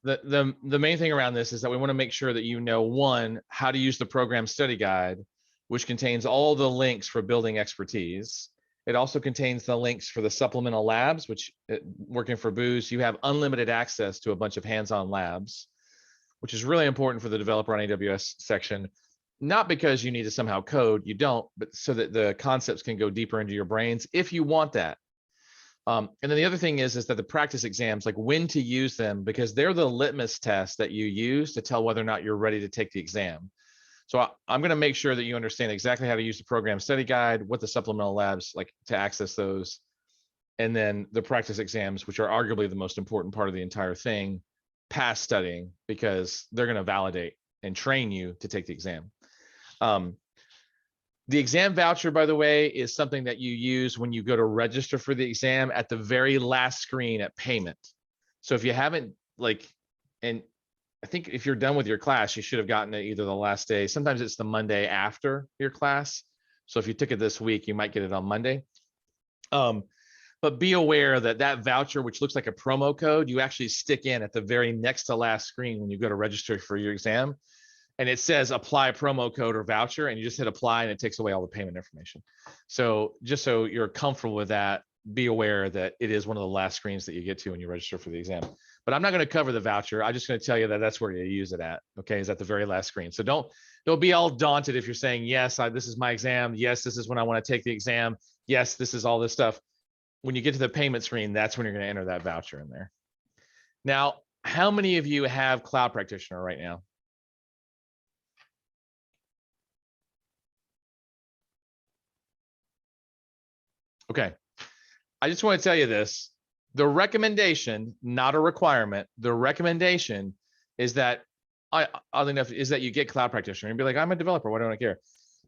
the main thing around this is that we want to make sure that you know, one, how to use the program study guide, which contains all the links for building expertise. It also contains the links for the supplemental labs, which working for Booz, you have unlimited access to a bunch of hands-on labs, which is really important for the developer on AWS section. Not because you need to somehow code, you don't, but so that the concepts can go deeper into your brains if you want that. And then the other thing is that the practice exams, like when to use them, because they're the litmus test that you use to tell whether or not you're ready to take the exam. So I'm going to make sure that you understand exactly how to use the program study guide, what the supplemental labs, like to access those, and then the practice exams, which are arguably the most important part of the entire thing, pass studying, because they're going to validate and train you to take the exam. The exam voucher, by the way, is something that you use when you go to register for the exam at the very last screen at payment. So if you haven't, and I think if you're done with your class, you should have gotten it either the last day. Sometimes it's the Monday after your class. So if you took it this week, you might get it on Monday. But be aware that that voucher, which looks like a promo code, you actually stick in at the very next to last screen when you go to register for your exam. And it says apply promo code or voucher, and you just hit apply and it takes away all the payment information. So just so you're comfortable with that, be aware that it is one of the last screens that you get to when you register for the exam. But I'm not going to cover the voucher. I'm just going to tell you that that's where you use it at. Okay, is at the very last screen. So don't be all daunted if you're saying, yes, this is my exam. Yes, this is when I want to take the exam. Yes, this is all this stuff. When you get to the payment screen, that's when you're going to enter that voucher in there. Now, how many of you have Cloud Practitioner right now? Okay, I just want to tell you this. The recommendation, not a requirement, the recommendation is that, oddly enough, is that you get Cloud Practitioner and be like, I'm a developer, why don't I care?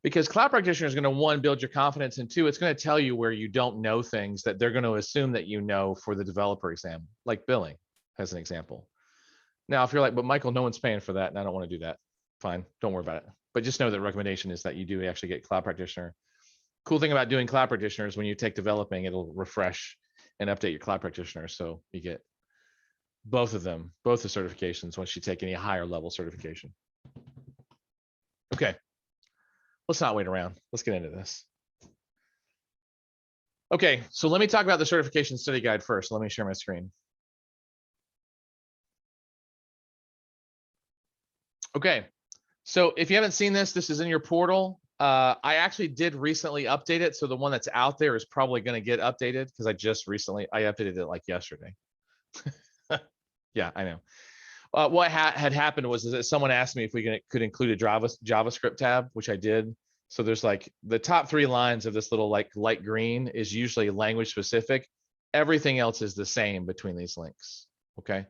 Because Cloud Practitioner is going to, one, build your confidence, and two, it's going to tell you where you don't know things that they're going to assume that you know for the developer exam, like billing, as an example. Now, if you're like, but Michael, no one's paying for that, and I don't want to do that, fine, don't worry about it. But just know that recommendation is that you do actually get Cloud Practitioner. Cool thing about doing Cloud Practitioner is when you take developing, it'll refresh and update your Cloud Practitioner. So you get both of them, both the certifications once you take any higher level certification. Okay, let's not wait around. Let's get into this. Okay, so let me talk about the certification study guide first. Let me share my screen. Okay, so if you haven't seen this, this is in your portal. I actually did recently update it. So the one that's out there is probably going to get updated because I updated it like yesterday. Yeah, I know. What had happened was that someone asked me if we could include a JavaScript tab, which I did. So there's like the top 3 lines of this little like light green is usually language specific. Everything else is the same between these links. Okay.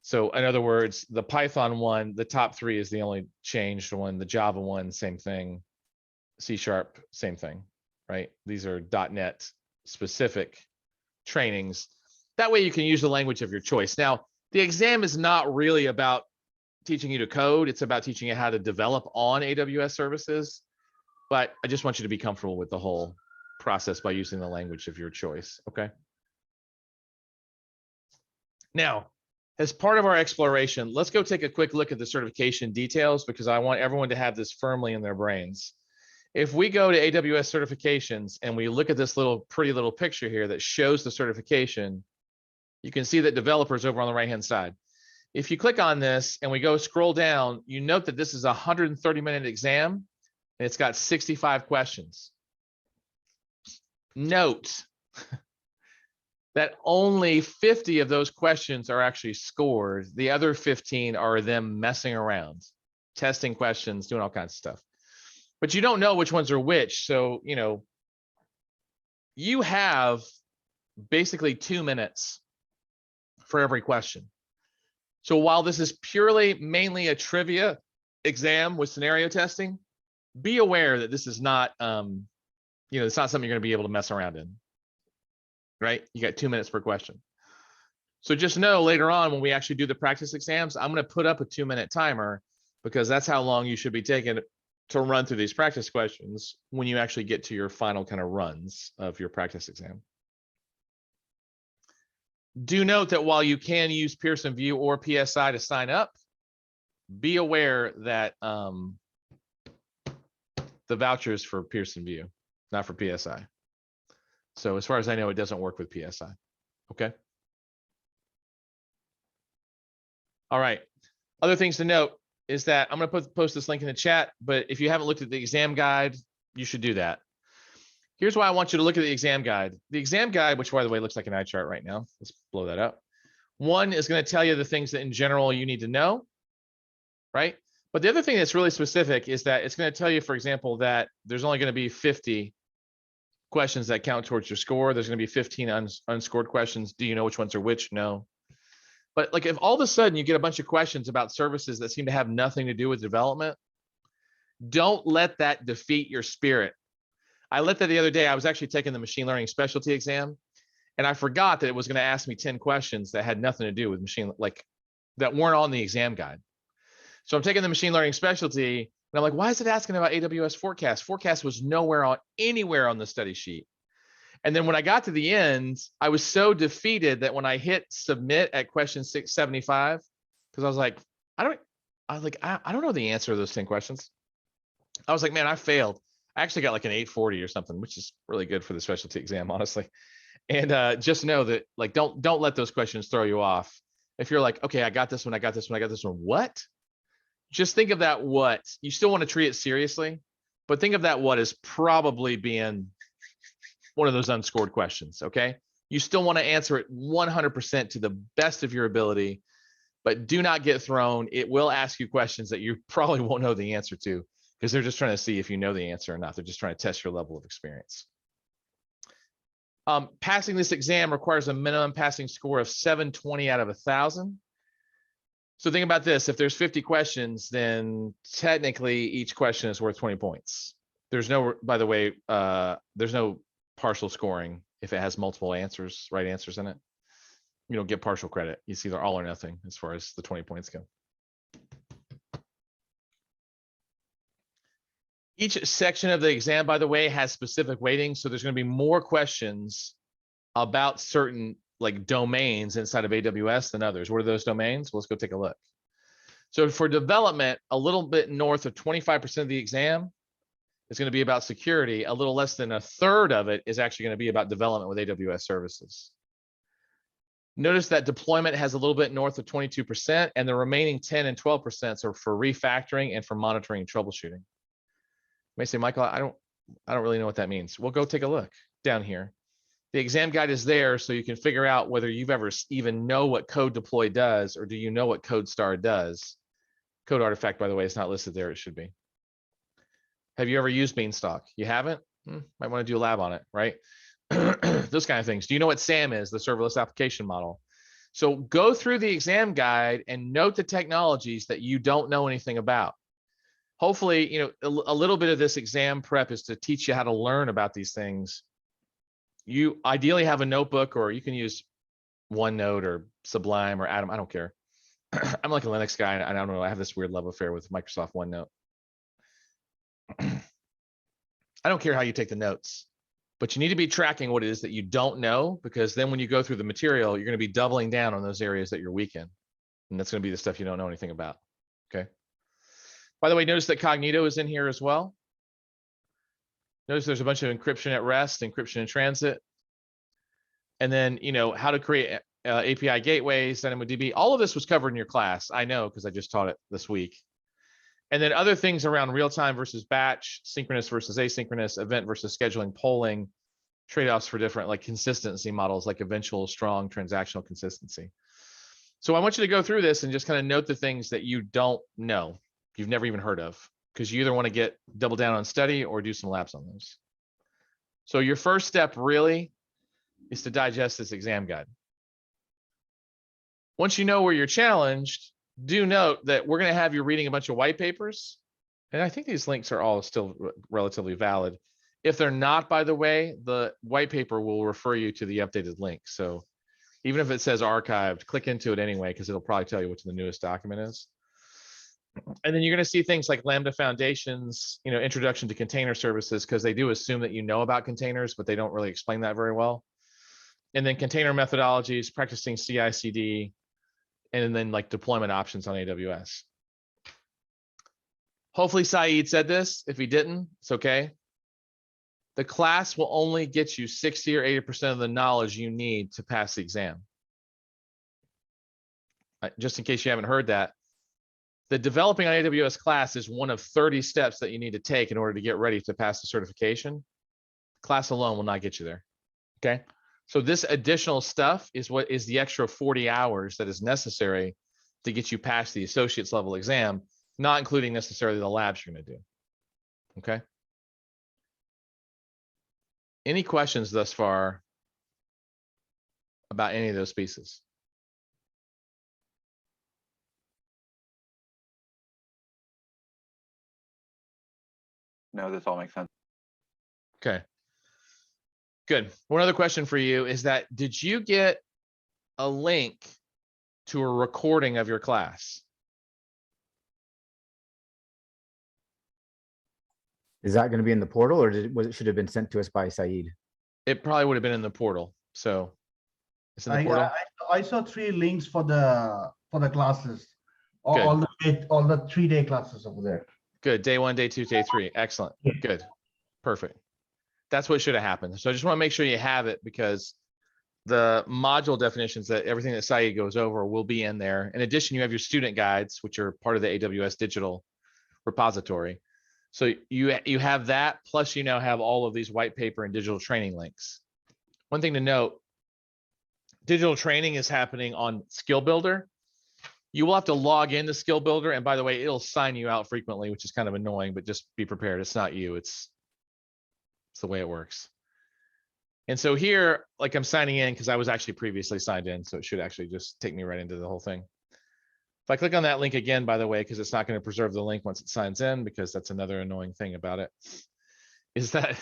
So in other words, the Python one, the top 3 is the only changed one. The Java one, same thing. C#, same thing, right? These are .NET specific trainings. That way you can use the language of your choice. Now, the exam is not really about teaching you to code. It's about teaching you how to develop on AWS services. But I just want you to be comfortable with the whole process by using the language of your choice, okay? Now, as part of our exploration, let's go take a quick look at the certification details because I want everyone to have this firmly in their brains. If we go to AWS certifications and we look at this pretty little picture here that shows the certification, you can see that developers over on the right-hand side. If you click on this and we go scroll down, you note that this is a 130-minute exam and it's got 65 questions. Note that only 50 of those questions are actually scored. The other 15 are them messing around, testing questions, doing all kinds of stuff. But you don't know which ones are which. So, you have basically 2 minutes for every question. So while this is mainly a trivia exam with scenario testing, be aware that this is not, it's not something you're going to be able to mess around in, right? You got 2 minutes per question. So just know later on when we actually do the practice exams, I'm going to put up a 2-minute timer because that's how long you should be taking to run through these practice questions when you actually get to your final kind of runs of your practice exam. Do note that while you can use Pearson VUE or PSI to sign up, be aware that the voucher is for Pearson VUE, not for PSI. So as far as I know, it doesn't work with PSI. Okay. All right. Other things to note is that I'm going to post this link in the chat, but if you haven't looked at the exam guide, you should do that. Here's why I want you to look at the exam guide. The exam guide, which by the way, looks like an eye chart right now. Let's blow that up. One is going to tell you the things that in general you need to know, right? But the other thing that's really specific is that it's going to tell you, for example, that there's only going to be 50 questions that count towards your score. There's going to be 15 unscored questions. Do you know which ones are which? No. But like if all of a sudden you get a bunch of questions about services that seem to have nothing to do with development, don't let that defeat your spirit. I let that the other day. I was actually taking the machine learning specialty exam, and I forgot that it was going to ask me 10 questions that had nothing to do with machine, like that weren't on the exam guide. So I'm taking the machine learning specialty, and I'm like, why is it asking about AWS forecast? Forecast was anywhere on the study sheet. And then when I got to the end, I was so defeated that when I hit submit at question 675, because I was like, I don't know the answer to those 10 questions. I was like, man, I failed. I actually got like an 840 or something, which is really good for the specialty exam, honestly. And just know that like don't let those questions throw you off. If you're like, okay, I got this one, I got this one, I got this one. What? Just think of that what. You still want to treat it seriously, but think of that what as probably being one of those unscored questions, okay? You still want to answer it 100% to the best of your ability, but do not get thrown. It will ask you questions that you probably won't know the answer to because they're just trying to see if you know the answer or not. They're just trying to test your level of experience. Passing this exam requires a minimum passing score of 720 out of 1,000. So think about this. If there's 50 questions, then technically each question is worth 20 points. There's no, by the way, there's no partial scoring if it has multiple answers, right answers in it. You don't get partial credit. It's either all or nothing as far as the 20 points go. Each section of the exam, by the way, has specific weighting. So there's going to be more questions about certain like domains inside of AWS than others. What are those domains? Well, let's go take a look. So for development, a little bit north of 25% of the exam is going to be about security. A little less than a third of it is actually going to be about development with AWS services. Notice that deployment has a little bit north of 22%, and the remaining 10 and 12% are for refactoring and for monitoring and troubleshooting. You may say, Michael, I don't really know what that means. Well, go take a look down here. The exam guide is there so you can figure out whether you've ever even know what code deploy does, or do you know what code star does. Code artifact, by the way, is not listed there. It should be. Have you ever used Beanstalk? You haven't? Might want to do a lab on it, right? Those kind of things. Do you know what SAM is, the serverless application model? So go through the exam guide and note the technologies that you don't know anything about. Hopefully, you know, a little bit of this exam prep is to teach you how to learn about these things. You ideally have a notebook, or you can use OneNote or Sublime or Atom. I don't care. I'm like a Linux guy. I don't know. I have this weird love affair with Microsoft OneNote. I don't care how you take the notes, but you need to be tracking what it is that you don't know, because then when you go through the material, you're going to be doubling down on those areas that you're weak in. And that's going to be the stuff you don't know anything about. Okay. By the way, notice that Cognito is in here as well. Notice there's a bunch of encryption at rest, encryption in transit. And then, you know, how to create API gateways, DynamoDB. All of this was covered in your class. I know, because I just taught it this week. And then other things around real-time versus batch, synchronous versus asynchronous, event versus scheduling, polling, trade-offs for different like consistency models, like eventual strong transactional consistency. So I want you to go through this and just kind of note the things that you don't know, you've never even heard of, because you either want to get double down on study or do some labs on those. So your first step really is to digest this exam guide. Once you know where you're challenged, do note that we're going to have you reading a bunch of white papers. And I think these links are all still relatively valid. If they're not, by the way, the white paper will refer you to the updated link. So even if it says archived, click into it anyway, because it'll probably tell you what the newest document is. And then you're going to see things like Lambda Foundations, you know, introduction to container services, because they do assume that you know about containers, but they don't really explain that very well. and then container methodologies, practicing CI/CD, and then like deployment options on AWS. Hopefully Saeed said this. If he didn't, it's okay. The class will only get you 60 or 80% of the knowledge you need to pass the exam. Just in case you haven't heard that, the developing on AWS class is one of 30 steps that you need to take in order to get ready to pass the certification. Class alone will not get you there. Okay. So this additional stuff is what is the extra 40 hours that is necessary to get you past the associate's level exam, not including necessarily the labs you're going to do. Okay. Any questions thus far about any of those pieces? No, this all makes sense. Okay. Good. One other question for you is that, did you get a link to a recording of your class? Is that going to be in the portal, or should it have been sent to us by Saeed? It probably would have been in the portal. So it's in the portal. I saw 3 links for the classes, Good. all the 3-day classes over there. Good. Day 1, day 2, day 3. Excellent. Good. Perfect. That's what should have happened. So I just want to make sure you have it, because the module definitions, that everything that Saeed goes over will be in there. In addition, you have your student guides, which are part of the AWS digital repository. So you have that, plus you now have all of these white paper and digital training links. One thing to note, digital training is happening on Skill Builder. You will have to log into Skill Builder, and by the way, it'll sign you out frequently, which is kind of annoying, but just be prepared. It's not you, it's the way it works. And so here, like, I'm signing in because I was actually previously signed in, so it should actually just take me right into the whole thing. If I click on that link again, by the way, because it's not going to preserve the link once it signs in, because that's another annoying thing about it, is that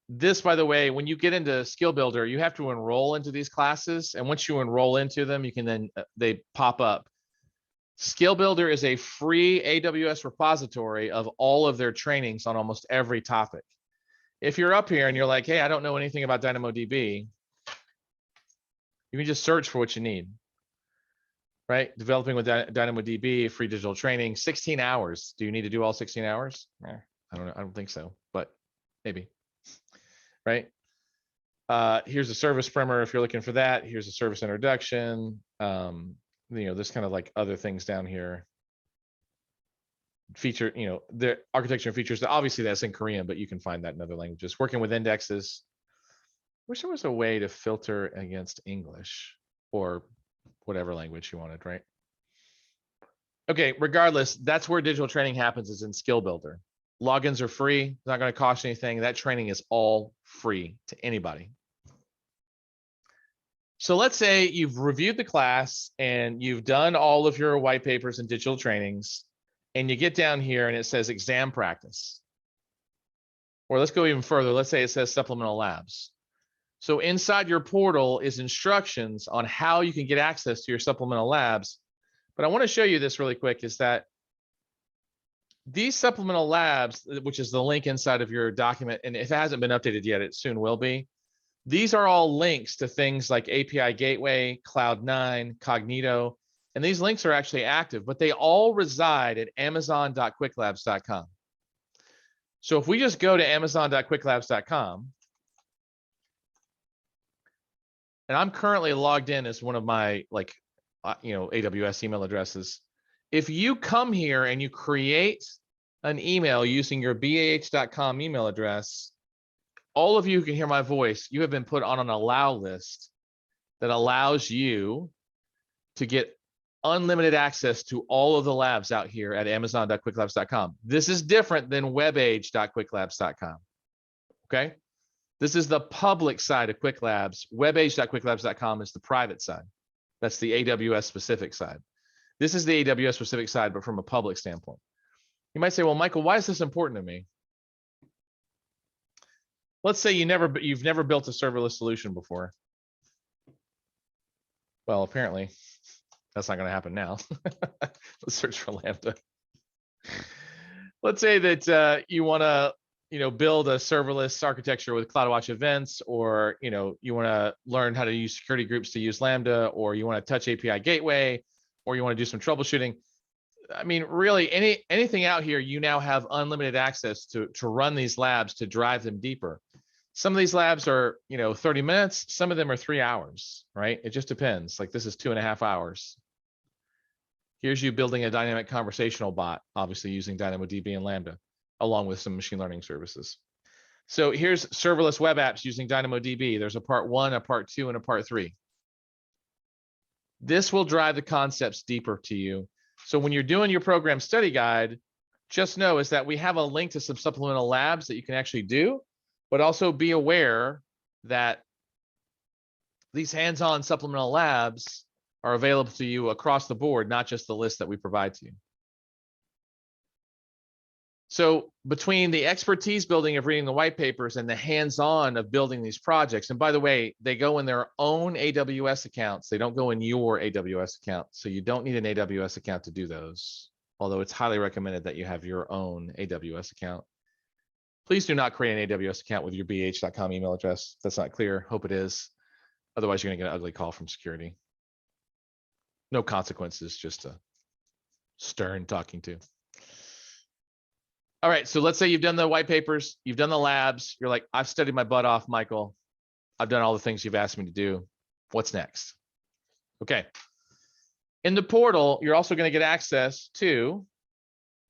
this, by the way, when you get into Skill Builder, you have to enroll into these classes. And once you enroll into them, you can then, they pop up. Skill Builder is a free AWS repository of all of their trainings on almost every topic. If you're up here and you're like, hey, I don't know anything about DynamoDB, you can just search for what you need. Right? Developing with DynamoDB, free digital training, 16 hours. Do you need to do all 16 hours? I don't know. I don't think so, but maybe. Right? Here's a service primer if you're looking for that. Here's a service introduction. There's kind of like other things down here. Feature, the architecture and features. Obviously, that's in Korean, but you can find that in other languages. Working with indexes. Wish there was a way to filter against English or whatever language you wanted, right? Okay, regardless, that's where digital training happens, is in Skill Builder. Logins are free, it's not going to cost anything. That training is all free to anybody. So let's say you've reviewed the class and you've done all of your white papers and digital trainings, and you get down here and it says exam practice. Or let's go even further. Let's say it says supplemental labs. So inside your portal is instructions on how you can get access to your supplemental labs. But I want to show you this really quick, is that these supplemental labs, which is the link inside of your document, and if it hasn't been updated yet, it soon will be. These are all links to things like API Gateway, Cloud9, Cognito, and these links are actually active, but they all reside at amazon.quicklabs.com. So if we just go to amazon.quicklabs.com, and I'm currently logged in as one of my AWS email addresses. If you come here and you create an email using your bah.com email address, all of you who can hear my voice, you have been put on an allow list that allows you to get unlimited access to all of the labs out here at amazon.quicklabs.com. This is different than webage.quicklabs.com. Okay? This is the public side of Quick Labs. Webage.quicklabs.com is the private side. That's the AWS specific side. This is the AWS specific side, but from a public standpoint. You might say, well, Michael, why is this important to me? Let's say you've never built a serverless solution before. Well, apparently that's not going to happen now. Let's search for Lambda. Let's say that you want to build a serverless architecture with CloudWatch events, or, you want to learn how to use security groups to use Lambda, or you want to touch API gateway, or you want to do some troubleshooting. I mean, really anything out here, you now have unlimited access to run these labs, to drive them deeper. Some of these labs are, 30 minutes. Some of them are 3 hours, right? It just depends. Like this is 2.5 hours. Here's you building a dynamic conversational bot, obviously using DynamoDB and Lambda, along with some machine learning services. So here's serverless web apps using DynamoDB. There's a part 1, a part 2, and a part 3. This will drive the concepts deeper to you. So when you're doing your program study guide, just know is that we have a link to some supplemental labs that you can actually do, but also be aware that these hands-on supplemental labs are available to you across the board, not just the list that we provide to you. So between the expertise building of reading the white papers and the hands-on of building these projects, and by the way, they go in their own AWS accounts. They don't go in your AWS account. So you don't need an AWS account to do those, although it's highly recommended that you have your own AWS account. Please do not create an AWS account with your bh.com email address. That's not clear. Hope it is. Otherwise, you're going to get an ugly call from security. No consequences, just a stern talking to. All right, so let's say you've done the white papers, you've done the labs. You're like, I've studied my butt off, Michael. I've done all the things you've asked me to do. What's next? Okay. In the portal, you're also going to get access to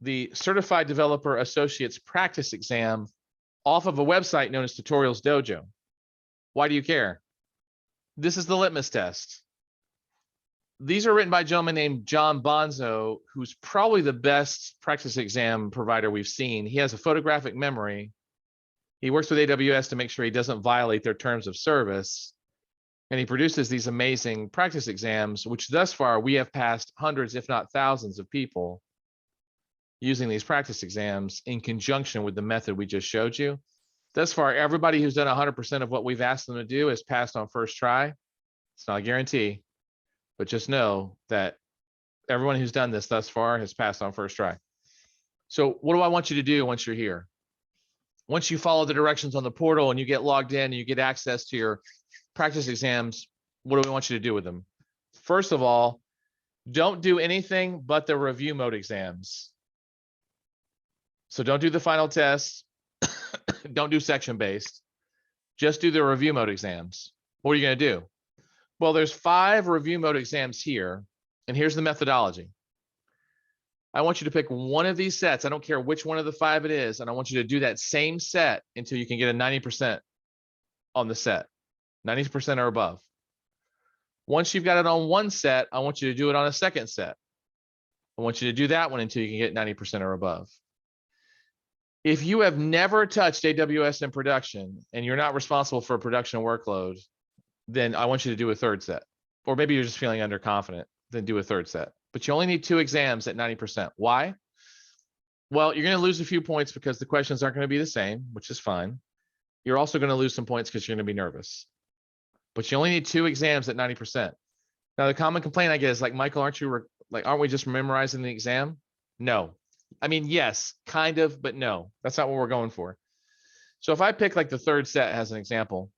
the Certified Developer Associates Practice Exam off of a website known as Tutorials Dojo. Why do you care? This is the litmus test. These are written by a gentleman named John Bonzo, who's probably the best practice exam provider we've seen. He has a photographic memory. He works with AWS to make sure he doesn't violate their terms of service. And he produces these amazing practice exams, which thus far we have passed hundreds, if not thousands of people using these practice exams in conjunction with the method we just showed you. Thus far, everybody who's done 100% of what we've asked them to do has passed on first try. It's not a guarantee, but just know that everyone who's done this thus far has passed on first try. So what do I want you to do once you're here? Once you follow the directions on the portal and you get logged in and you get access to your practice exams, what do we want you to do with them? First of all, don't do anything but the review mode exams. So don't do the final test. Don't do section based. Just do the review mode exams. What are you going to do? Well, there's 5 review mode exams here, and here's the methodology. I want you to pick one of these sets. I don't care which one of the 5 it is, and I want you to do that same set until you can get a 90% on the set, 90% or above. Once you've got it on one set, I want you to do it on a second set. I want you to do that one until you can get 90% or above. If you have never touched AWS in production and you're not responsible for a production workload, then I want you to do a third set. Or maybe you're just feeling underconfident, then do a third set. But you only need 2 exams at 90%. Why? Well, you're going to lose a few points because the questions aren't going to be the same, which is fine. You're also going to lose some points because you're going to be nervous. But you only need 2 exams at 90%. Now, the common complaint I get is like, Michael, aren't we just memorizing the exam? No. I mean, yes, kind of, but no, that's not what we're going for. So if I pick like the third set as an example,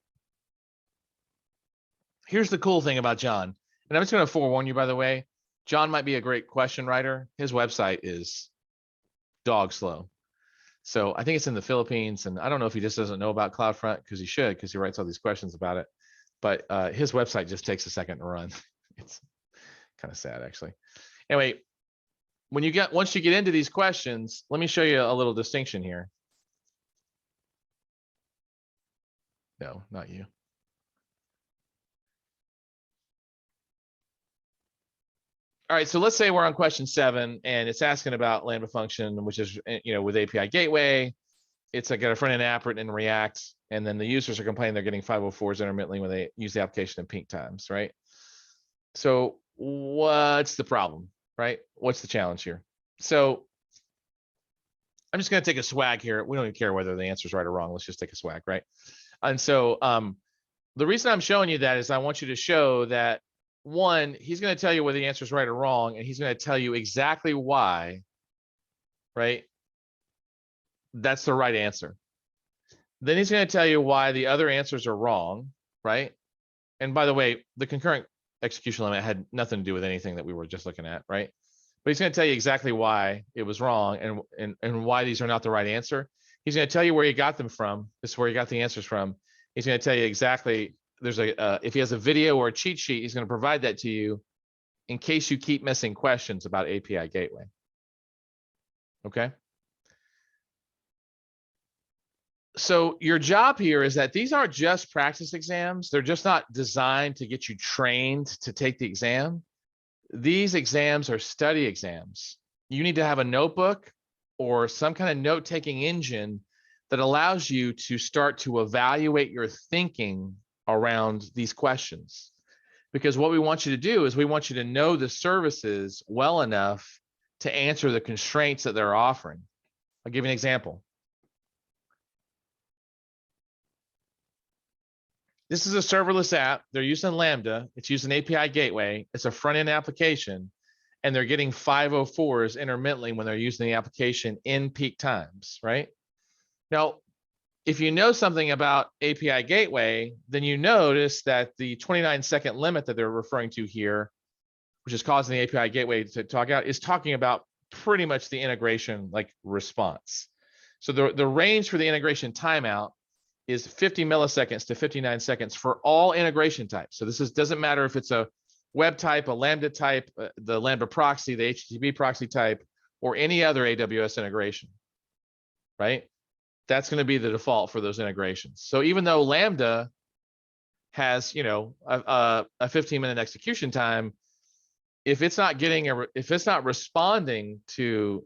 here's the cool thing about John. And I'm just going to forewarn you, by the way, John might be a great question writer. His website is dog slow. So I think it's in the Philippines. And I don't know if he just doesn't know about CloudFront, because he should, because he writes all these questions about it. But his website just takes a second to run. It's kind of sad, actually. Anyway, once you get into these questions, let me show you a little distinction here. No, not you. All right, so let's say we're on question 7 and it's asking about Lambda function, which is, with API gateway. It's like a front end app written in React, and then the users are complaining they're getting 504s intermittently when they use the application in peak times, right? So what's the problem, right? What's the challenge here? So I'm just going to take a swag here. We don't even care whether the answer is right or wrong. Let's just take a swag, right? And so the reason I'm showing you that is I want you to show that, one, he's going to tell you whether the answer is right or wrong, and he's going to tell you exactly why, right? That's the right answer. Then he's going to tell you why the other answers are wrong, right? And by the way, the concurrent execution limit had nothing to do with anything that we were just looking at, right? But he's going to tell you exactly why it was wrong and why these are not the right answer. He's going to tell you where he got them from. This is where he got the answers from. He's going to tell you exactly, there's if he has a video or a cheat sheet, he's going to provide that to you in case you keep missing questions about API gateway. Okay. So your job here is that these aren't just practice exams. They're just not designed to get you trained to take the exam. These exams are study exams. You need to have a notebook or some kind of note-taking engine that allows you to start to evaluate your thinking around these questions. Because what we want you to do is we want you to know the services well enough to answer the constraints that they're offering. I'll give you an example. This is a serverless app. They're using Lambda. It's using API gateway. It's a front-end application, and they're getting 504s intermittently when they're using the application in peak times, right? Now, if you know something about API gateway, then you notice that the 29-second limit that they're referring to here, which is causing the API gateway to talk out, is talking about pretty much the integration like response. So the range for the integration timeout is 50 milliseconds to 59 seconds for all integration types. So this doesn't matter if it's a web type, a Lambda type, the Lambda proxy, the HTTP proxy type, or any other AWS integration, right? That's going to be the default for those integrations. So even though Lambda has, you know, a 15-minute execution time, if it's not responding to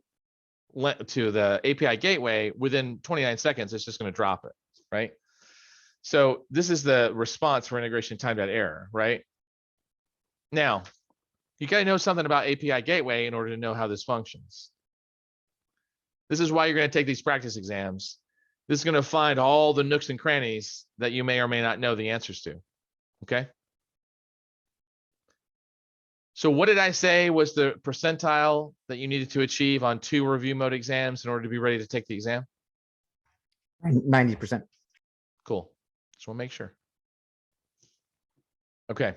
the API gateway within 29 seconds, it's just going to drop it, right? So this is the response for integration time.error, right? Now, you got to know something about API gateway in order to know how this functions. This is why you're going to take these practice exams. This is going to find all the nooks and crannies that you may or may not know the answers to, okay? So what did I say was the percentile that you needed to achieve on 2 review mode exams in order to be ready to take the exam? 90%. Cool. Just want to make sure. Okay.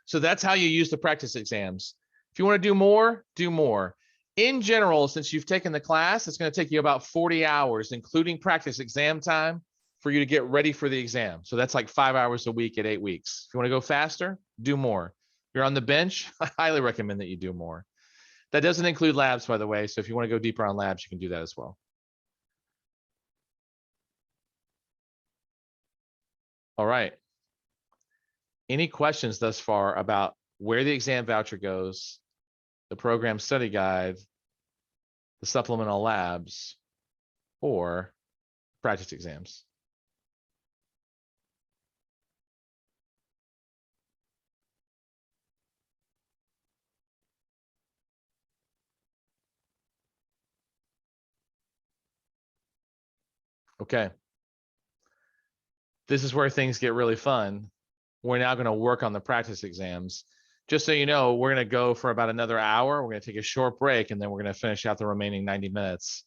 So that's how you use the practice exams. If you want to do more, do more. In general, since you've taken the class, it's going to take you about 40 hours, including practice exam time, for you to get ready for the exam. So that's like 5 hours a week at 8 weeks. If you want to go faster, do more. If you're on the bench, I highly recommend that you do more. That doesn't include labs, by the way. So if you want to go deeper on labs, you can do that as well. All right. Any questions thus far about where the exam voucher goes, the program study guide, the supplemental labs, or practice exams? Okay. This is where things get really fun. We're now going to work on the practice exams. Just so you know, we're going to go for about another hour. We're going to take a short break, and then we're going to finish out the remaining 90 minutes.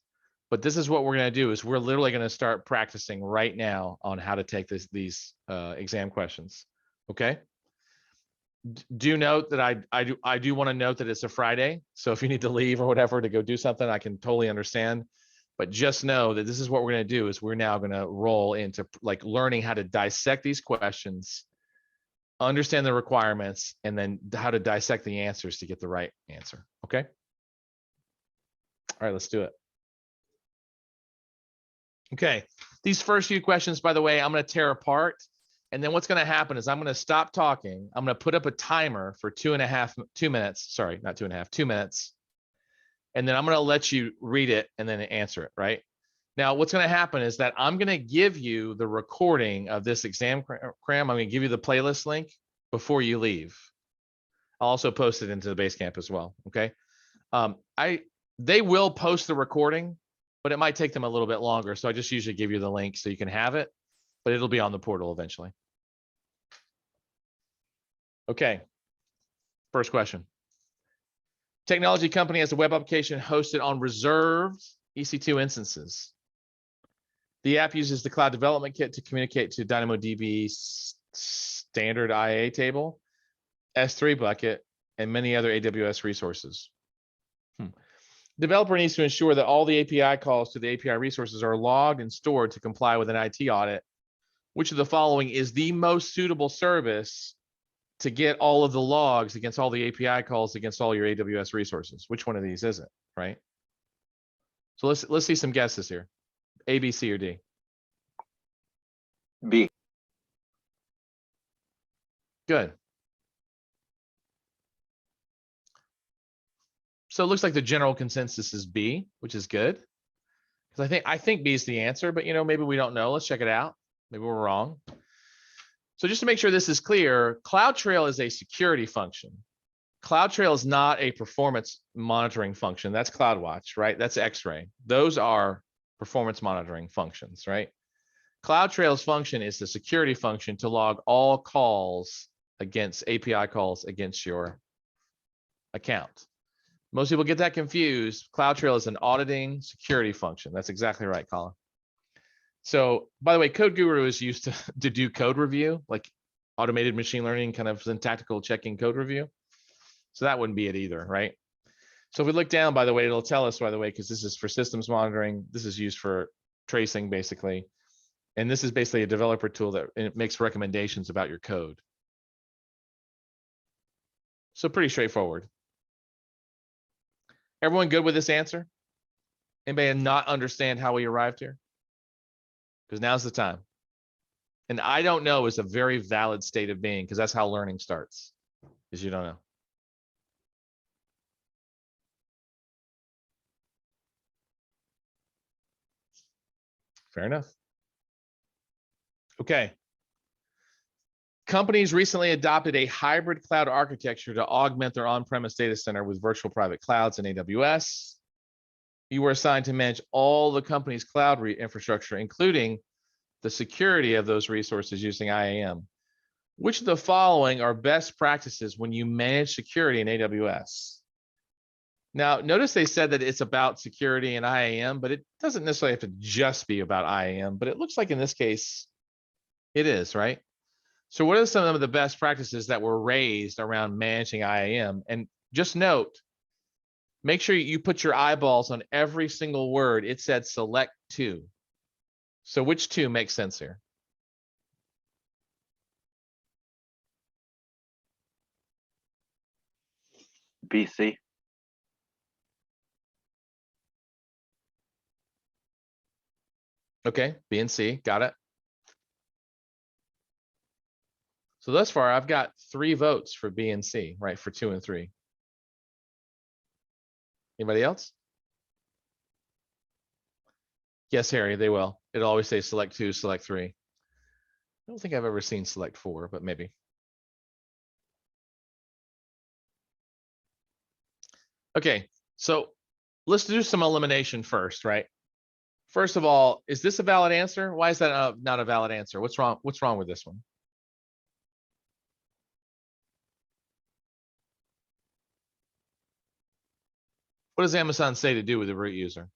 But this is what we're going to do is we're literally going to start practicing right now on how to take these exam questions. Okay. Do note that I do want to note that it's a Friday. So if you need to leave or whatever to go do something, I can totally understand. But just know that this is what we're going to do is we're now going to roll into like learning how to dissect these questions, understand the requirements, and then how to dissect the answers to get the right answer. Okay. All right, let's do it. Okay. These first few questions, by the way, I'm going to tear apart. And then what's going to happen is I'm going to stop talking. I'm going to put up a timer for 2 minutes. Sorry, not 2.5, 2 minutes. And then I'm going to let you read it and then answer it, right? Now, what's going to happen is that I'm going to give you the recording of this exam cram. I'm going to give you the playlist link before you leave. I'll also post it into the Basecamp as well, okay? They will post the recording, but it might take them a little bit longer. So I just usually give you the link so you can have it, but it'll be on the portal eventually. Okay, first question. Technology company has a web application hosted on reserved EC2 instances. The app uses the Cloud Development Kit to communicate to DynamoDB standard IA table, S3 bucket, and many other AWS resources. Developer needs to ensure that all the API calls to the API resources are logged and stored to comply with an IT audit. Which of the following is the most suitable service to get all of the logs against all the API calls against all your AWS resources? Which one of these is it, right? So let's see some guesses here. A, B, C, or D. B. Good. So it looks like the general consensus is B, which is good. Because I think B is the answer, but maybe we don't know. Let's check it out. Maybe we're wrong. So just to make sure this is clear, CloudTrail is a security function. CloudTrail is not a performance monitoring function. That's CloudWatch, right? That's X-Ray. Those are performance monitoring functions, right? CloudTrail's function is the security function to log all calls against API calls against your account. Most people get that confused. CloudTrail is an auditing security function. That's exactly right, Colin. So by the way, Code Guru is used to do code review, like automated machine learning, kind of syntactical checking code review. So that wouldn't be it either, right? So if we look down, by the way, it'll tell us, by the way, because this is for systems monitoring. This is used for tracing, basically. And this is basically a developer tool that it makes recommendations about your code. So pretty straightforward. Everyone good with this answer? Anybody not understand how we arrived here? Because now's the time. And I don't know is a very valid state of being, because that's how learning starts, is you don't know. Fair enough. Okay. Companies recently adopted a hybrid cloud architecture to augment their on-premise data center with virtual private clouds in AWS. You were assigned to manage all the company's cloud infrastructure, including the security of those resources using IAM. Which of the following are best practices when you manage security in AWS? Now, notice they said that it's about security and IAM, but it doesn't necessarily have to just be about IAM, but it looks like in this case, it is, right? So what are some of the best practices that were raised around managing IAM? And just note, make sure you put your eyeballs on every single word. It said select two. So which two makes sense here? BC. Okay, B and C, got it. So thus far, I've got 3 votes for B and C, right? For 2 and 3. Anybody else? Yes, Harry, they will. It'll always say select 2, select 3. I don't think I've ever seen select 4, but maybe. Okay, so let's do some elimination first, right? First of all, is this a valid answer? Why is that not a valid answer? What's wrong? What's wrong with this one? What does Amazon say to do with the root user?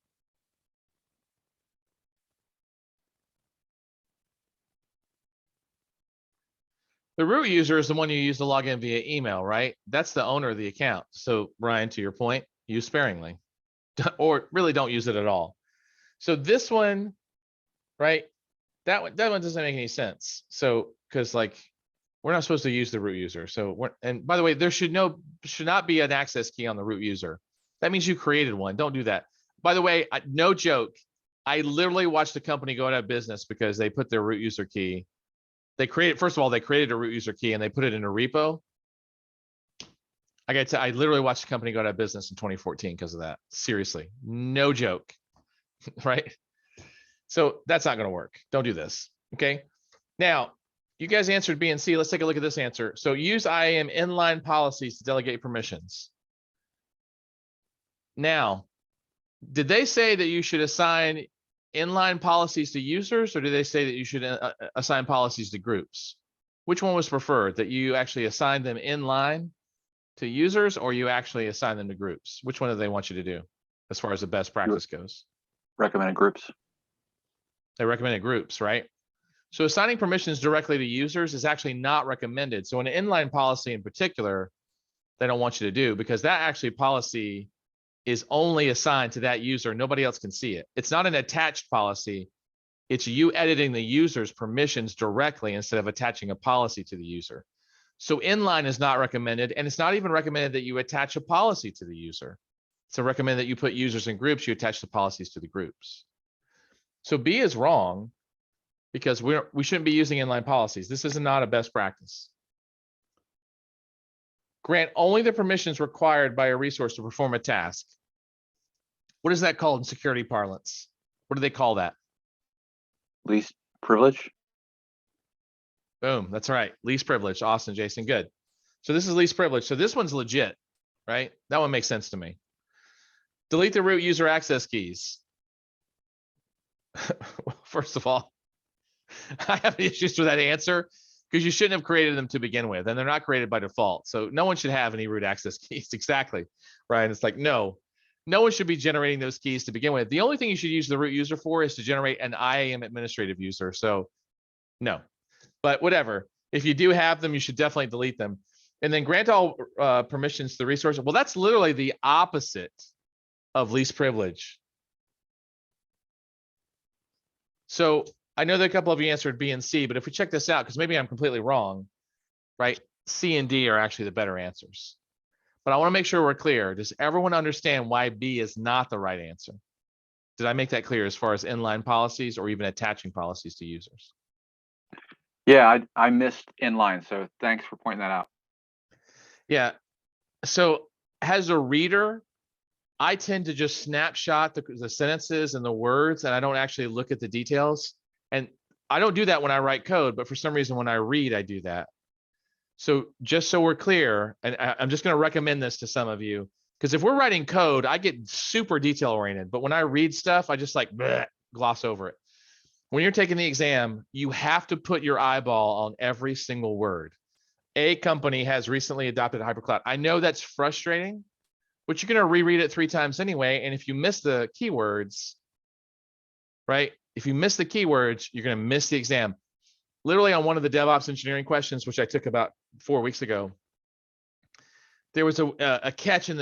The root user is the one you use to log in via email, right? That's the owner of the account. So Ryan, to your point, use sparingly, or really don't use it at all. So this one, right? That one doesn't make any sense. So, because like, we're not supposed to use the root user. So and by the way, there should not be an access key on the root user. That means you created one. Don't do that. By the way, no joke. I literally watched a company go out of business because they put their root user key. First of all, they created a root user key and they put it in a repo. I literally watched a company go out of business in 2014 because of that. Seriously, no joke, right? So that's not going to work. Don't do this. Okay. Now, you guys answered B and C. Let's take a look at this answer. So use IAM inline policies to delegate permissions. Now, did they say that you should assign inline policies to users, or do they say that you should assign policies to groups? Which one was preferred, that you actually assign them inline to users, or you actually assign them to groups? Which one do they want you to do as far as the best practice goes? Recommended groups. They recommended groups, right? So assigning permissions directly to users is actually not recommended. So an inline policy in particular, they don't want you to do, because that actually policy is only assigned to that user. Nobody else can see it. It's not an attached policy. It's you editing the user's permissions directly instead of attaching a policy to the user. So inline is not recommended, and it's not even recommended that you attach a policy to the user. It's recommended that you put users in groups, you attach the policies to the groups. So B is wrong because we shouldn't be using inline policies. This is not a best practice. Grant only the permissions required by a resource to perform a task. What is that called in security parlance? What do they call that? Least privilege. Boom, that's right. Least privilege. Austin, Jason, good. So this is least privilege. So this one's legit, right? That one makes sense to me. Delete the root user access keys. Well, first of all, I have issues with that answer because you shouldn't have created them to begin with, and they're not created by default. So no one should have any root access keys. Exactly, right? It's like, no one should be generating those keys to begin with. The only thing you should use the root user for is to generate an IAM administrative user. So no, but whatever. If you do have them, you should definitely delete them. And then grant all permissions to the resource. Well, that's literally the opposite of least privilege. So I know that a couple of you answered B and C, but if we check this out, because maybe I'm completely wrong, right? C and D are actually the better answers. But I want to make sure we're clear. Does everyone understand why B is not the right answer? Did I make that clear as far as inline policies or even attaching policies to users? Yeah, I missed inline, so thanks for pointing that out. Yeah. So as a reader, I tend to just snapshot the sentences and the words, and I don't actually look at the details. And I don't do that when I write code, but for some reason when I read, I do that. So just so we're clear, and I'm just going to recommend this to some of you, because if we're writing code, I get super detail oriented, but when I read stuff, I just like bleh, gloss over it. When you're taking the exam, you have to put your eyeball on every single word. A company has recently adopted hypercloud. I know that's frustrating, but you're going to reread it 3 times anyway. And if you miss the keywords, right? If you miss the keywords, you're going to miss the exam. Literally on one of the DevOps engineering questions, which I took about 4 weeks ago, there was a catch in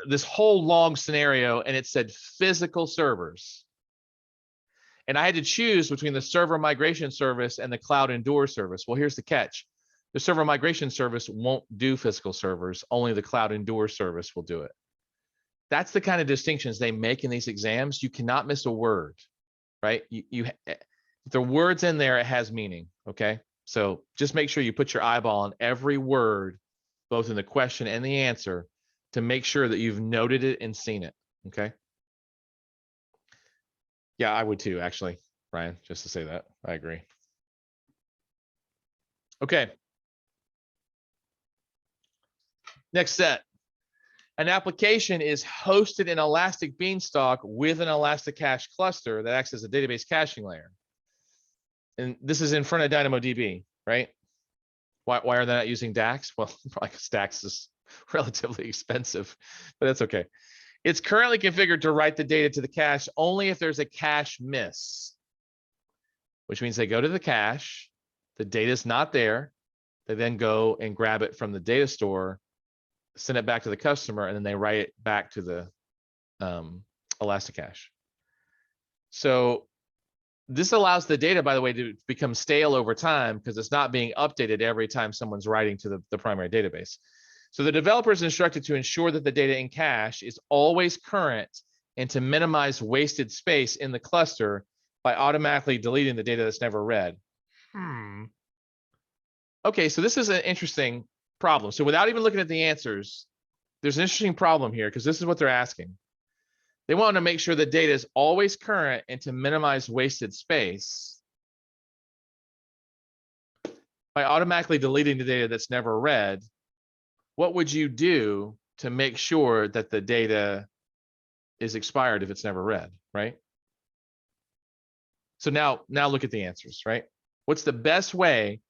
this whole long scenario, and it said physical servers. And I had to choose between the server migration service and the cloud endure service. Well, here's the catch. The server migration service won't do physical servers. Only the cloud endure service will do it. That's the kind of distinctions they make in these exams. You cannot miss a word, right? If the word's in there, it has meaning, okay? So just make sure you put your eyeball on every word, both in the question and the answer, to make sure that you've noted it and seen it, okay? Yeah, I would too, actually, Ryan, just to say that. I agree. Okay. Next set. An application is hosted in Elastic Beanstalk with an Elasticache cluster that acts as a database caching layer. And this is in front of DynamoDB, right? Why are they not using DAX? Well, probably because DAX is relatively expensive, but that's okay. It's currently configured to write the data to the cache only if there's a cache miss, which means they go to the cache, the data's not there, they then go and grab it from the data store, send it back to the customer, and then they write it back to the Elasticache. So this allows the data, by the way, to become stale over time because it's not being updated every time someone's writing to the primary database. So the developer is instructed to ensure that the data in cache is always current and to minimize wasted space in the cluster by automatically deleting the data that's never read. Okay, so this is an interesting problem. So without even looking at the answers, there's an interesting problem here because this is what they're asking. They want to make sure the data is always current and to minimize wasted space by automatically deleting the data that's never read. What would you do to make sure that the data is expired if it's never read, right? So now look at the answers, right? What's the best way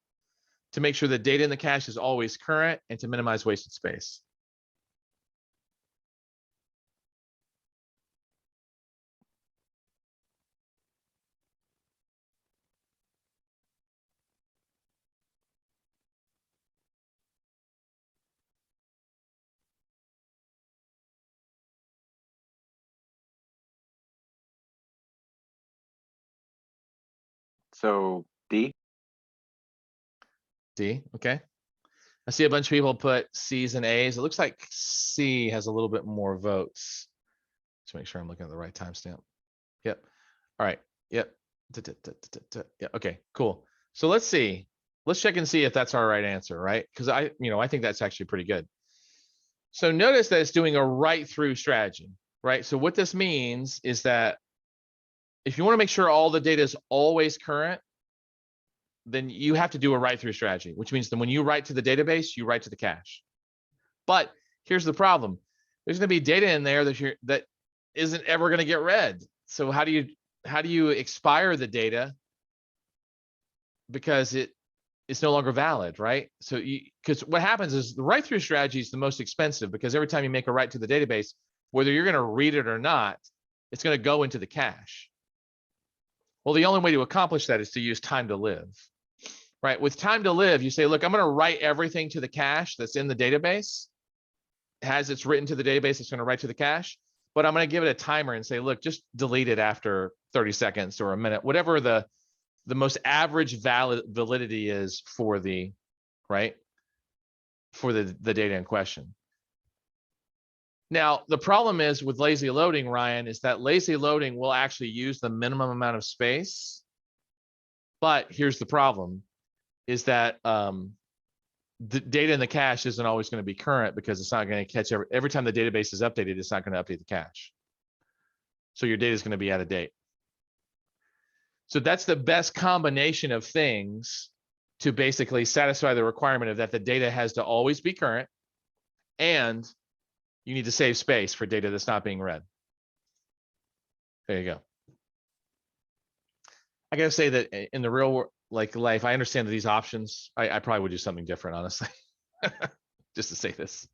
to make sure the data in the cache is always current and to minimize wasted space? So D. D, okay. I see a bunch of people put C's and A's. It looks like C has a little bit more votes. Let's make sure I'm looking at the right timestamp. Yep. All right. Yep. Yeah. Okay, cool. So let's see. Let's check and see if that's our right answer, right? Because I think that's actually pretty good. So notice that it's doing a right through strategy, right? So what this means is that if you want to make sure all the data is always current, then you have to do a write through strategy, which means that when you write to the database, you write to the cache. But here's the problem. There's going to be data in there that isn't ever going to get read. So how do you expire the data? Because it's no longer valid, right? So because what happens is the write through strategy is the most expensive, because every time you make a write to the database, whether you're going to read it or not, it's going to go into the cache. Well, the only way to accomplish that is to use time to live, right? With time to live, you say, look, I'm going to write everything to the cache that's in the database. As it's written to the database, it's going to write to the cache, but I'm going to give it a timer and say, look, just delete it after 30 seconds or a minute, whatever the most average validity is for the, right, for the data in question. Now, the problem is with lazy loading, Ryan, is that lazy loading will actually use the minimum amount of space. But here's the problem, is that the data in the cache isn't always going to be current, because it's not going to catch every time the database is updated, it's not going to update the cache. So your data is going to be out of date. So that's the best combination of things to basically satisfy the requirement of that the data has to always be current, and you need to save space for data that's not being read. There you go. I gotta say that in the real world, like life, I understand that these options, I probably would do something different, honestly, just to say this.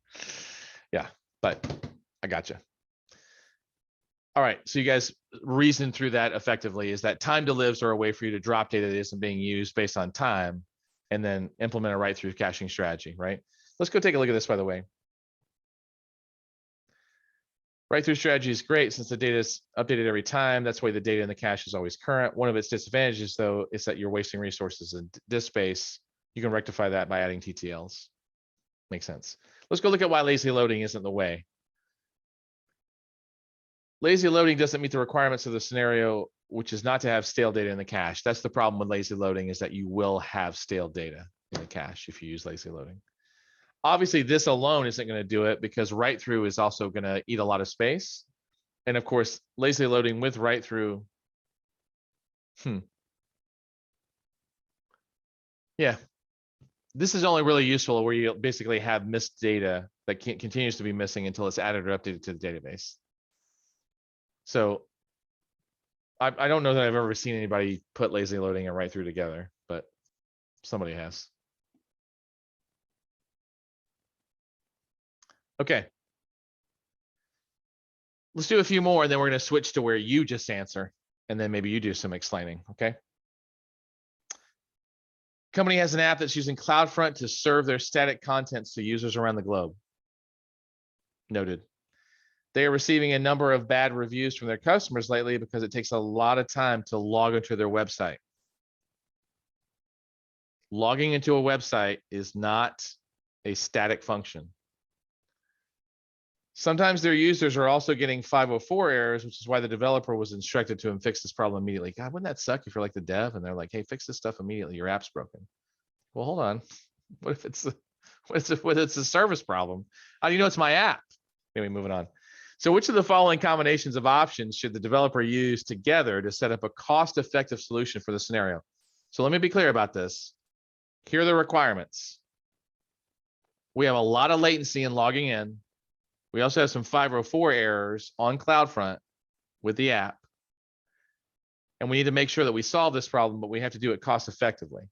Yeah, but I gotcha. All right, so you guys reason through that effectively, is that time to lives are a way for you to drop data that isn't being used based on time, and then implement a write through caching strategy, right? Let's go take a look at this, by the way. Write through strategy is great since the data is updated every time. That's why the data in the cache is always current. One of its disadvantages, though, is that you're wasting resources in disk space. You can rectify that by adding TTLs. Makes sense. Let's go look at why lazy loading isn't the way. Lazy loading doesn't meet the requirements of the scenario, which is not to have stale data in the cache. That's the problem with lazy loading, is that you will have stale data in the cache if you use lazy loading. Obviously, this alone isn't going to do it, because write through is also going to eat a lot of space. And of course, lazy loading with write through. Yeah. This is only really useful where you basically have missed data that continues to be missing until it's added or updated to the database. So I don't know that I've ever seen anybody put lazy loading and write through together, but somebody has. Okay. Let's do a few more, and then we're going to switch to where you just answer, and then maybe you do some explaining, okay? Company has an app that's using CloudFront to serve their static contents to users around the globe. Noted. They are receiving a number of bad reviews from their customers lately because it takes a lot of time to log into their website. Logging into a website is not a static function. Sometimes their users are also getting 504 errors, which is why the developer was instructed to fix this problem immediately. God, wouldn't that suck if you're like the dev and they're like, hey, fix this stuff immediately, your app's broken. Well, hold on. What if it's a service problem? How do you know it's my app? Anyway, moving on. So which of the following combinations of options should the developer use together to set up a cost-effective solution for the scenario? So let me be clear about this. Here are the requirements. We have a lot of latency in logging in. We also have some 504 errors on CloudFront with the app. And we need to make sure that we solve this problem, but we have to do it cost effectively.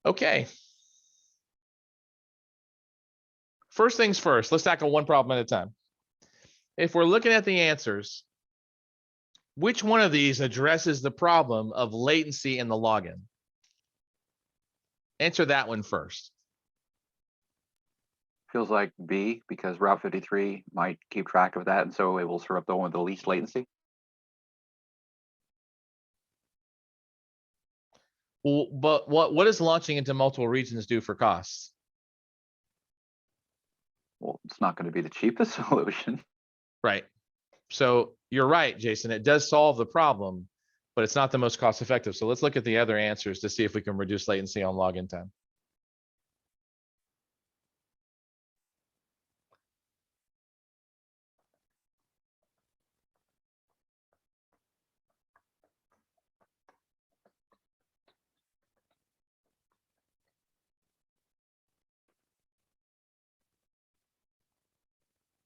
Okay. First things first, let's tackle one problem at a time. If we're looking at the answers, which one of these addresses the problem of latency in the login? Answer that one first. Feels like B, because Route 53 might keep track of that, and so it will serve up the one with the least latency. Well, but what does launching into multiple regions do for costs? Well, it's not going to be the cheapest solution. Right. So you're right, Jason. It does solve the problem, but it's not the most cost effective. So let's look at the other answers to see if we can reduce latency on login time.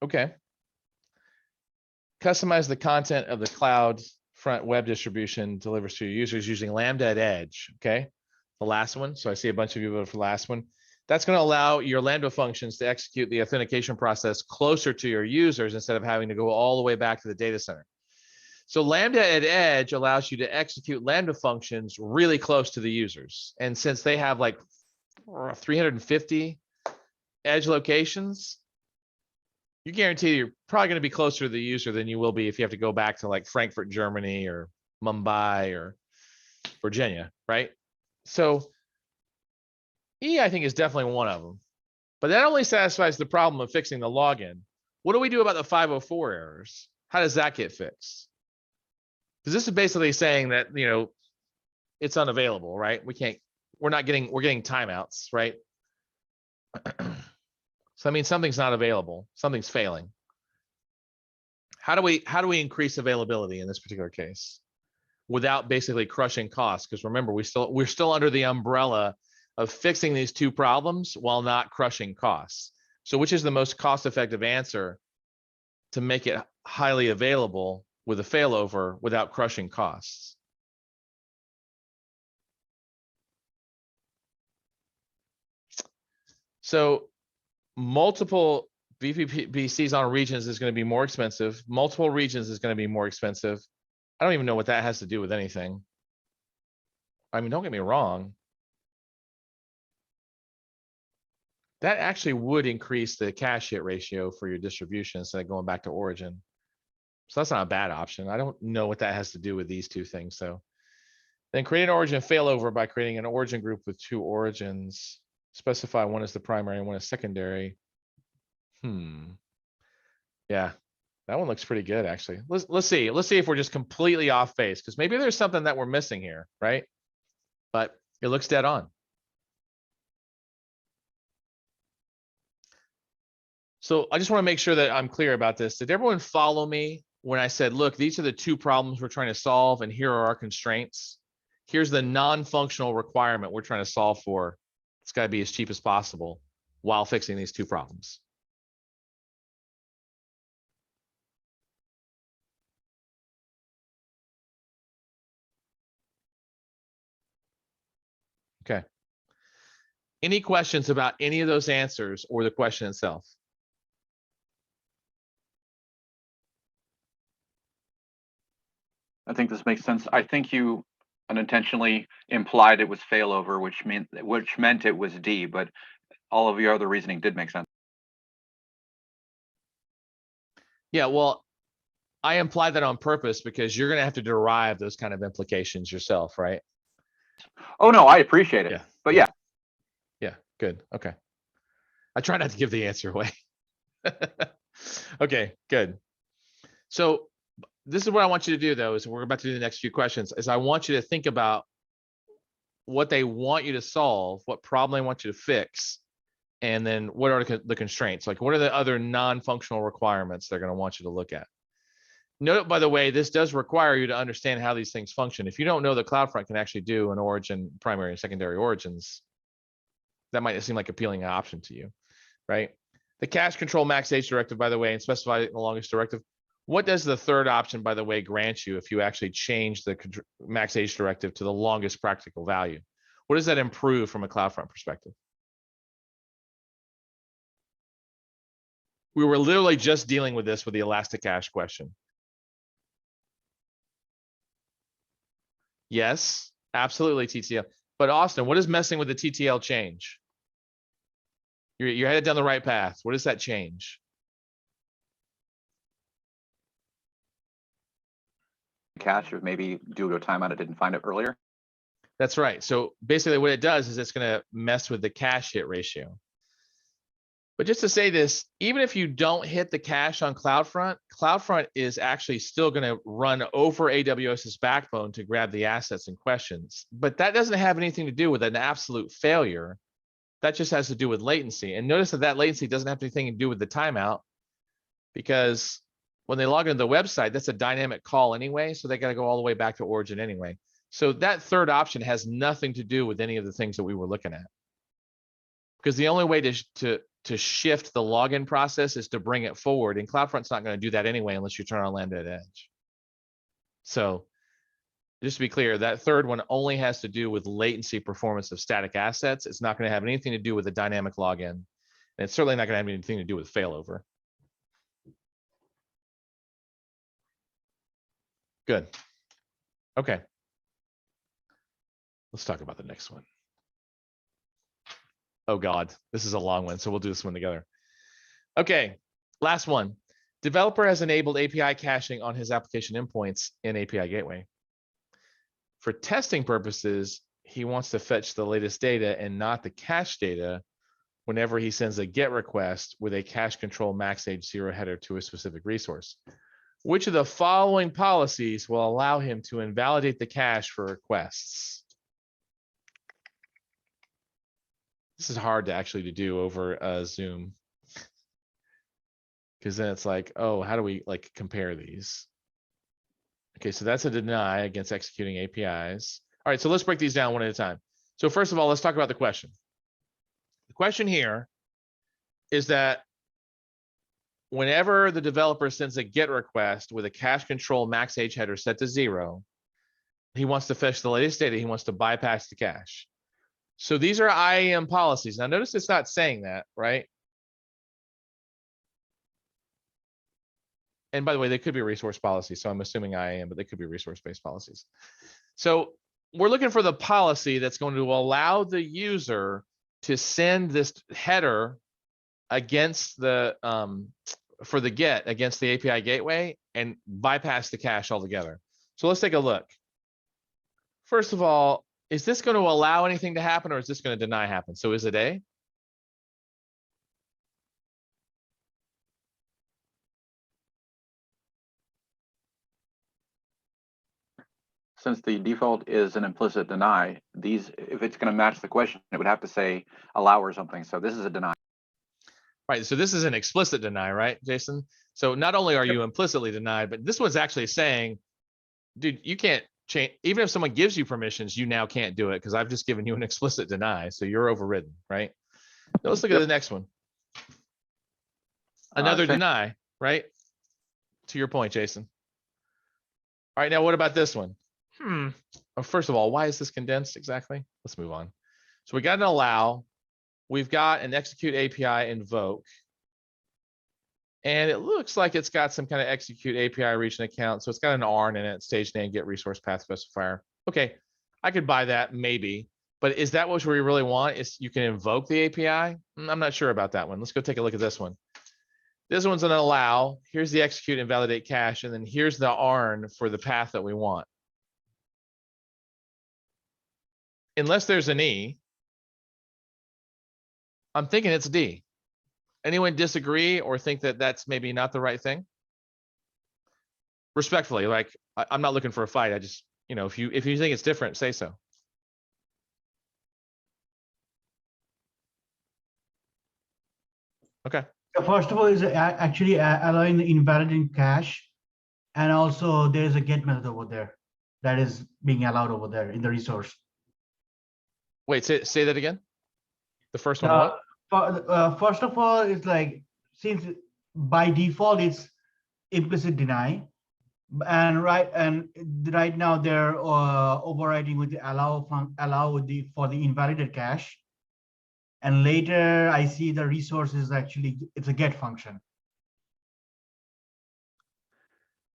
Okay. Customize the content of the cloud front web distribution delivers to your users using Lambda at Edge. Okay. The last one. So I see a bunch of you voted for the last one. That's going to allow your Lambda functions to execute the authentication process closer to your users instead of having to go all the way back to the data center. So Lambda at Edge allows you to execute Lambda functions really close to the users. And since they have like 350 Edge locations, you guarantee you're probably going to be closer to the user than you will be if you have to go back to like Frankfurt, Germany, or Mumbai or Virginia, right? So E, I think, is definitely one of them. But that only satisfies the problem of fixing the login. What do we do about the 504 errors? How does that get fixed? Because this is basically saying that, you know, it's unavailable, right? We're getting timeouts, right? So I mean, something's not available, something's failing. How do we increase availability in this particular case without basically crushing costs? Because remember, we're still under the umbrella of fixing these two problems while not crushing costs. So which is the most cost-effective answer to make it highly available with a failover without crushing costs? So multiple VPPCs on regions is going to be more expensive. Multiple regions is going to be more expensive. I don't even know what that has to do with anything. I mean, don't get me wrong. That actually would increase the cache hit ratio for your distribution instead of going back to origin. So that's not a bad option. I don't know what that has to do with these two things. So then create an origin failover by creating an origin group with two origins. Specify one as the primary and one as secondary. Yeah, that one looks pretty good, actually. Let's see if we're just completely off base, because maybe there's something that we're missing here, right? But it looks dead on. So I just want to make sure that I'm clear about this. Did everyone follow me when I said, look, these are the two problems we're trying to solve, and here are our constraints? Here's the non-functional requirement we're trying to solve for. It's got to be as cheap as possible while fixing these two problems. Okay. Any questions about any of those answers or the question itself? I think this makes sense. I think you unintentionally implied it was failover, which meant it was D, but all of your other reasoning did make sense. Yeah, well, I implied that on purpose because you're going to have to derive those kind of implications yourself, right? Oh, no, I appreciate it. Yeah. But yeah. Yeah, good. Okay. I try not to give the answer away. Okay, good. So this is what I want you to do, though, is we're about to do the next few questions, is I want you to think about what they want you to solve, what problem they want you to fix, and then what are the constraints? Like, what are the other non-functional requirements they're going to want you to look at? Note, by the way, this does require you to understand how these things function. If you don't know that CloudFront can actually do an origin, primary and secondary origins, that might seem like an appealing option to you, right? The cache control max age directive, by the way, and specify the longest directive. What does the third option, by the way, grant you if you actually change the max age directive to the longest practical value? What does that improve from a CloudFront perspective? We were literally just dealing with this with the Elasticache question. Yes, absolutely TTL. But Austin, what is messing with the TTL change? You're headed down the right path. What does that change? Cache, or maybe due to a timeout, I didn't find it earlier. That's right. So basically what it does is it's going to mess with the cache hit ratio. But just to say this, even if you don't hit the cache on CloudFront, CloudFront is actually still going to run over AWS's backbone to grab the assets in questions. But that doesn't have anything to do with an absolute failure. That just has to do with latency. And notice that that latency doesn't have anything to do with the timeout, because when they log into the website, that's a dynamic call anyway. So they got to go all the way back to origin anyway. So that third option has nothing to do with any of the things that we were looking at. Because the only way to shift the login process is to bring it forward, and CloudFront's not going to do that anyway unless you turn on Lambda at edge. So just to be clear, that third one only has to do with latency performance of static assets. It's not going to have anything to do with the dynamic login, and it's certainly not going to have anything to do with failover. Good. Okay. Let's talk about the next one. Oh God, this is a long one, so we'll do this one together. Okay, last one. Developer has enabled API caching on his application endpoints in API Gateway. For testing purposes, he wants to fetch the latest data and not the cache data whenever he sends a GET request with a cache control max age 0 header to a specific resource. Which of the following policies will allow him to invalidate the cache for requests? This is hard to actually do over Zoom, because then it's like, oh, how do we like compare these? Okay, so that's a deny against executing APIs. All right, so let's break these down one at a time. So first of all, let's talk about the question. The question here is that whenever the developer sends a GET request with a cache control max age header set to 0, he wants to fetch the latest data. He wants to bypass the cache. So these are IAM policies. Now notice it's not saying that, right? And by the way, they could be resource policies. So I'm assuming IAM, but they could be resource-based policies. So we're looking for the policy that's going to allow the user to send this header against the, for the GET against the API gateway and bypass the cache altogether. So let's take a look. First of all, is this going to allow anything to happen, or is this going to deny happen? So is it A? Since the default is an implicit deny, these, if it's going to match the question, it would have to say allow or something. So this is a deny. Right. So this is an explicit deny, right, Jason? So not only are you implicitly denied, but this one's actually saying, dude, you can't change. Even if someone gives you permissions, you now can't do it because I've just given you an explicit deny. So you're overridden, right? Now let's look at the next one. Another deny, right? To your point, Jason. All right, now what about this one? Oh, first of all, why is this condensed exactly? Let's move on. So we got an allow. We've got an execute API invoke. And it looks like it's got some kind of execute API reach an account. So it's got an ARN in it, stage name, get resource path specifier. Okay, I could buy that maybe, but is that what we really want? Is you can invoke the API? I'm not sure about that one. Let's go take a look at this one. This one's an allow. Here's the execute and validate cache. And then here's the ARN for the path that we want. Unless there's an E, I'm thinking it's D. Anyone disagree or think that that's maybe not the right thing? Respectfully, like I'm not looking for a fight. I just, you know, if you think it's different, say so. Okay. First of all, is actually allowing the invalidating cache, and also there is a get method over there that is being allowed over there in the resource. Wait, say that again. The first one. What? First of all, it's like, since by default it's implicit deny, and right now they're overriding with the allow with the for the invalidated cache, and later I see the resource is actually it's a get function.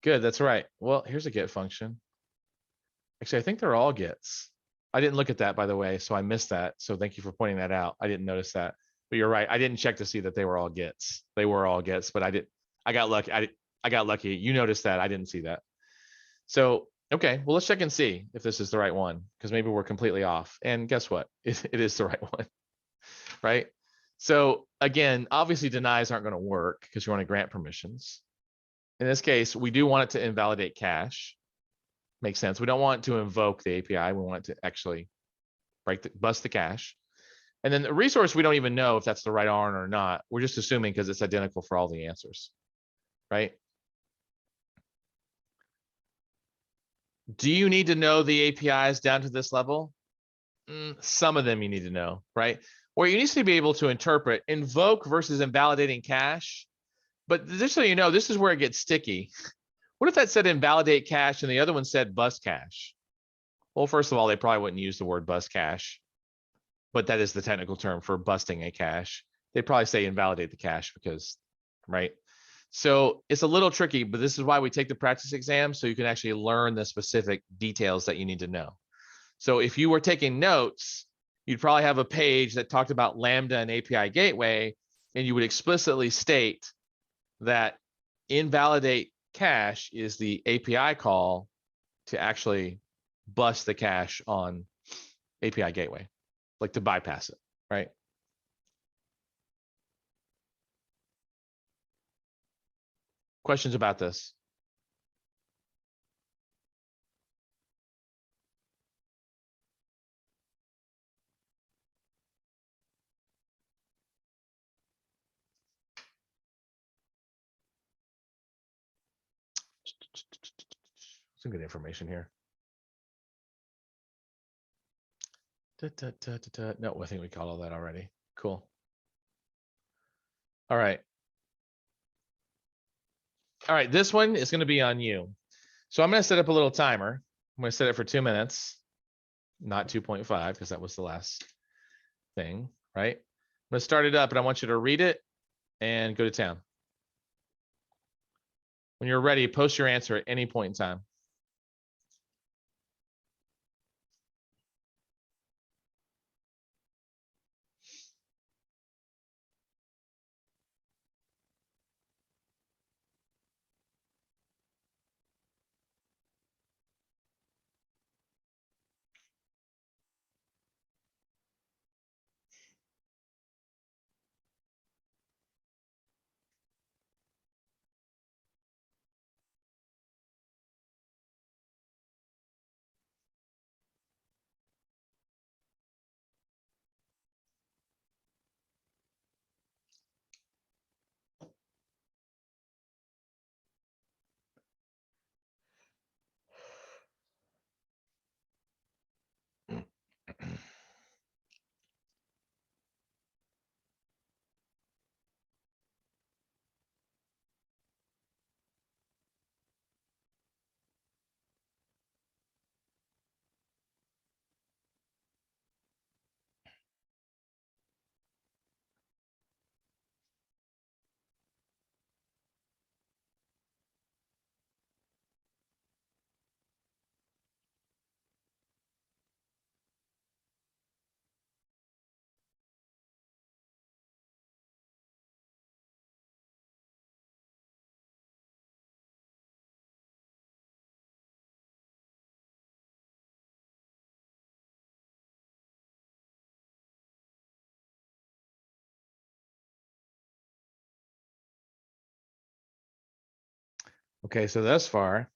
Good, that's right. Well, here's a get function. Actually, I think they're all gets. I didn't look at that, by the way, so I missed that. So thank you for pointing that out. I didn't notice that. But you're right. I didn't check to see that they were all gets. They were all gets, but I got lucky. I got lucky. You noticed that. I didn't see that. So Okay, well, let's check and see if this is the right one, because maybe we're completely off. And guess what? It is the right one, right? So again, obviously denies aren't going to work because you want to grant permissions. In this case, we do want it to invalidate cache. Makes sense. We don't want to invoke the API. We want it to actually bust the cache. And then the resource, we don't even know if that's the right ARN or not. We're just assuming because it's identical for all the answers, right? Do you need to know the APIs down to this level? Some of them you need to know, right? Or you need to be able to interpret invoke versus invalidating cache. But just so you know, this is where it gets sticky. What if that said invalidate cache and the other one said bust cache? Well, first of all, they probably wouldn't use the word bust cache, but that is the technical term for busting a cache. They'd probably say invalidate the cache because, right? So it's a little tricky, but this is why we take the practice exam, so you can actually learn the specific details that you need to know. So if you were taking notes, you'd probably have a page that talked about Lambda and API gateway, and you would explicitly state that invalidate cache is the API call to actually bust the cache on API gateway, like to bypass it, right? Questions about this? Some good information here. No, I think we caught all that already. Cool. All right. All right, this one is going to be on you. So I'm going to set up a little timer. I'm going to set it for 2 minutes, not 2.5, because that was the last thing, right? I'm going to start it up, and I want you to read it and go to town. When you're ready, post your answer at any point in time. Okay, so thus far,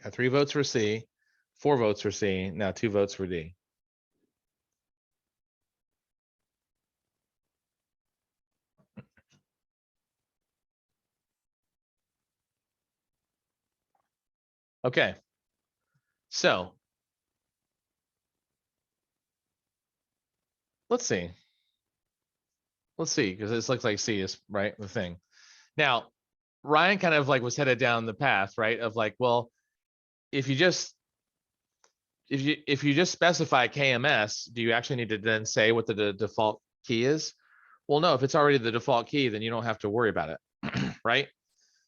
got 3 votes for C, 4 votes for C, now 2 votes for D. Okay, so let's see. Let's see, because this looks like C is right the thing. Now, Ryan kind of like was headed down the path, right? Of like, well, if you just specify KMS, do you actually need to then say what the default key is? Well, no, if it's already the default key, then you don't have to worry about it, right?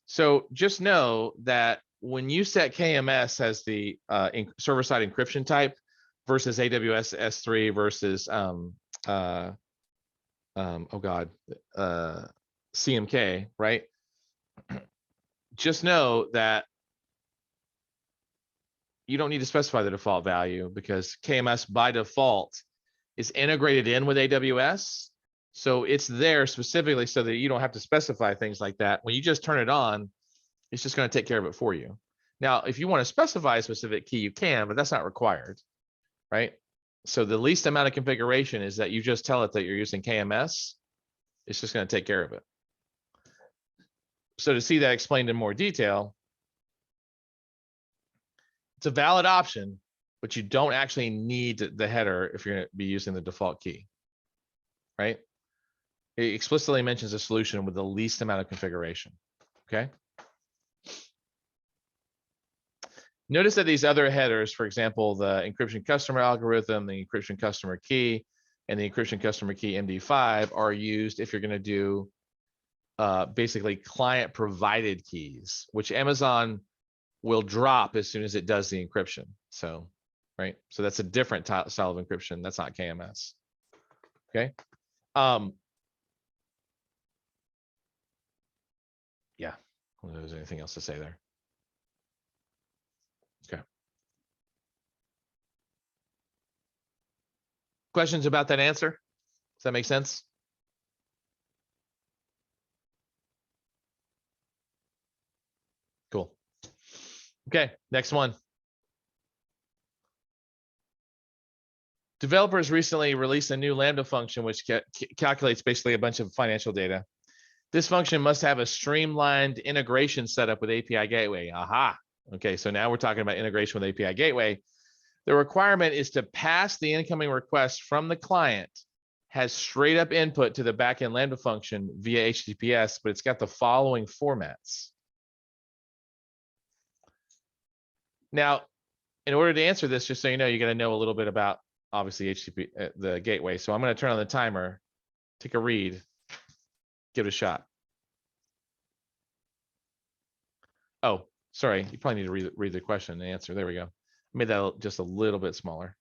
So just know that when you set KMS as the server-side encryption type versus AWS S3 versus CMK, right? Just know that you don't need to specify the default value because KMS by default is integrated in with AWS. So it's there specifically so that you don't have to specify things like that. When you just turn it on, it's just going to take care of it for you. Now, if you want to specify a specific key, you can, but that's not required, right? So the least amount of configuration is that you just tell it that you're using KMS. It's just going to take care of it. So to see that explained in more detail, it's a valid option, but you don't actually need the header if you're going to be using the default key, right? It explicitly mentions a solution with the least amount of configuration, okay? Notice that these other headers, for example, the encryption customer algorithm, the encryption customer key, and the encryption customer key MD5 are used if you're going to do basically client provided keys, which Amazon will drop as soon as it does the encryption. So, right. So that's a different style of encryption. That's not KMS. Okay. Yeah. I don't know if there's anything else to say there. Okay. Questions about that answer? Does that make sense? Cool. Okay, next one. Developers recently released a new Lambda function which calculates basically a bunch of financial data. This function must have a streamlined integration setup with API Gateway. Aha. Okay, so now we're talking about integration with API Gateway. The requirement is to pass the incoming request from the client, has straight up input to the backend Lambda function via HTTPS, but it's got the following formats. Now, in order to answer this, just so you know, you got to know a little bit about obviously HTTP, the gateway. So I'm going to turn on the timer, take a read, give it a shot. Oh, sorry. You probably need to read the question and answer. There we go. I made that just a little bit smaller.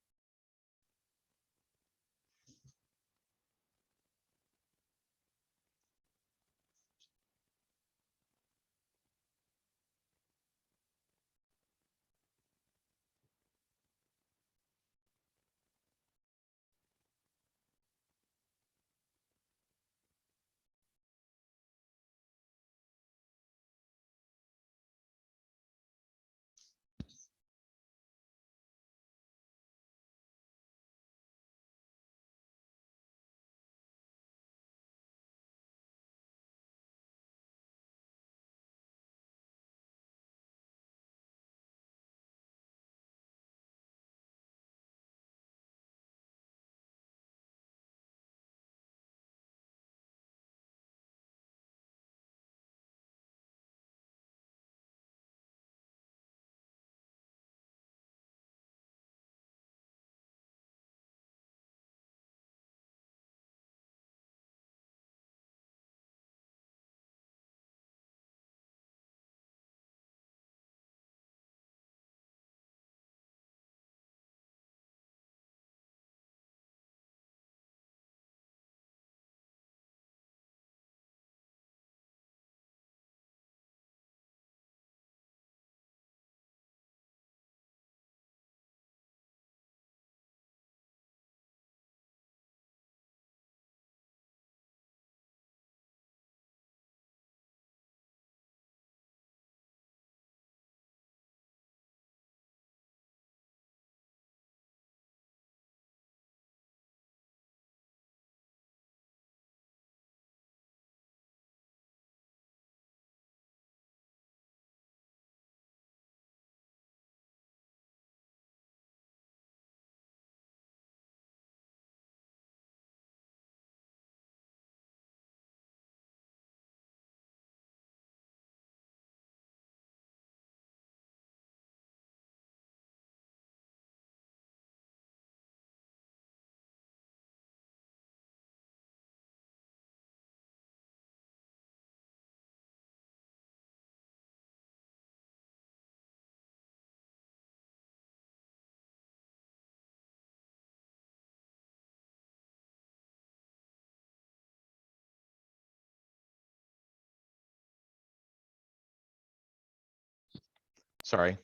Sorry.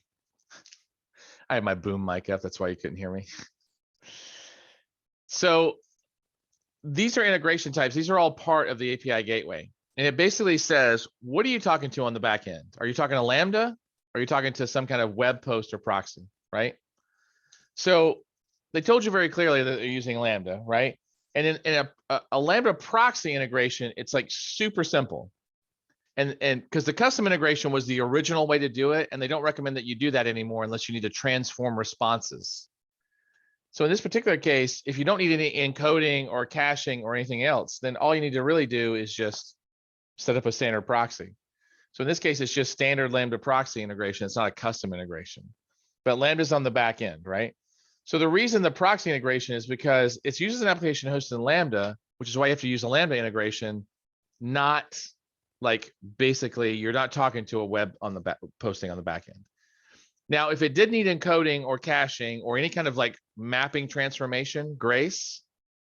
I had my boom mic up. That's why you couldn't hear me. So these are integration types. These are all part of the API gateway. And it basically says, what are you talking to on the back end? Are you talking to Lambda? Are you talking to some kind of web post or proxy, right? So they told you very clearly that they're using Lambda, right? And in a Lambda proxy integration, it's like super simple. And because the custom integration was the original way to do it, and they don't recommend that you do that anymore unless you need to transform responses. So in this particular case, if you don't need any encoding or caching or anything else, then all you need to really do is just set up a standard proxy. So in this case, it's just standard Lambda proxy integration. It's not a custom integration, but Lambda's on the back end, right? So the reason the proxy integration is because it's uses an application hosted in Lambda, which is why you have to use a Lambda integration, not like basically you're not talking to a web on the back posting on the back end. Now, if it did need encoding or caching or any kind of like mapping transformation, Grace,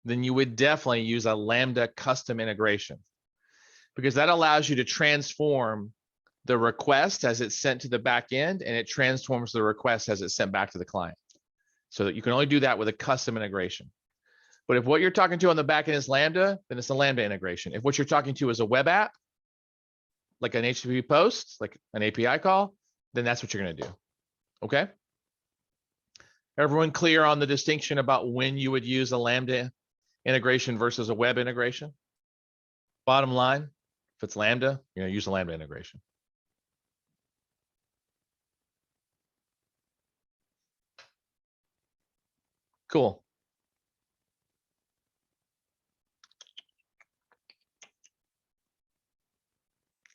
then you would definitely use a Lambda custom integration, because that allows you to transform the request as it's sent to the back end, and it transforms the request as it's sent back to the client. So that you can only do that with a custom integration. But if what you're talking to on the back end is Lambda, then it's a Lambda integration. If what you're talking to is a web app, like an HTTP post, like an API call, then that's what you're going to do. Okay. Everyone clear on the distinction about when you would use a Lambda integration versus a web integration? Bottom line, if it's Lambda, you're going to use a Lambda integration. Cool.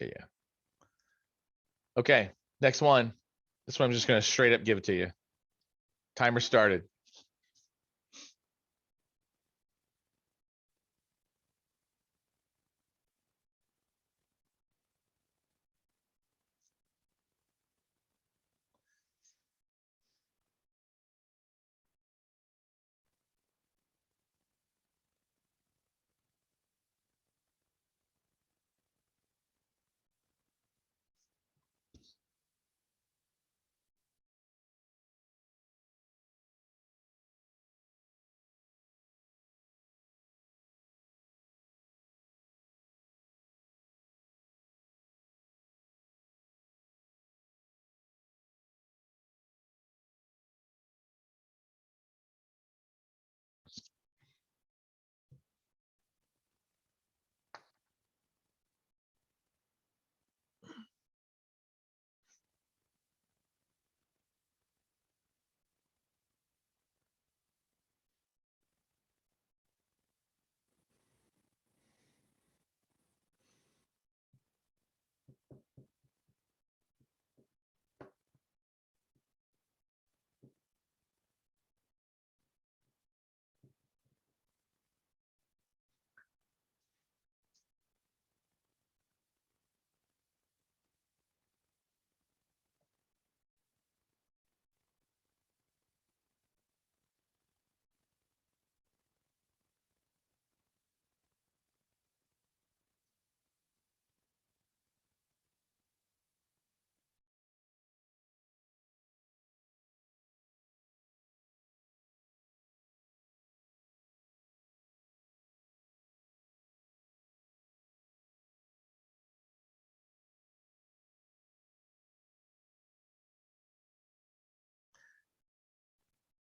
Okay, yeah. Okay, next one. This one I'm just going to straight up give it to you. Timer started.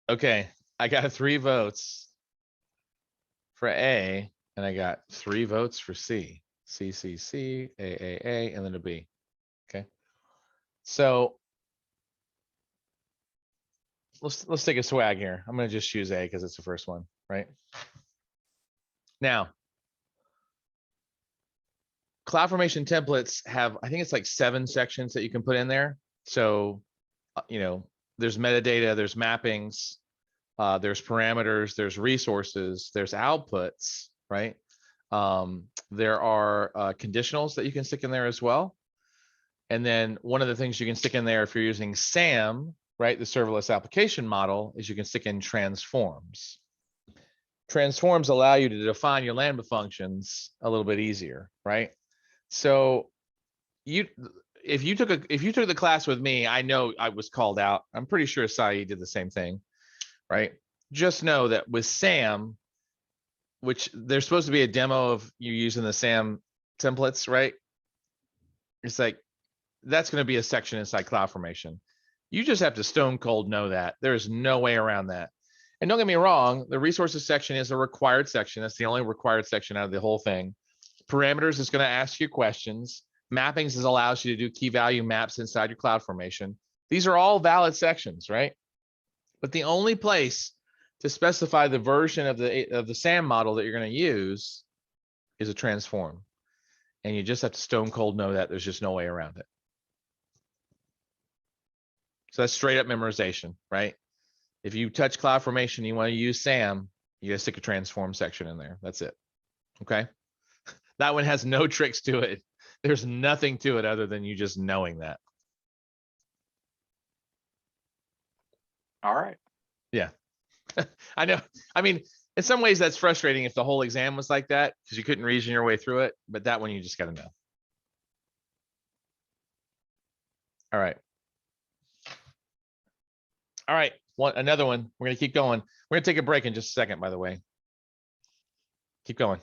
Okay, I got 3 votes for A, and I got 3 votes for C. C, C, C, A, and then a B. Okay. So let's take a swag here. I'm going to just choose A because it's the first one, right? Now, CloudFormation templates have, I think it's like 7 sections that you can put in there. So, you know, there's metadata, there's mappings, there's parameters, there's resources, there's outputs, right? There are conditionals that you can stick in there as well. And then one of the things you can stick in there if you're using SAM, right, the serverless application model, is you can stick in transforms. Transforms allow you to define your Lambda functions a little bit easier, right? So if you took the class with me, I know I was called out. I'm pretty sure Sai did the same thing, right? Just know that with SAM, which there's supposed to be a demo of you using the SAM templates, right? It's like, that's going to be a section inside CloudFormation. You just have to stone cold know that. There's no way around that. And don't get me wrong, the resources section is a required section. That's the only required section out of the whole thing. Parameters is going to ask you questions. Mappings is allows you to do key value maps inside your CloudFormation. These are all valid sections, right? But the only place to specify the version of the SAM model that you're going to use is a transform. And you just have to stone cold know that. There's just no way around it. So that's straight up memorization, right? If you touch CloudFormation, you want to use SAM, you gotta stick a transform section in there. That's it. Okay. That one has no tricks to it. There's nothing to it other than you just knowing that. All right. Yeah. I know. I mean, in some ways that's frustrating if the whole exam was like that because you couldn't reason your way through it, but that one you just got to know. All right. All right. Another one. We're going to keep going. We're going to take a break in just a second, by the way. Keep going.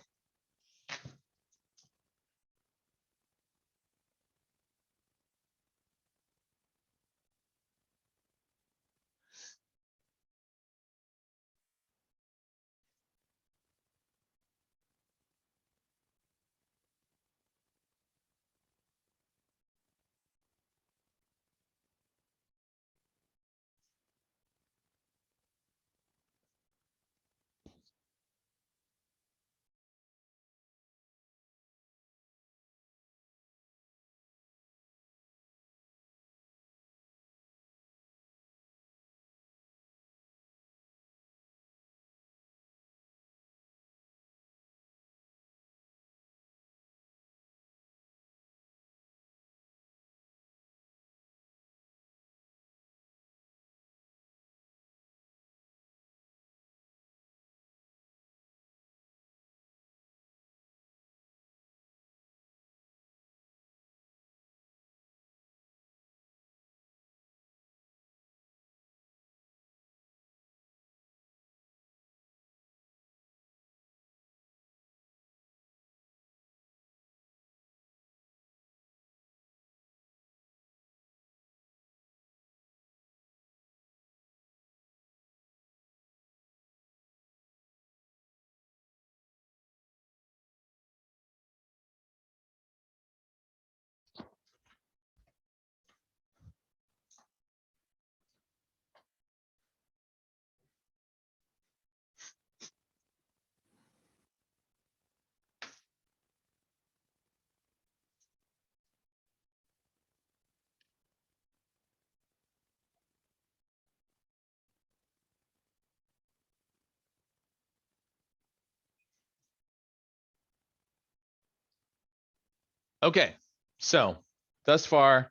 Okay. So thus far,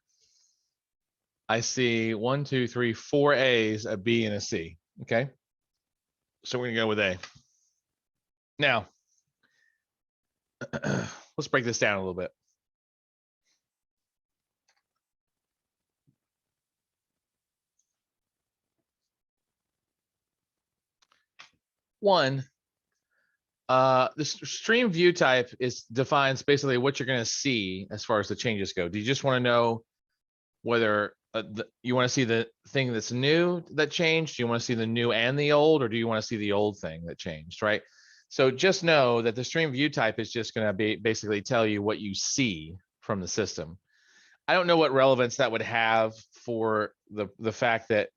I see 1, 2, 3, 4 A's, a B, and a C. Okay. So we're gonna go with A. Now, let's break this down a little bit. One, the stream view type defines basically what you're going to see as far as the changes go. Do you just want to know whether you want to see the thing that's new that changed? Do you want to see the new and the old, or do you want to see the old thing that changed, right? So just know that the stream view type is just going to be basically tell you what you see from the system. I don't know what relevance that would have for the fact that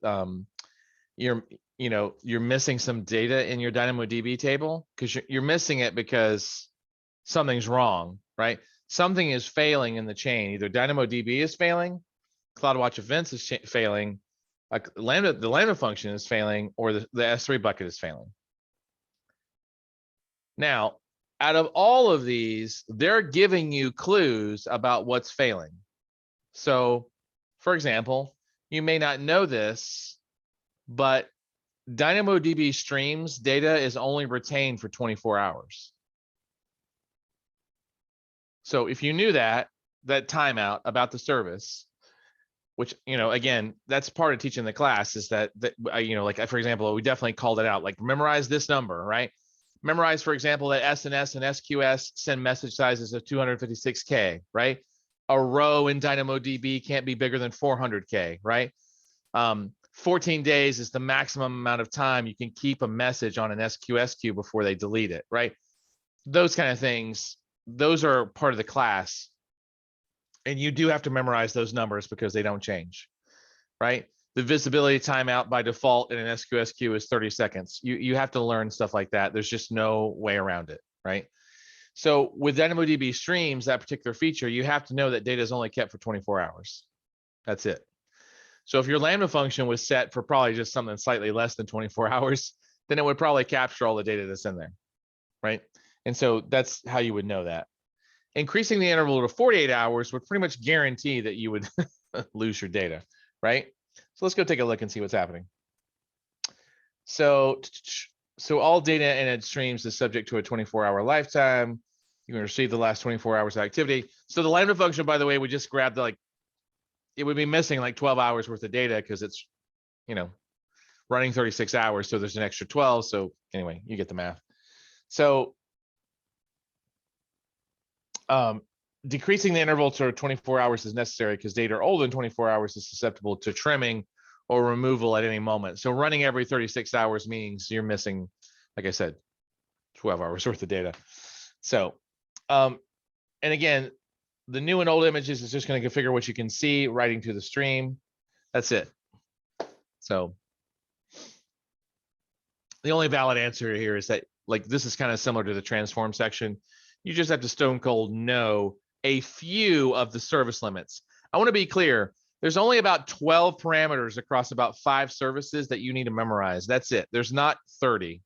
you're missing some data in your DynamoDB table, because you're missing it because something's wrong, right? Something is failing in the chain. Either DynamoDB is failing, CloudWatch events is failing, like the Lambda function is failing, or the S3 bucket is failing. Now, out of all of these, they're giving you clues about what's failing. So, for example, you may not know this, but DynamoDB streams data is only retained for 24 hours. So if you knew that, that timeout about the service, which, you know, again, that's part of teaching the class is that, you know, like for example, we definitely called it out, like memorize this number, right? Memorize, for example, that SNS and SQS send message sizes of 256K, right? A row in DynamoDB can't be bigger than 400K, right? 14 days is the maximum amount of time you can keep a message on an SQS queue before they delete it, right? Those kind of things, those are part of the class. And you do have to memorize those numbers because they don't change, right? The visibility timeout by default in an SQS queue is 30 seconds. You have to learn stuff like that. There's just no way around it, right? So with DynamoDB streams, that particular feature, you have to know that data is only kept for 24 hours. That's it. So if your Lambda function was set for probably just something slightly less than 24 hours, then it would probably capture all the data that's in there, right? And so that's how you would know that. Increasing the interval to 48 hours would pretty much guarantee that you would lose your data, right? So let's go take a look and see what's happening. So all data in its streams is subject to a 24-hour lifetime. You can receive the last 24 hours of activity. So the Lambda function, by the way, would just grab the, like, it would be missing like 12 hours worth of data because it's, you know, running 36 hours. So there's an extra 12. So anyway, you get the math. So decreasing the interval to 24 hours is necessary because data older than 24 hours is susceptible to trimming or removal at any moment. So running every 36 hours means you're missing, like I said, 12 hours worth of data. So, and again, the new and old images is just going to configure what you can see writing to the stream. That's it. So the only valid answer here is that, like, this is kind of similar to the transform section. You just have to stone cold know a few of the service limits. I want to be clear. There's only about 12 parameters across about 5 services that you need to memorize. That's it. There's not 30,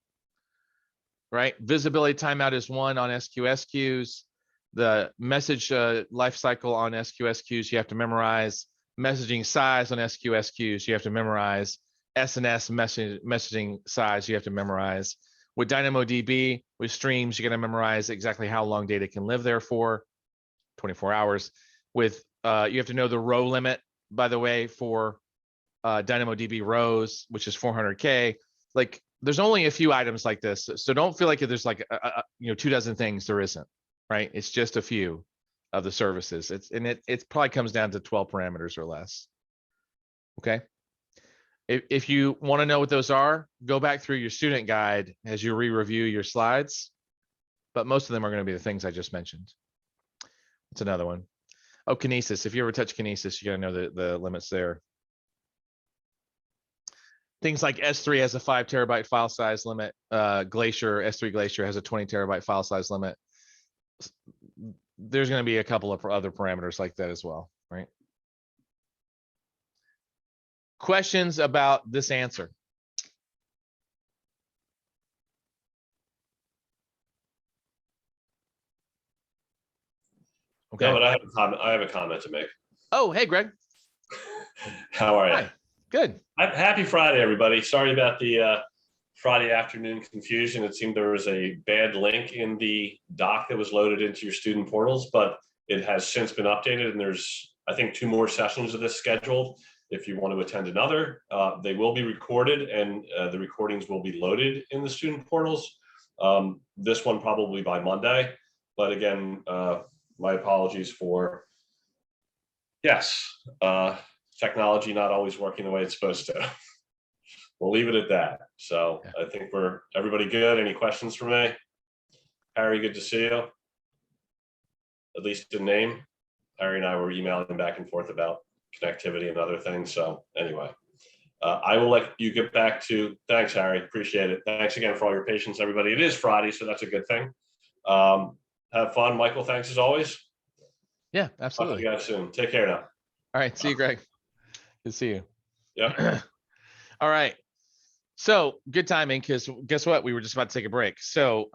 right? Visibility timeout is 1 on SQS queues. The message lifecycle on SQS queues you have to memorize. Messaging size on SQS queues you have to memorize. SNS messaging size you have to memorize. With DynamoDB, with streams, you're going to memorize exactly how long data can live there for, 24 hours. With you have to know the row limit, by the way, for DynamoDB rows, which is 400K. Like, there's only a few items like this, so don't feel like there's like 24 things. There isn't, right? It's just a few of the services. It probably comes down to 12 parameters or less. Okay. If you want to know what those are, go back through your student guide as you re-review your slides, but most of them are going to be the things I just mentioned. That's another one. Oh, Kinesis. If you ever touch Kinesis, you got to know the limits there. Things like S3 has a 5 terabyte file size limit. Glacier, S3 Glacier has a 20 terabyte file size limit. There's going to be a couple of other parameters like that as well, right? Questions about this answer? Okay. No, but I have a comment to make. Oh, hey, Greg. How are you? Hi. Good. Happy Friday, everybody. Sorry about the Friday afternoon confusion. It seemed there was a bad link in the doc that was loaded into your student portals, but it has since been updated, and there's, I think, 2 more sessions of this scheduled. If you want to attend another, they will be recorded, and the recordings will be loaded in the student portals. This one probably by Monday, but again, my apologies for, yes, technology not always working the way it's supposed to. We'll leave it at that. So yeah. I think everybody good. Any questions for me? Harry, good to see you. At least the name. Harry and I were emailing back and forth about connectivity and other things. So anyway, I will let you get back to, thanks, Harry. Appreciate it. Thanks again for all your patience, everybody. It is Friday, so that's a good thing. Have fun. Michael, thanks as always. Yeah, absolutely. Talk to you guys soon. Take care now. All right. See you, Greg. Good to see you. Yeah. All right. So good timing, because guess what? We were just about to take a break. So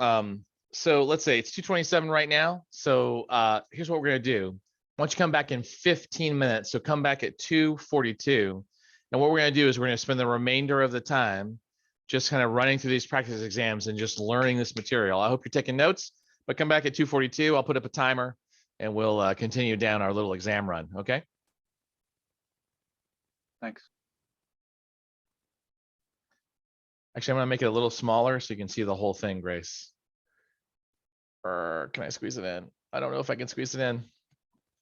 so let's say it's 2:27 right now. So here's what we're going to do. Why don't you come back in 15 minutes? So come back at 2:42. And what we're going to do is we're going to spend the remainder of the time just kind of running through these practice exams and just learning this material. I hope you're taking notes, but come back at 2:42. I'll put up a timer and we'll continue down our little exam run. Okay. Thanks. Actually, I'm gonna make it a little smaller so you can see the whole thing, Grace. Or can I squeeze it in? I don't know if I can squeeze it in.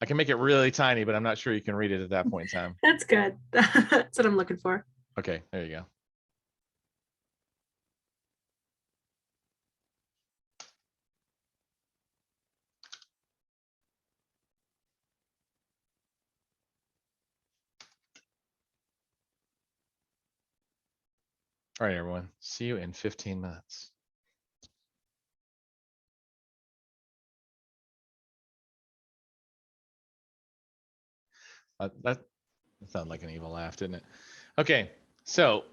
I can make it really tiny, but I'm not sure you can read it at that point in time. That's good. That's what I'm looking for. Okay, there you go. All right, everyone. See you in 15 minutes. That sounded like an evil laugh, didn't it? Okay, so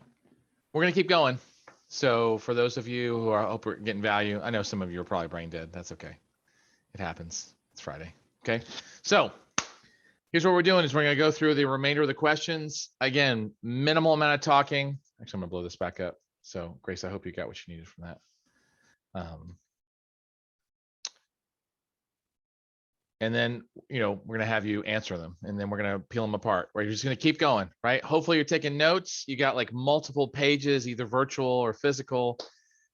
we're gonna keep going. So for those of you who are hope we're getting value, I know some of you are probably brain dead. That's okay. It happens. It's Friday. Okay, so here's what we're doing is we're gonna go through the remainder of the questions. Again, minimal amount of talking. Actually, I'm gonna blow this back up. So Grace, I hope you got what you needed from that. And then, we're going to have you answer them and then we're going to peel them apart, right? You're just going to keep going, right? Hopefully you're taking notes. You got like multiple pages, either virtual or physical,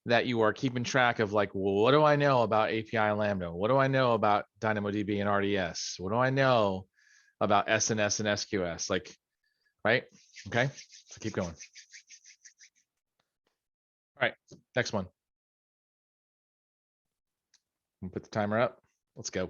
that you are keeping track of, like, well, what do I know about API Lambda? What do I know about DynamoDB and RDS? What do I know about SNS and SQS? Like, right? Okay, so keep going. All right, next one. We'll put the timer up. Let's go.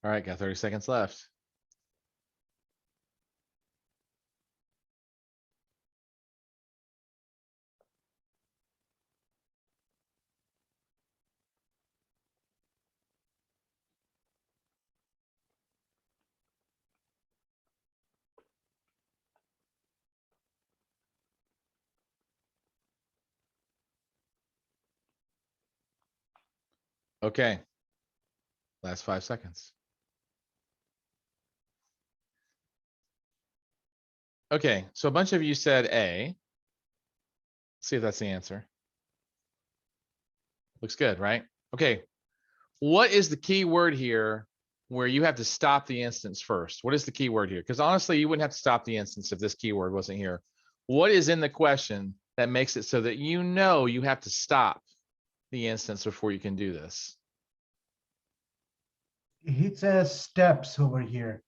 All right, got 30 seconds left. Okay, last 5 seconds. Okay, so a bunch of you said A. See if that's the answer. Looks good, right? Okay, what is the key word here where you have to stop the instance first? What is the key word here? Because honestly, you wouldn't have to stop the instance if this keyword wasn't here. What is in the question that makes it so that you have to stop the instance before you can do this? It says steps over here.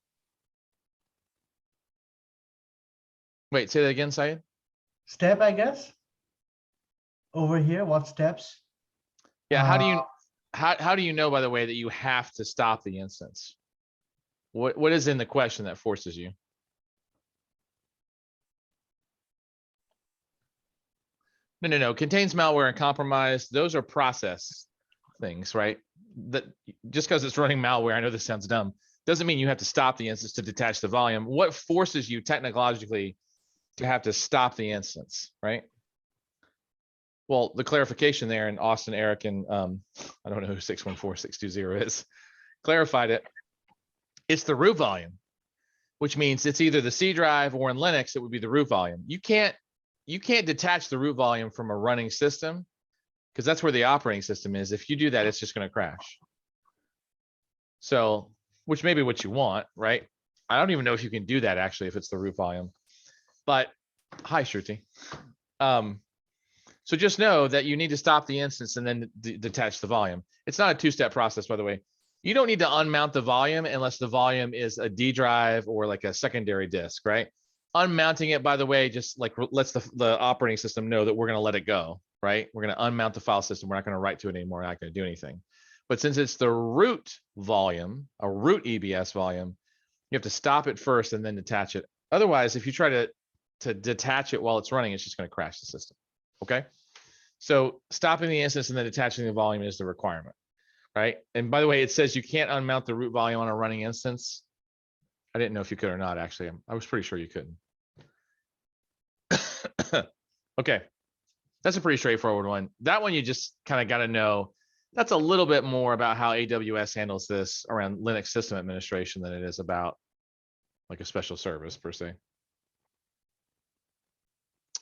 Wait, say that again, Syed. Step, I guess. Over here, what steps? Yeah, how do you know, by the way, that you have to stop the instance? What is in the question that forces you? No. Contains malware and compromise. Those are process things, right? That just because it's running malware, I know this sounds dumb, doesn't mean you have to stop the instance to detach the volume. What forces you technologically to have to stop the instance, right? Well, the clarification there, and Austin, Eric, and I don't know who 614620 is, clarified it. It's the root volume. which means it's either the C drive or in Linux, it would be the root volume. You can't detach the root volume from a running system because that's where the operating system is. If you do that, it's just going to crash. So, which may be what you want, right? I don't even know if you can do that actually, if it's the root volume, but hi, Shruti. So just know that you need to stop the instance and then detach the volume. It's not a two-step process, by the way. You don't need to unmount the volume unless the volume is a D drive or like a secondary disk, right? Unmounting it, by the way, just like lets the operating system know that we're going to let it go, right? We're going to unmount the file system. We're not going to write to it anymore. We're not going to do anything. But since it's the root volume, a root EBS volume, you have to stop it first and then detach it. Otherwise, if you try to detach it while it's running, it's just going to crash the system. Okay. So stopping the instance and then detaching the volume is the requirement, right? And by the way, it says you can't unmount the root volume on a running instance. I didn't know if you could or not, actually. I was pretty sure you couldn't. Okay. That's a pretty straightforward one. That one you just kind of got to know. That's a little bit more about how AWS handles this around Linux system administration than it is about like a special service per se.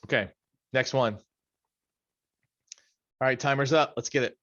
Okay, next one. All right, timer's up. Let's get it.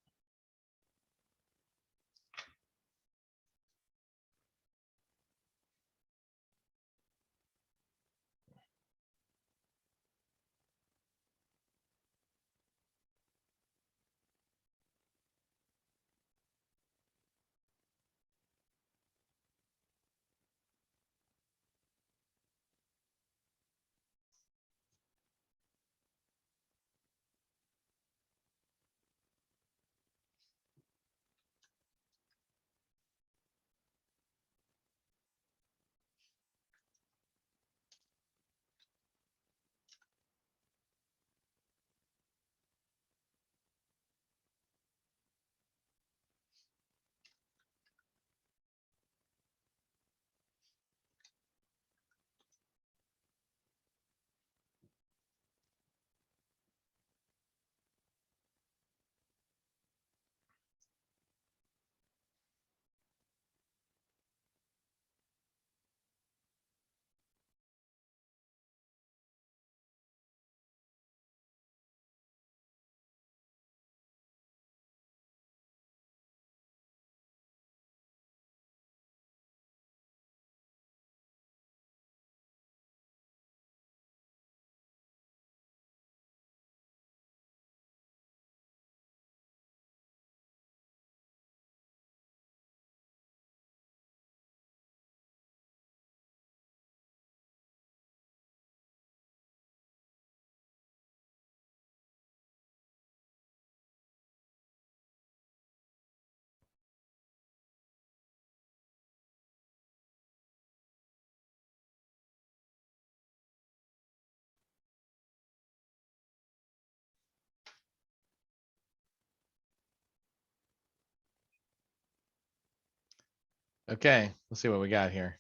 Okay, let's see what we got here.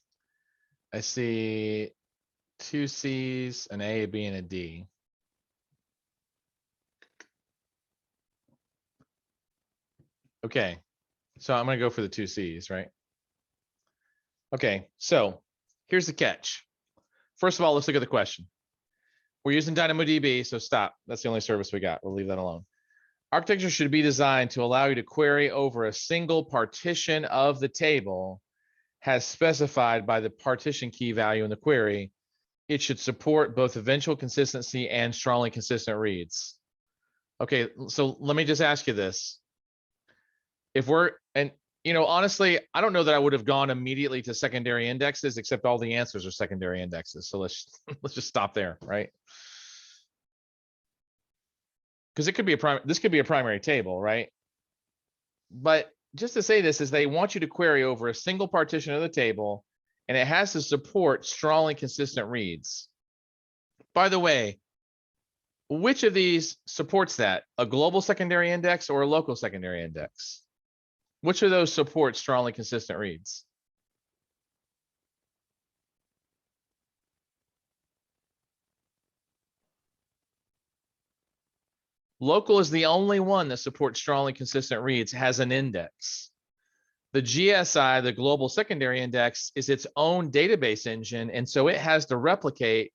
I see 2 C's, an A, a B, and a D. Okay, so I'm gonna go for the 2 C's, right? Okay, so here's the catch. First of all, let's look at the question. We're using DynamoDB, so stop. That's the only service we got. We'll leave that alone. Architecture should be designed to allow you to query over a single partition of the table has specified by the partition key value in the query. It should support both eventual consistency and strongly consistent reads. Okay, so let me just ask you this. If we're, and you know, honestly, I don't know that I would have gone immediately to secondary indexes, except all the answers are secondary indexes. So let's just stop there, right? Because it could be this could be a primary table, right? But just to say this is they want you to query over a single partition of the table, and it has to support strongly consistent reads. By the way, which of these supports that? A global secondary index or a local secondary index? Which of those support strongly consistent reads? Local is the only one that supports strongly consistent reads, has an index. The GSI, the Global Secondary Index, is its own database engine, and so it has to replicate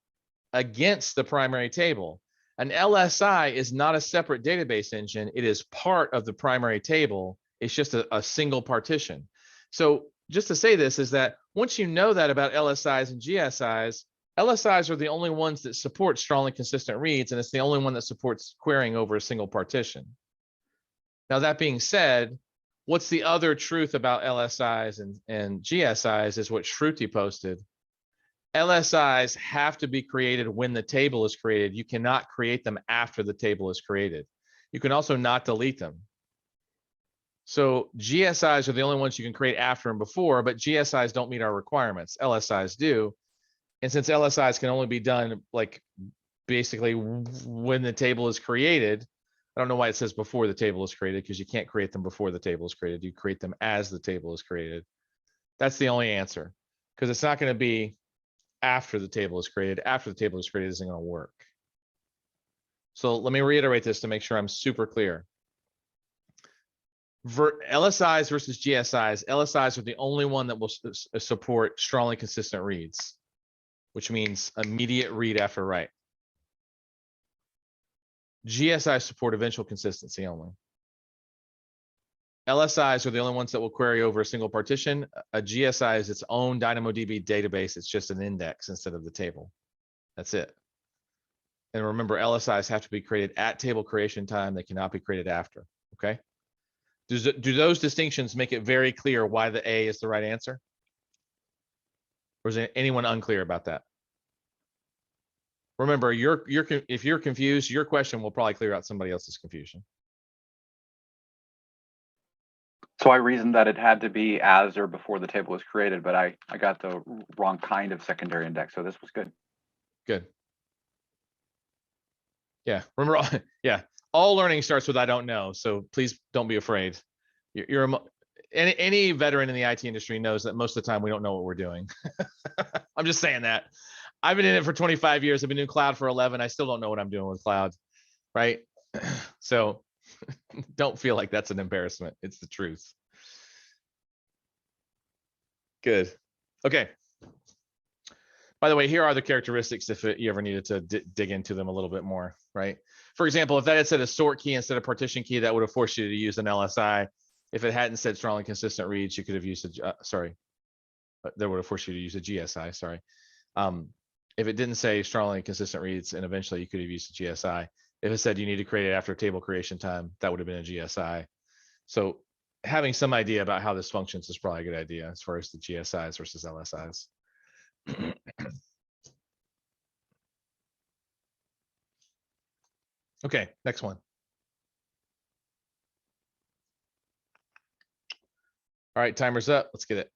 against the primary table. An LSI is not a separate database engine. It is part of the primary table. It's just a single partition. So just to say this is that once you know that about LSIs and GSIs, LSIs are the only ones that support strongly consistent reads, and it's the only one that supports querying over a single partition. Now, that being said, what's the other truth about LSIs and GSIs is what Shruti posted. LSIs have to be created when the table is created. You cannot create them after the table is created. You can also not delete them. So GSIs are the only ones you can create after and before, but GSIs don't meet our requirements. LSIs do. And since LSIs can only be done like basically when the table is created, I don't know why it says before the table is created, because you can't create them before the table is created. You create them as the table is created. That's the only answer, because it's not going to be after the table is created. After the table is created isn't going to work. So let me reiterate this to make sure I'm super clear. LSIs versus GSIs, LSIs are the only one that will support strongly consistent reads, which means immediate read after write. GSIs support eventual consistency only. LSIs are the only ones that will query over a single partition. A GSI is its own DynamoDB database. It's just an index instead of the table. That's it. And remember, LSIs have to be created at table creation time. They cannot be created after. Okay. Do those distinctions make it very clear why the A is the right answer? Or is anyone unclear about that? Remember, if you're confused, your question will probably clear out somebody else's confusion. So I reasoned that it had to be as or before the table was created, but I got the wrong kind of secondary index. So this was good. Good. Yeah, remember, yeah, all learning starts with I don't know. So please don't be afraid. Any veteran in the IT industry knows that most of the time we don't know what we're doing. I'm just saying that. I've been in it for 25 years. I've been doing cloud for 11. I still don't know what I'm doing with cloud, right? So don't feel like that's an embarrassment. It's the truth. Good. Okay. By the way, here are the characteristics if you ever needed to dig into them a little bit more, right? For example, if that had said a sort key instead of partition key, that would have forced you to use an LSI. If it hadn't said strongly consistent reads, you could have used that would have forced you to use a GSI, sorry. If it didn't say strongly consistent reads, and eventually you could have used a GSI. If it said you need to create it after table creation time, that would have been a GSI. So having some idea about how this functions is probably a good idea as far as the GSIs versus LSIs. Okay, next one. All right, timer's up. Let's get it.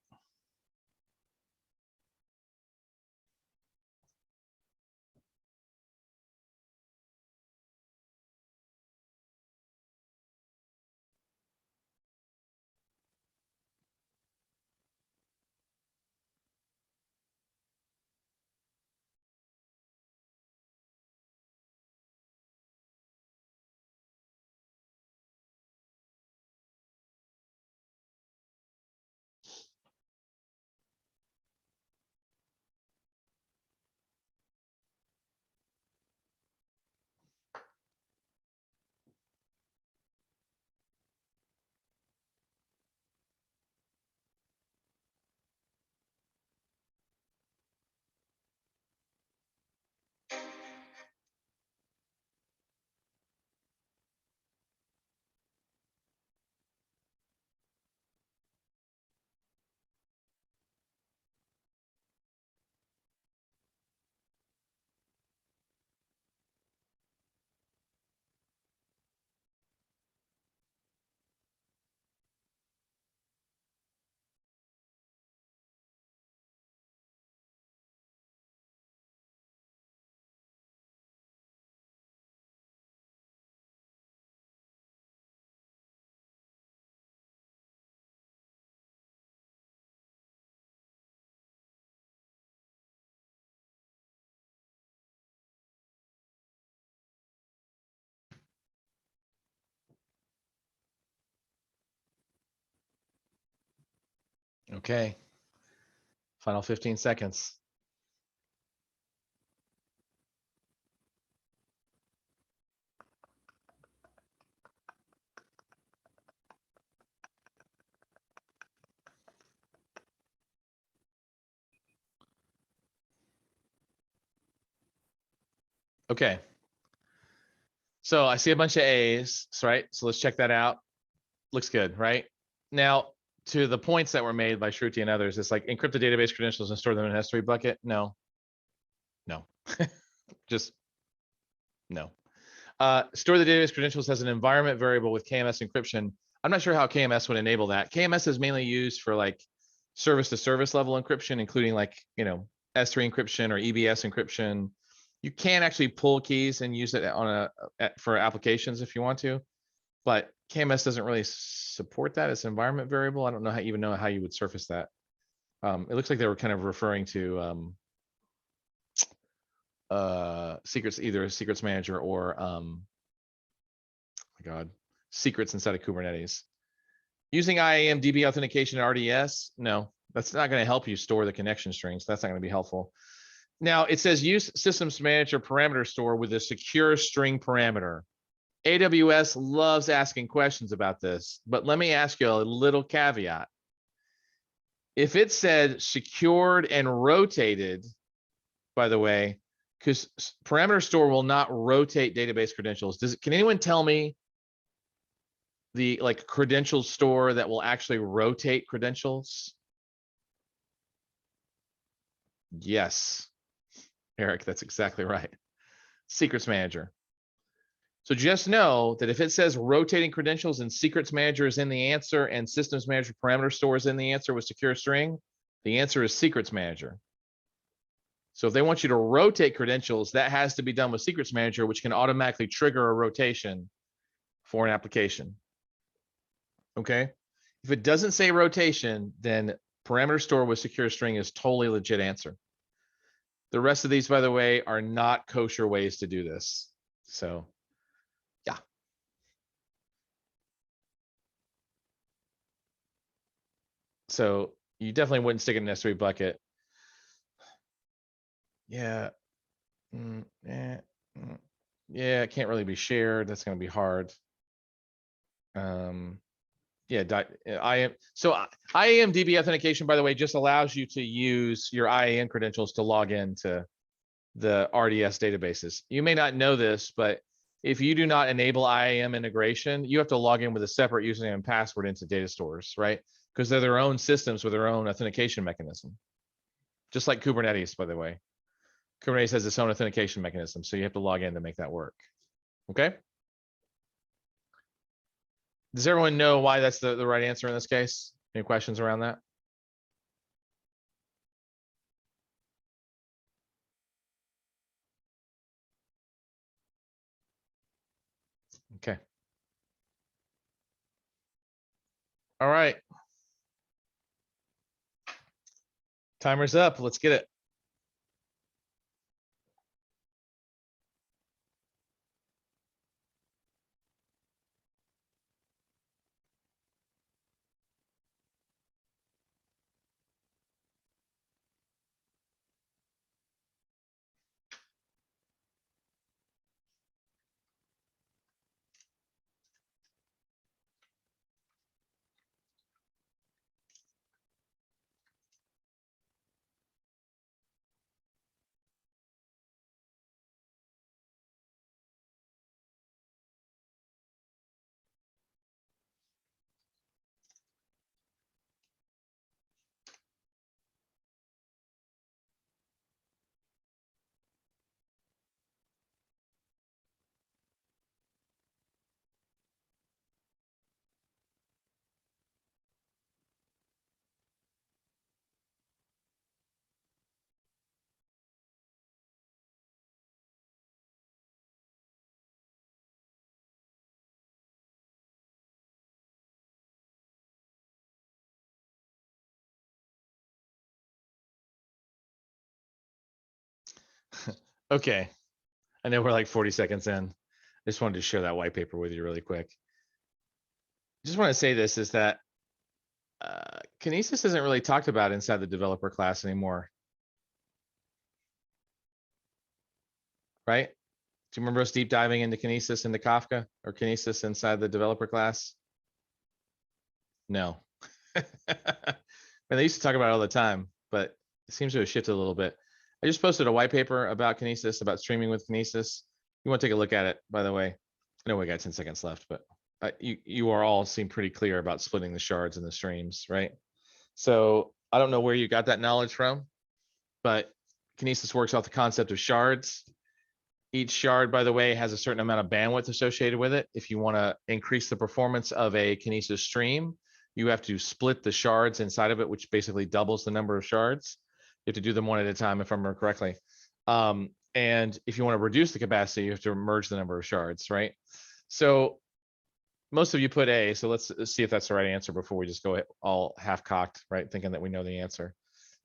Okay. Final 15 seconds. Okay. So I see a bunch of A's, right? So let's check that out. Looks good, right? Now, to the points that were made by Shruti and others, it's like encrypt the database credentials and store them in an S3 bucket. No, no, just no. Store the database credentials as an environment variable with KMS encryption. I'm not sure how KMS would enable that. KMS is mainly used for like service to service level encryption, including like, you know, S3 encryption or EBS encryption. You can actually pull keys and use it on for applications if you want to, but KMS doesn't really support that as an environment variable. I don't know how even know how you would surface that. It looks like they were kind of referring to secrets, either secrets manager or my God, secrets inside of Kubernetes. Using IAM DB authentication in RDS, no, that's not going to help you store the connection strings. That's not going to be helpful. Now it says use systems manager parameter store with a secure string parameter. AWS loves asking questions about this, but let me ask you a little caveat. If it said secured and rotated, by the way, because parameter store will not rotate database credentials. Can anyone tell me the like credential store that will actually rotate credentials? Yes, Eric, that's exactly right. Secrets manager. So just know that if it says rotating credentials and secrets manager is in the answer and systems manager parameter store is in the answer with secure string, the answer is secrets manager. So if they want you to rotate credentials, that has to be done with secrets manager, which can automatically trigger a rotation for an application. Okay. If it doesn't say rotation, then parameter store with secure string is totally legit answer. The rest of these, by the way, are not kosher ways to do this. So yeah. So you definitely wouldn't stick it in an S3 bucket. Yeah. Yeah, it can't really be shared. That's going to be hard. Yeah, IAM DB authentication, by the way, just allows you to use your IAM credentials to log into the RDS databases. You may not know this, but if you do not enable IAM integration, you have to log in with a separate username and password into data stores, right? Because they're their own systems with their own authentication mechanism. Just like Kubernetes, by the way. Kubernetes has its own authentication mechanism, so you have to log in to make that work. Okay. Does everyone know why that's the right answer in this case? Any questions around that? Okay. All right. Timer's up. Let's get it. Okay. I know we're like 40 seconds in. I just wanted to share that white paper with you really quick. Just want to say this is that Kinesis isn't really talked about inside the developer class anymore. Right? Do you remember us deep diving into Kinesis into Kafka or Kinesis inside the developer class? No. And they used to talk about it all the time, but it seems to have shifted a little bit. I just posted a white paper about Kinesis, about streaming with Kinesis. You want to take a look at it, by the way. I know we got 10 seconds left, but you are all seem pretty clear about splitting the shards and the streams, right? So I don't know where you got that knowledge from, but Kinesis works off the concept of shards. Each shard, by the way, has a certain amount of bandwidth associated with it. If you want to increase the performance of a Kinesis stream, you have to split the shards inside of it, which basically doubles the number of shards. You have to do them one at a time, if I remember correctly. And if you want to reduce the capacity, you have to merge the number of shards, right? So most of you put A, so let's see if that's the right answer before we just go all half-cocked, right? Thinking that we know the answer.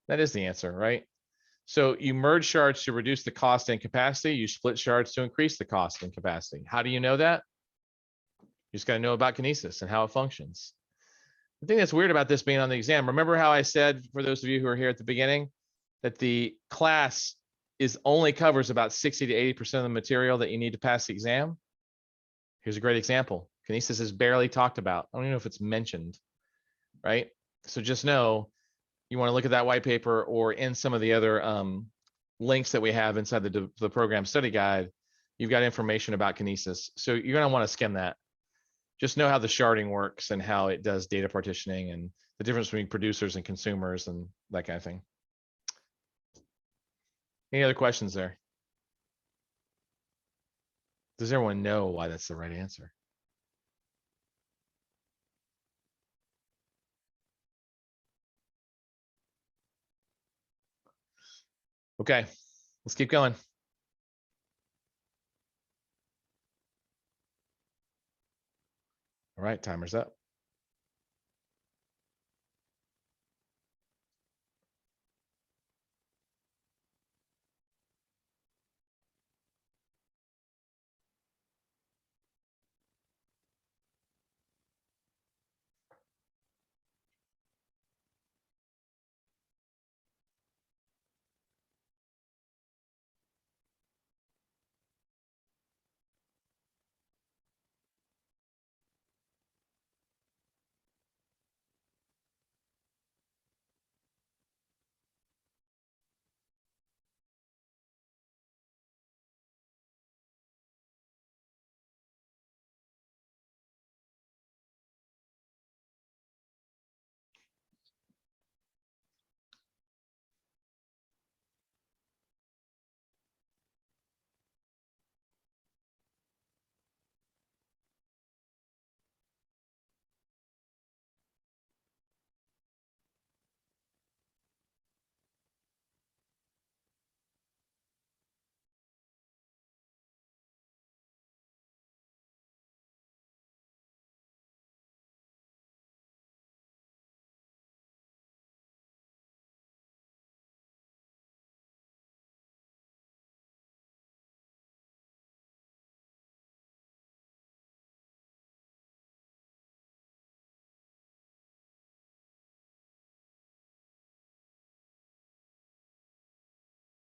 That is the answer, right? So you merge shards to reduce the cost and capacity. You split shards to increase the cost and capacity. How do you know that? You just got to know about Kinesis and how it functions. The thing that's weird about this being on the exam, remember how I said, for those of you who are here at the beginning, that the class only covers about 60 to 80% of the material that you need to pass the exam? Here's a great example. Kinesis is barely talked about. I don't even know if it's mentioned, right? So just know you want to look at that white paper or in some of the other links that we have inside the program study guide. You've got information about Kinesis. So you're going to want to skim that. Just know how the sharding works and how it does data partitioning and the difference between producers and consumers and that kind of thing. Any other questions there? Does everyone know why that's the right answer? Okay, let's keep going. All right, timer's up.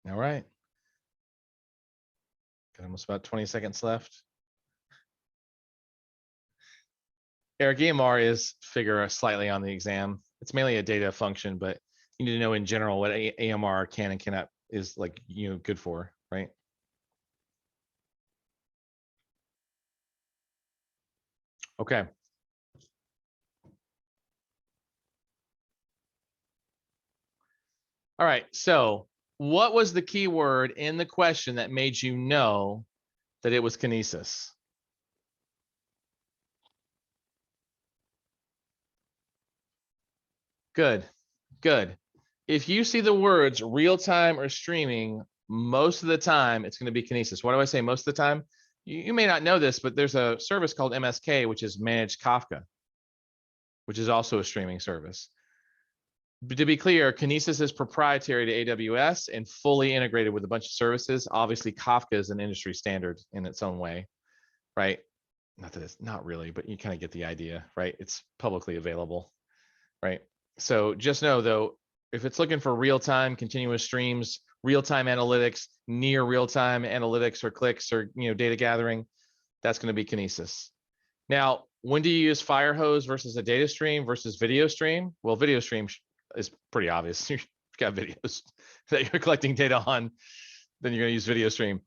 All right. Got almost about 20 seconds left. Eric, EMR is figure slightly on the exam. It's mainly a data function, but you need to know in general what AMR can and cannot is like, good for, right? Okay. All right. So what was the key word in the question that made you know that it was Kinesis? Good. Good. If you see the words real time or streaming, most of the time it's going to be Kinesis. What do I say most of the time? You may not know this, but there's a service called MSK, which is Managed Kafka, which is also a streaming service. But to be clear, Kinesis is proprietary to AWS and fully integrated with a bunch of services. Obviously, Kafka is an industry standard in its own way, right? Not that it's not really, but you kind of get the idea, right? It's publicly available, right? So just know though, if it's looking for real-time continuous streams, real-time analytics, near real-time analytics or clicks or data gathering, that's going to be Kinesis. Now, when do you use Firehose versus a data stream versus video stream? Well, video stream is pretty obvious. You've got videos that you're collecting data on, then you're going to use video stream.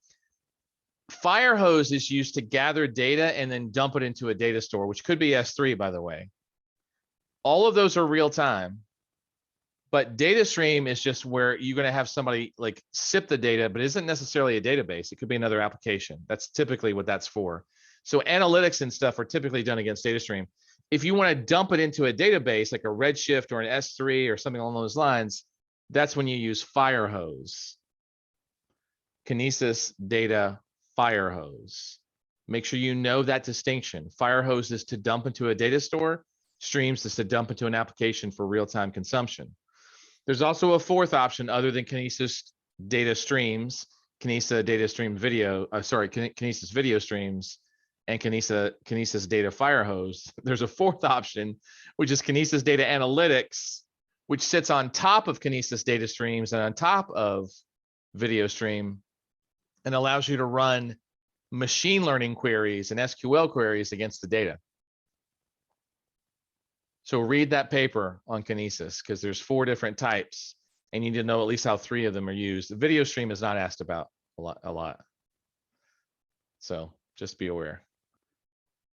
Firehose is used to gather data and then dump it into a data store, which could be S3, by the way. All of those are real time, but data stream is just where you're going to have somebody like sip the data, but it isn't necessarily a database. It could be another application. That's typically what that's for. So analytics and stuff are typically done against data stream. If you want to dump it into a database like a Redshift or an S3 or something along those lines, that's when you use Firehose. Kinesis data Firehose. Make sure you know that distinction. Firehose is to dump into a data store. Streams is to dump into an application for real-time consumption. There's also a fourth option other than Kinesis data streams, Kinesis data stream video, Kinesis video streams, and Kinesis data Firehose. There's a fourth option, which is Kinesis data analytics, which sits on top of Kinesis data streams and on top of video stream, and allows you to run machine learning queries and SQL queries against the data. So read that paper on Kinesis because there's 4 different types and you need to know at least how 3 of them are used. The video stream is not asked about a lot. So just be aware.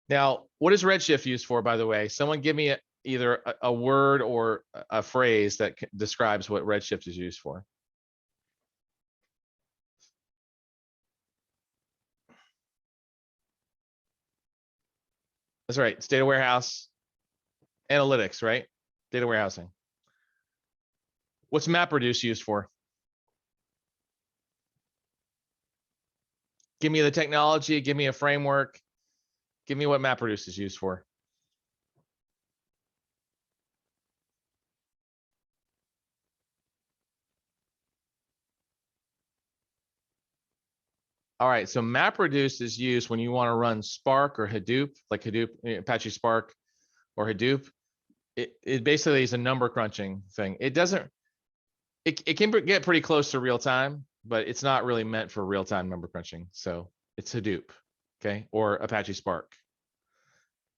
Now, what is Redshift used for, by the way? Someone give me either a word or a phrase that describes what Redshift is used for. That's right. It's data warehouse. Analytics, right? Data warehousing. What's MapReduce used for? Give me the technology, give me a framework, give me what MapReduce is used for. All right, so MapReduce is used when you want to run Spark or Hadoop, like Hadoop, Apache Spark or Hadoop. It basically is a number crunching thing. It doesn't, it can get pretty close to real time, but it's not really meant for real time number crunching. So it's Hadoop, okay, or Apache Spark.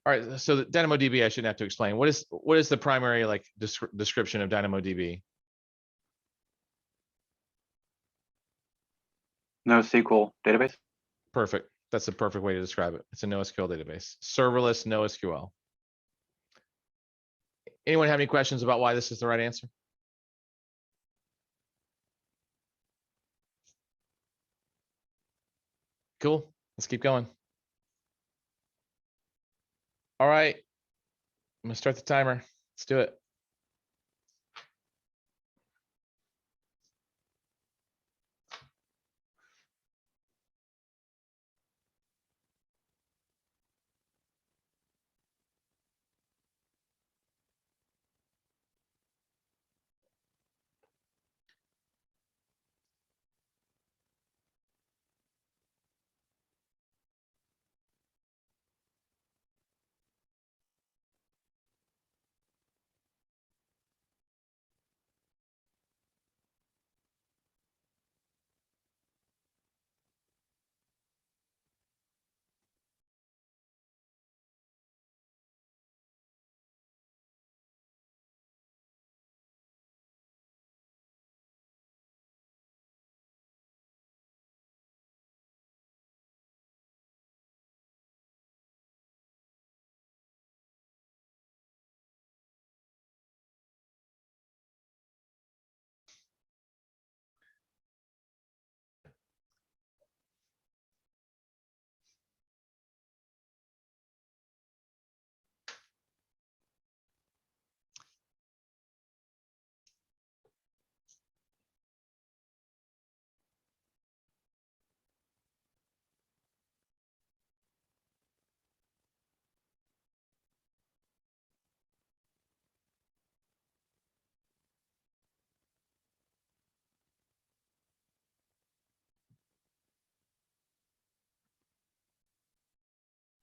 All right, so the DynamoDB I shouldn't have to explain. What is the primary like description of DynamoDB? NoSQL database. Perfect. That's the perfect way to describe it. It's a NoSQL database. Serverless NoSQL. Anyone have any questions about why this is the right answer? Cool. Let's keep going. All right. I'm gonna start the timer. Let's do it.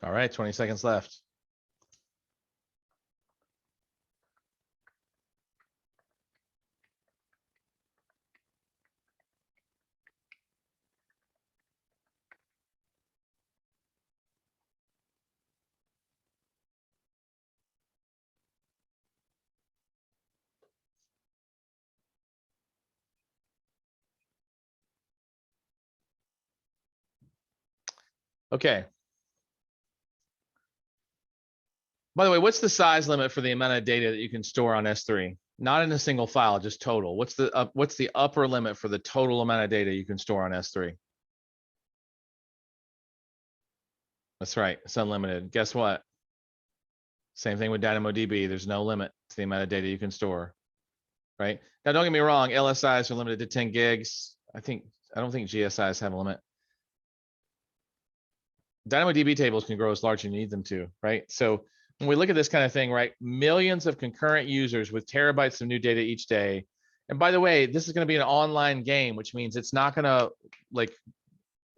All right, 20 seconds left. Okay. By the way, what's the size limit for the amount of data that you can store on S3? Not in a single file, just total. What's the upper limit for the total amount of data you can store on S3? That's right, it's unlimited. Guess what? Same thing with DynamoDB. There's no limit to the amount of data you can store, right? Now, don't get me wrong, LSIs are limited to 10 gigs. I don't think GSIs have a limit. DynamoDB tables can grow as large as you need them to, right? So when we look at this kind of thing, right, millions of concurrent users with terabytes of new data each day. And by the way, this is going to be an online game, which means it's not going to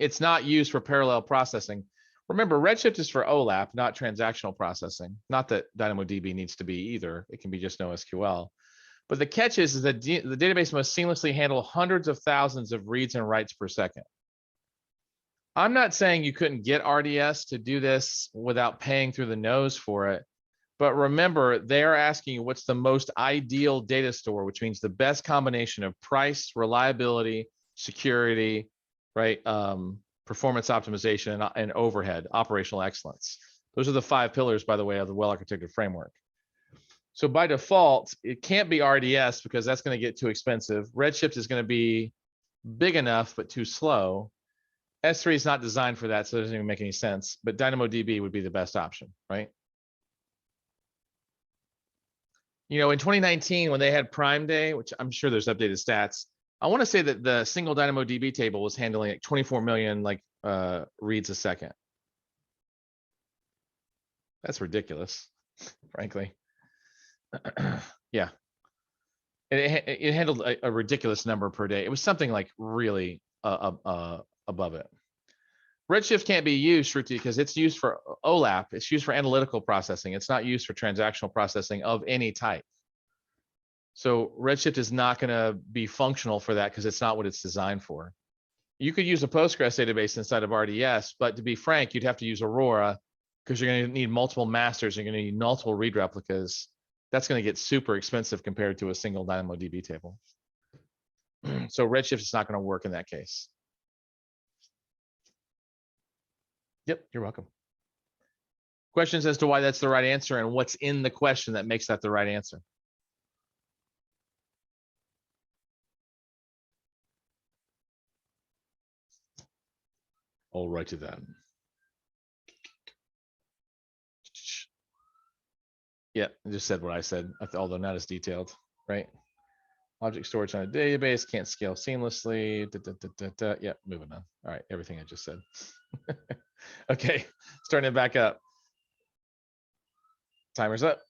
it's not used for parallel processing. Remember, Redshift is for OLAP, not transactional processing. Not that DynamoDB needs to be either. It can be just NoSQL. But the catch is that the database must seamlessly handle hundreds of thousands of reads and writes per second. I'm not saying you couldn't get RDS to do this without paying through the nose for it. But remember, they're asking you what's the most ideal data store, which means the best combination of price, reliability, security, right? Performance optimization and overhead, operational excellence. Those are the 5 pillars, by the way, of the well-architected framework. So by default, it can't be RDS because that's going to get too expensive. Redshift is going to be big enough, but too slow. S3 is not designed for that, so it doesn't even make any sense. But DynamoDB would be the best option, right? You know, in 2019, when they had Prime Day, which I'm sure there's updated stats, I want to say that the single DynamoDB table was handling like 24 million reads a second. That's ridiculous, frankly. Yeah, it handled a ridiculous number per day. It was something like really above it. Redshift can't be used, Shruti, because it's used for OLAP. It's used for analytical processing. It's not used for transactional processing of any type. So Redshift is not going to be functional for that because it's not what it's designed for. You could use a Postgres database inside of RDS, but to be frank, you'd have to use Aurora because you're going to need multiple masters. You're going to need multiple read replicas. That's going to get super expensive compared to a single DynamoDB table. So Redshift is not going to work in that case. Yep, you're welcome. Questions as to why that's the right answer and what's in the question that makes that the right answer? All right to then. Yeah, I just said what I said, although not as detailed, right? Object storage on a database can't scale seamlessly. Yeah, moving on. All right, everything I just said. Okay, starting it back up. Timer's up.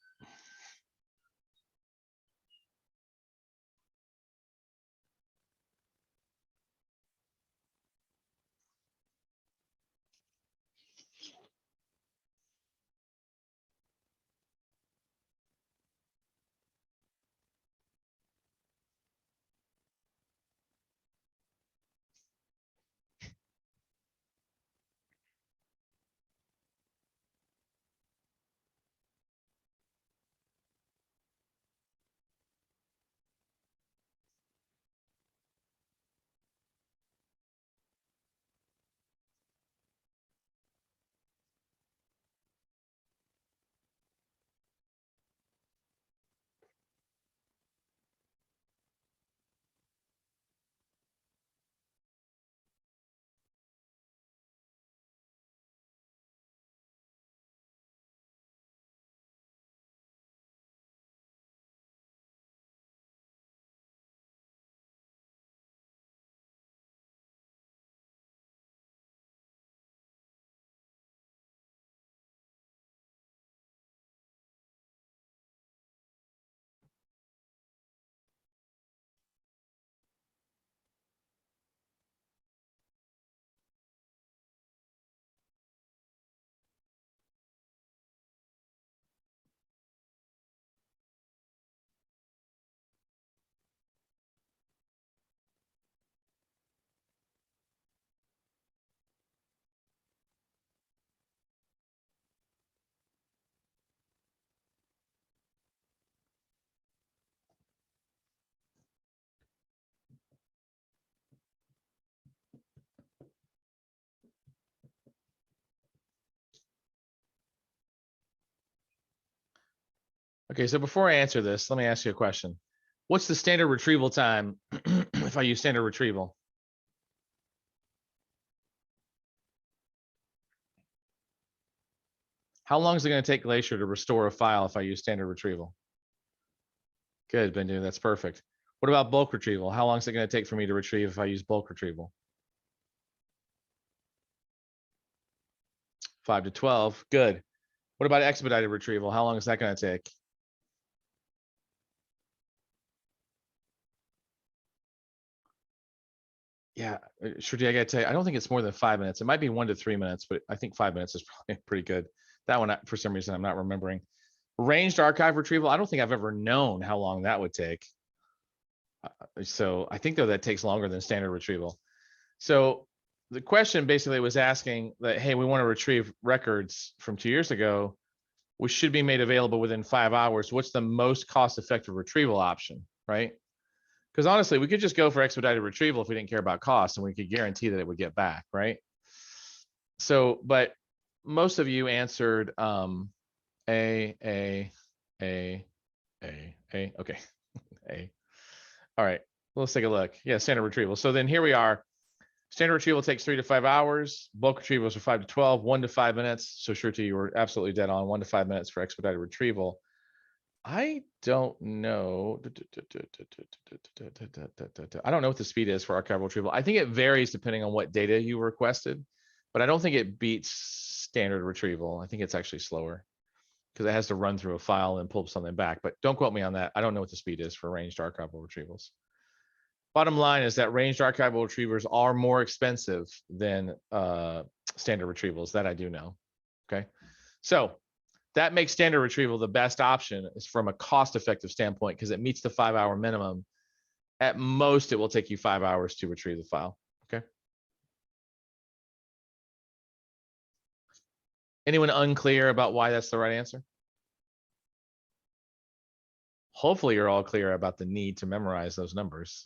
Okay, so before I answer this, let me ask you a question. What's the standard retrieval time if I use standard retrieval? How long is it going to take Glacier to restore a file if I use standard retrieval? Good, Bindu, that's perfect. What about bulk retrieval? How long is it going to take for me to retrieve if I use bulk retrieval? 5 to 12, good. What about expedited retrieval? How long is that going to take? Yeah, Shruti, I gotta tell you, I don't think it's more than 5 minutes. It might be 1 to 3 minutes, but I think 5 minutes is probably pretty good. That one, for some reason, I'm not remembering. Ranged archive retrieval, I don't think I've ever known how long that would take. So I think though that takes longer than standard retrieval. So the question basically was asking that, hey, we want to retrieve records from 2 years ago, which should be made available within 5 hours. What's the most cost-effective retrieval option, right? Because honestly, we could just go for expedited retrieval if we didn't care about cost and we could guarantee that it would get back, right? So, but most of you answered A, okay. A. All right, let's take a look. Yeah, standard retrieval. So then here we are. Standard retrieval takes 3 to 5 hours. Bulk retrievals are 5 to 12, 1 to 5 minutes. So Shruti, you were absolutely dead on. 1 to 5 minutes for expedited retrieval. I don't know. I don't know what the speed is for archival retrieval. I think it varies depending on what data you requested, but I don't think it beats standard retrieval. I think it's actually slower because it has to run through a file and pull something back, but don't quote me on that. I don't know what the speed is for ranged archival retrievals. Bottom line is that ranged archival retrievers are more expensive than standard retrievals. That I do know. Okay, so that makes standard retrieval the best option is from a cost-effective standpoint because it meets the 5-hour minimum. At most, it will take you 5 hours to retrieve the file. Okay. Anyone unclear about why that's the right answer? Hopefully you're all clear about the need to memorize those numbers.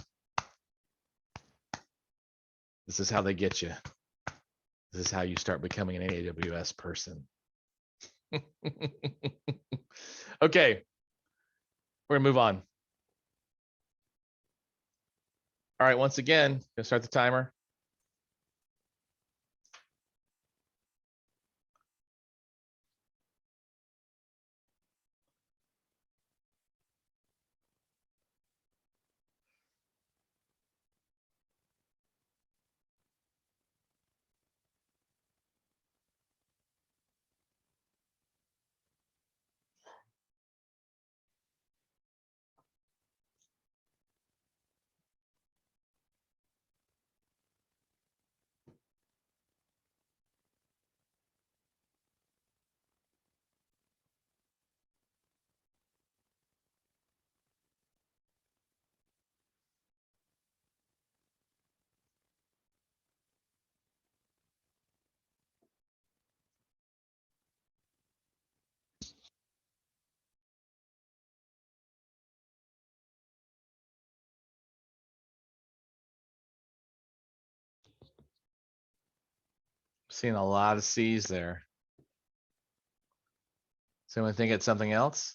This is how they get you. This is how you start becoming an AWS person. Okay, we're gonna move on. All right, once again, gonna start the timer. Seeing a lot of C's there. Someone think it's something else?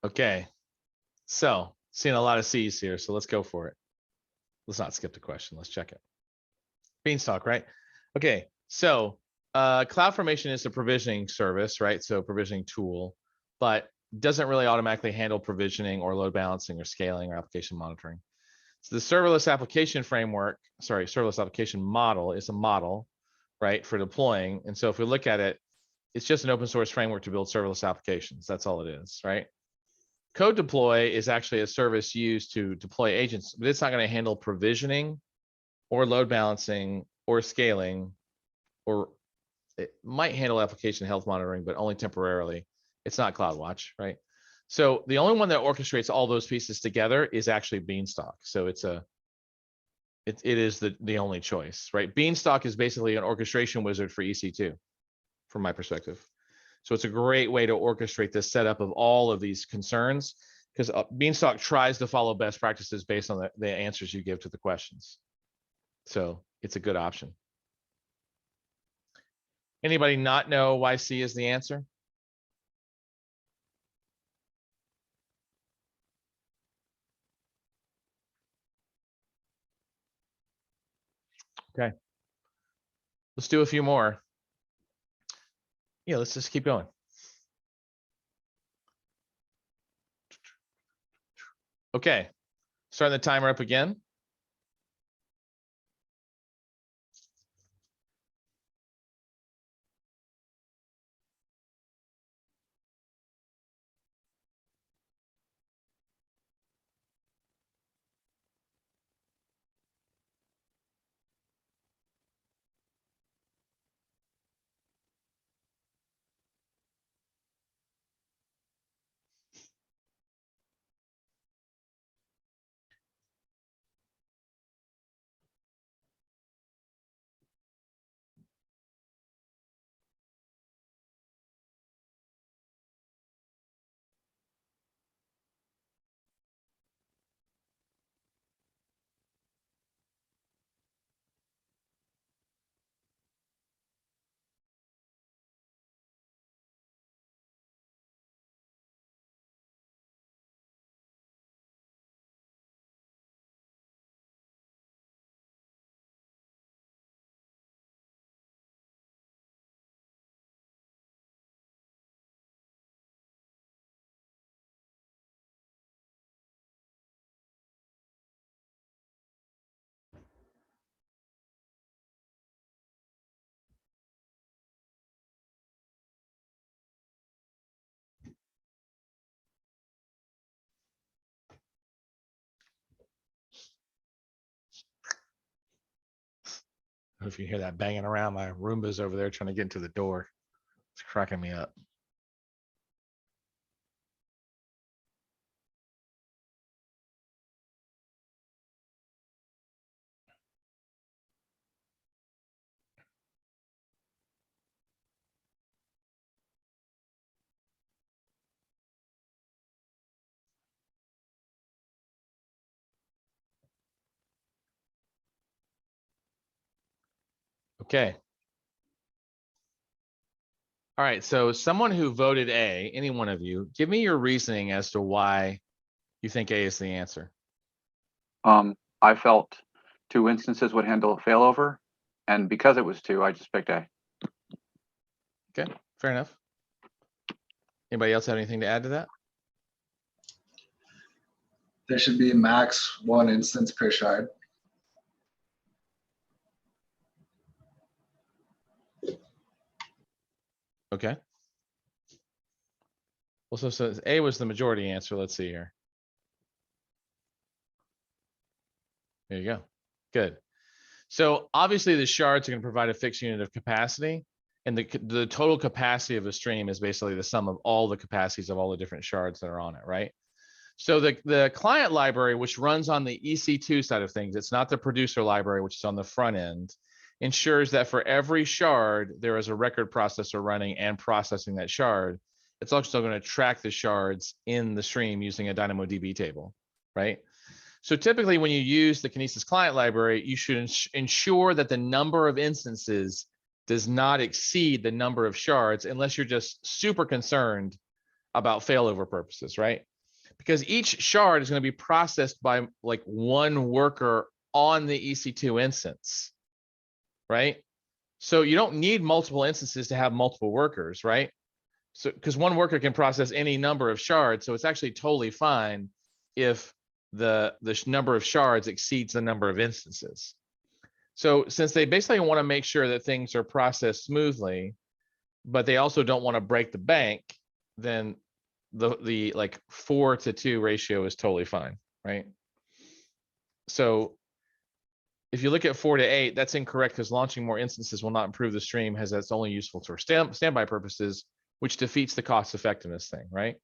Okay, so seeing a lot of C's here, so let's go for it. Let's not skip the question. Let's check it. Beanstalk, right? Okay, so CloudFormation is a provisioning service, right? So provisioning tool, but doesn't really automatically handle provisioning or load balancing or scaling or application monitoring. So the serverless application framework, sorry, serverless application model is a model, right, for deploying. And so if we look at it, it's just an open source framework to build serverless applications. That's all it is, right? Code deploy is actually a service used to deploy agents, but it's not going to handle provisioning or load balancing or scaling, or it might handle application health monitoring, but only temporarily. It's not CloudWatch, right? So the only one that orchestrates all those pieces together is actually Beanstalk. So it is the only choice, right? Beanstalk is basically an orchestration wizard for EC2, from my perspective. So it's a great way to orchestrate this setup of all of these concerns, because Beanstalk tries to follow best practices based on the answers you give to the questions. So it's a good option. Anybody not know why C is the answer? Okay. Let's do a few more. Yeah, let's just keep going. Okay, starting the timer up again. I don't know if you hear that banging around. My Roomba's over there trying to get into the door. It's cracking me up. Okay. All right, so someone who voted A, any one of you, give me your reasoning as to why you think A is the answer. I felt 2 instances would handle failover, and because it was 2, I just picked A. Okay, fair enough. Anybody else have anything to add to that? There should be max 1 instance per shard. Okay. Well, so A was the majority answer. Let's see here. There you go. Good. So obviously the shards are going to provide a fixed unit of capacity, and the total capacity of a stream is basically the sum of all the capacities of all the different shards that are on it, right? So the client library, which runs on the EC2 side of things, it's not the producer library, which is on the front end, ensures that for every shard, there is a record processor running and processing that shard. It's also going to track the shards in the stream using a DynamoDB table, right? So typically when you use the Kinesis client library, you should ensure that the number of instances does not exceed the number of shards unless you're just super concerned about failover purposes, right? Because each shard is going to be processed by like one worker on the EC2 instance, right? So you don't need multiple instances to have multiple workers, right? So because one worker can process any number of shards, so it's actually totally fine if the number of shards exceeds the number of instances. So since they basically want to make sure that things are processed smoothly, but they also don't want to break the bank, then the like 4-to-2 ratio is totally fine, right? So if you look at 4-to-8, that's incorrect because launching more instances will not improve the stream, as that's only useful for standby purposes, which defeats the cost effectiveness thing, right?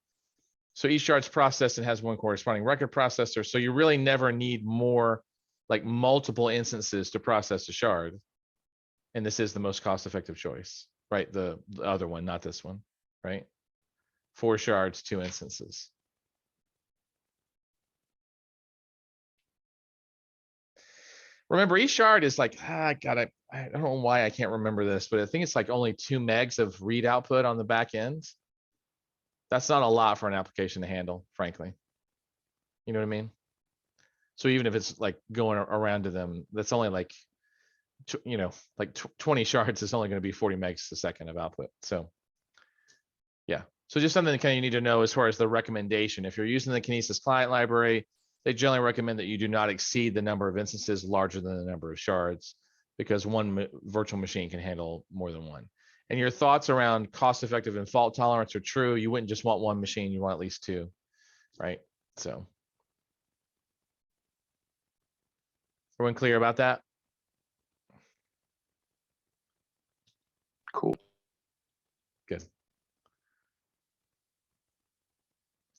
So each shard's processed and has one corresponding record processor. So you really never need more, like multiple instances to process a shard. And this is the most cost-effective choice, right? The other one, not this one, right? 4 shards, 2 instances. Remember, each shard is like, I don't know why I can't remember this, but I think it's like only 2 megs of read output on the back end. That's not a lot for an application to handle, frankly. You know what I mean? So even if it's like going around to them, that's only like, you know, like 20 shards is only going to be 40 megs a second of output. So yeah. So just something that kind of you need to know as far as the recommendation. If you're using the Kinesis client library, they generally recommend that you do not exceed the number of instances larger than the number of shards, because one virtual machine can handle more than one. And your thoughts around cost effective and fault tolerance are true. You wouldn't just want one machine, you want at least 2, right? So everyone clear about that? Cool. Good.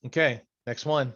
Okay, next one.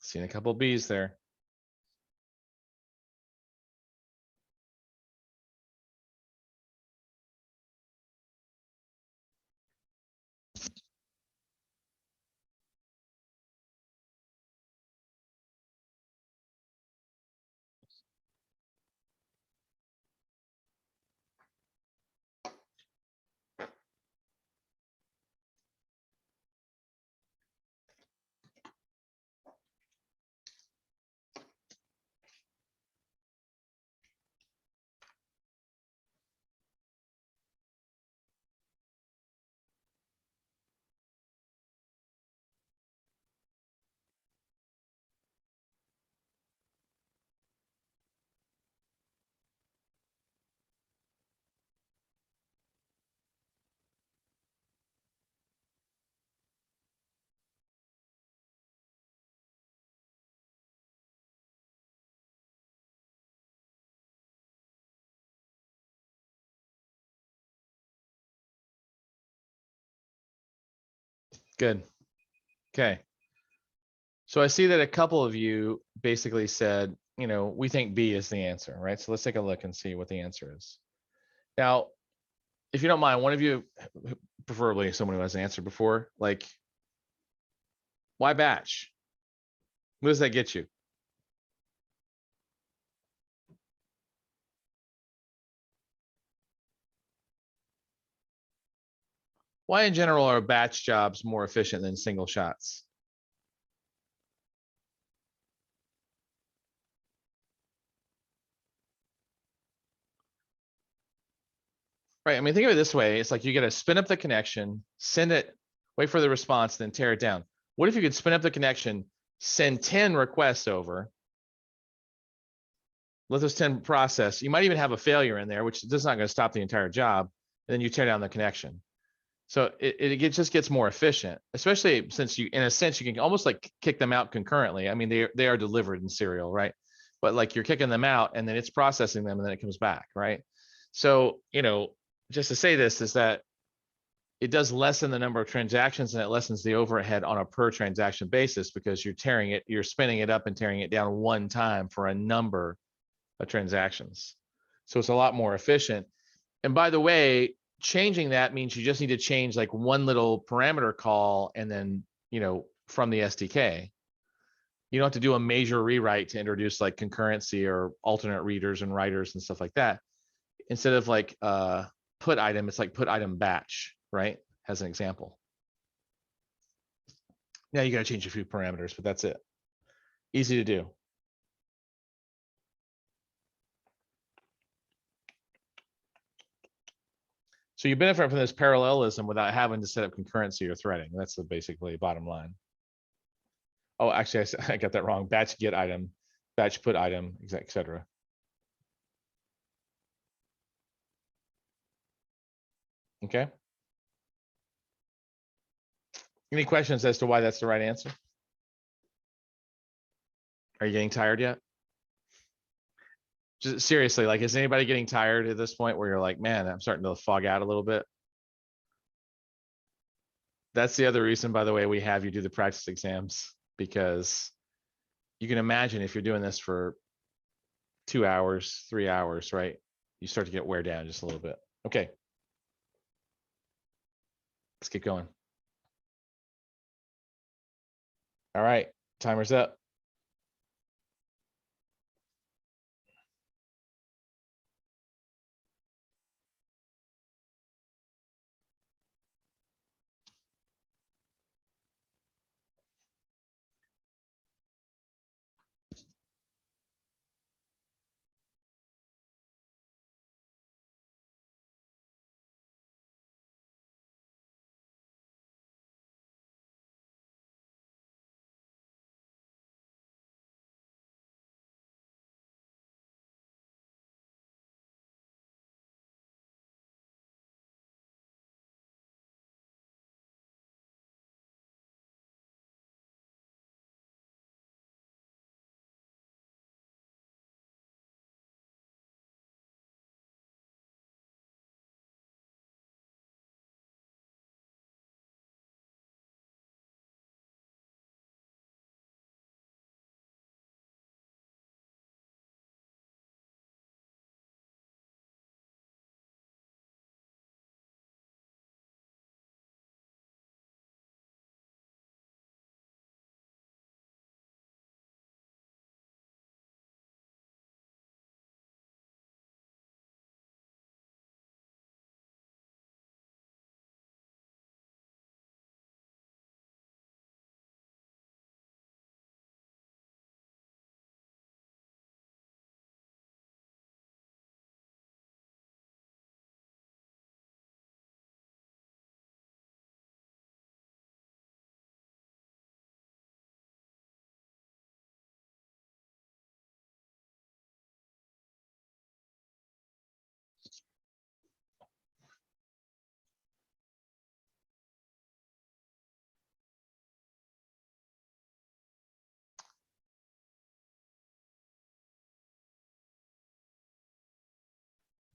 Seen a couple B's there. Good. Okay. So I see that a couple of you basically said, you know, we think B is the answer, right? So let's take a look and see what the answer is. Now, if you don't mind, one of you, preferably someone who has answered before, like, why batch? What does that get you? Why in general are batch jobs more efficient than single shots? Right, I mean, think of it this way. It's like you got to spin up the connection, send it, wait for the response, then tear it down. What if you could spin up the connection, send 10 requests over, let those 10 process. You might even have a failure in there, which is not going to stop the entire job. And then you tear down the connection. So it just gets more efficient, especially since you, in a sense, you can almost like kick them out concurrently. I mean, they are delivered in serial, right? But like you're kicking them out and then it's processing them and then it comes back, right? So, you know, just to say this is that it does lessen the number of transactions and it lessens the overhead on a per transaction basis because you're spinning it up and tearing it down one time for a number of transactions. So it's a lot more efficient. And by the way, changing that means you just need to change like one little parameter call and then, from the SDK. You don't have to do a major rewrite to introduce like concurrency or alternate readers and writers and stuff like that. Instead of like put item, it's like put item batch, right? As an example. Now you got to change a few parameters, but that's it. Easy to do. So you benefit from this parallelism without having to set up concurrency or threading. That's the basically bottom line. Oh, actually, I got that wrong. Batch get item, batch put item, etc. Okay. Any questions as to why that's the right answer? Are you getting tired yet? Just seriously, like, is anybody getting tired at this point where you're like, man, I'm starting to fog out a little bit? That's the other reason, by the way, we have you do the practice exams, because you can imagine if you're doing this for 2 hours, 3 hours, right? You start to get wear down just a little bit. Okay. Let's keep going. All right, timer's up.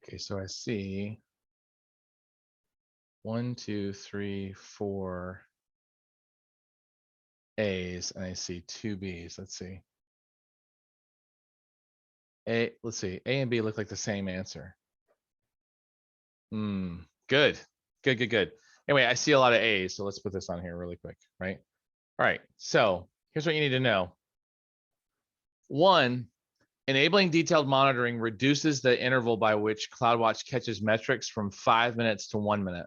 Okay, so I see 1, 2, 3, 4 A's, and I see 2 B's. Let's see. Let's see. A and B look like the same answer. Good. Good. Anyway, I see a lot of A's, so let's put this on here really quick, right? All right, so here's what you need to know. 1, enabling detailed monitoring reduces the interval by which CloudWatch catches metrics from 5 minutes to 1 minute.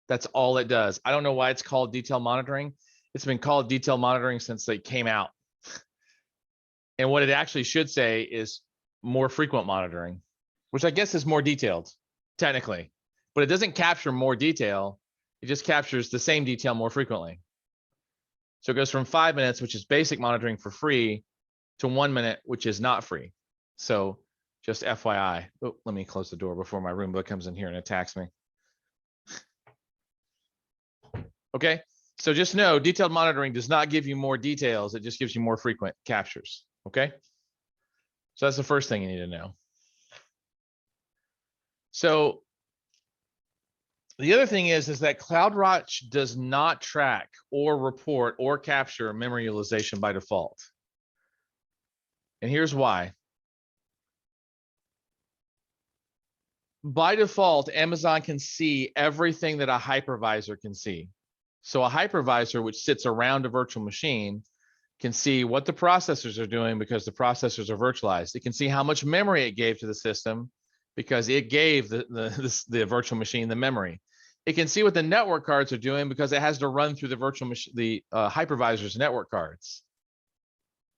That's all it does. I don't know why it's called detailed monitoring. It's been called detailed monitoring since they came out. And what it actually should say is more frequent monitoring, which I guess is more detailed technically, but it doesn't capture more detail. It just captures the same detail more frequently. So it goes from 5 minutes, which is basic monitoring for free, to 1 minute, which is not free. So just FYI. Oh, let me close the door before my Roomba comes in here and attacks me. Okay, so just know detailed monitoring does not give you more details. It just gives you more frequent captures. Okay, so that's the first thing you need to know. So The other thing is that CloudWatch does not track or report or capture memory utilization by default. And here's why. By default, Amazon can see everything that a hypervisor can see. So a hypervisor, which sits around a virtual machine, can see what the processors are doing because the processors are virtualized. It can see how much memory it gave to the system because it gave the virtual machine the memory. It can see what the network cards are doing because it has to run through the virtual machine, the hypervisor's network cards.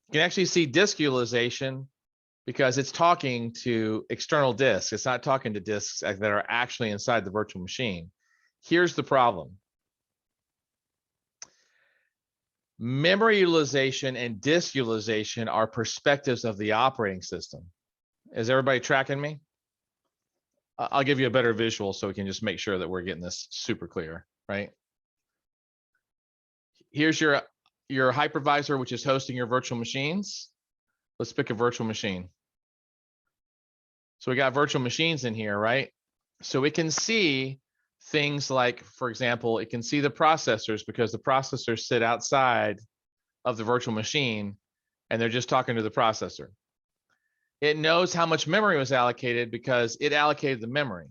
You can actually see disk utilization because it's talking to external disks. It's not talking to disks that are actually inside the virtual machine. Here's the problem. Memory utilization and disk utilization are perspectives of the operating system. Is everybody tracking me? I'll give you a better visual so we can just make sure that we're getting this super clear, right? Here's your hypervisor, which is hosting your virtual machines. Let's pick a virtual machine. So we got virtual machines in here, right? So it can see things like, for example, it can see the processors because the processors sit outside of the virtual machine and they're just talking to the processor. It knows how much memory was allocated because it allocated the memory.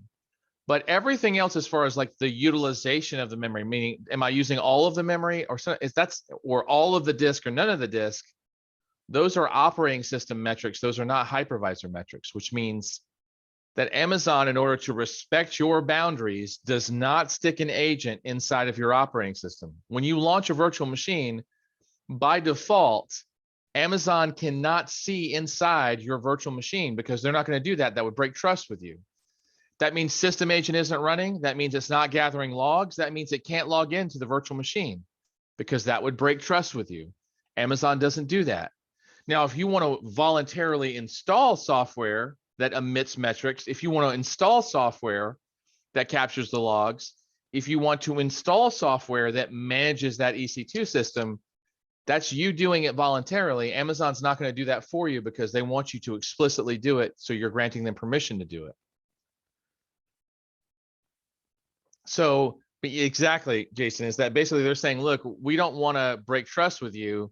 But everything else, as far as like the utilization of the memory, meaning, am I using all of the memory or all of the disk or none of the disk? Those are operating system metrics. Those are not hypervisor metrics, which means that Amazon, in order to respect your boundaries, does not stick an agent inside of your operating system. When you launch a virtual machine, by default, Amazon cannot see inside your virtual machine because they're not going to do that. That would break trust with you. That means system agent isn't running. That means it's not gathering logs. That means it can't log into the virtual machine because that would break trust with you. Amazon doesn't do that. Now, if you want to voluntarily install software that emits metrics, if you want to install software that captures the logs, if you want to install software that manages that EC2 system, that's you doing it voluntarily. Amazon's not going to do that for you because they want you to explicitly do it. So you're granting them permission to do it. So exactly, Jason, is that basically they're saying, look, we don't want to break trust with you.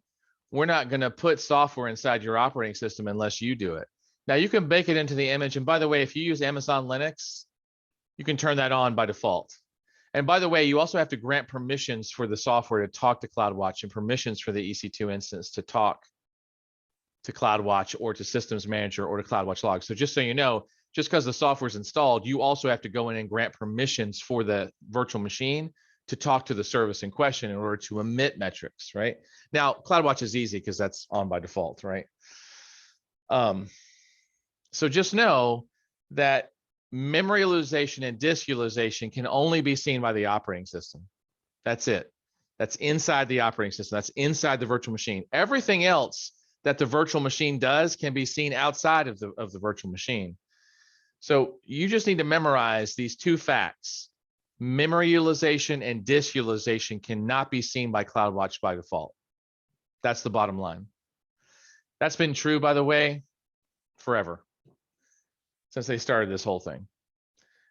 We're not going to put software inside your operating system unless you do it. Now you can bake it into the image. And by the way, if you use Amazon Linux, you can turn that on by default. And by the way, you also have to grant permissions for the software to talk to CloudWatch and permissions for the EC2 instance to talk to CloudWatch or to Systems Manager or to CloudWatch Logs. So just so you know, just because the software is installed, you also have to go in and grant permissions for the virtual machine to talk to the service in question in order to emit metrics, right? Now, CloudWatch is easy because that's on by default, right? So just know that memory utilization and disk utilization can only be seen by the operating system. That's it. That's inside the operating system. That's inside the virtual machine. Everything else that the virtual machine does can be seen outside of the virtual machine. So you just need to memorize these two facts. Memory utilization and disk utilization cannot be seen by CloudWatch by default. That's the bottom line. That's been true, by the way, forever, since they started this whole thing.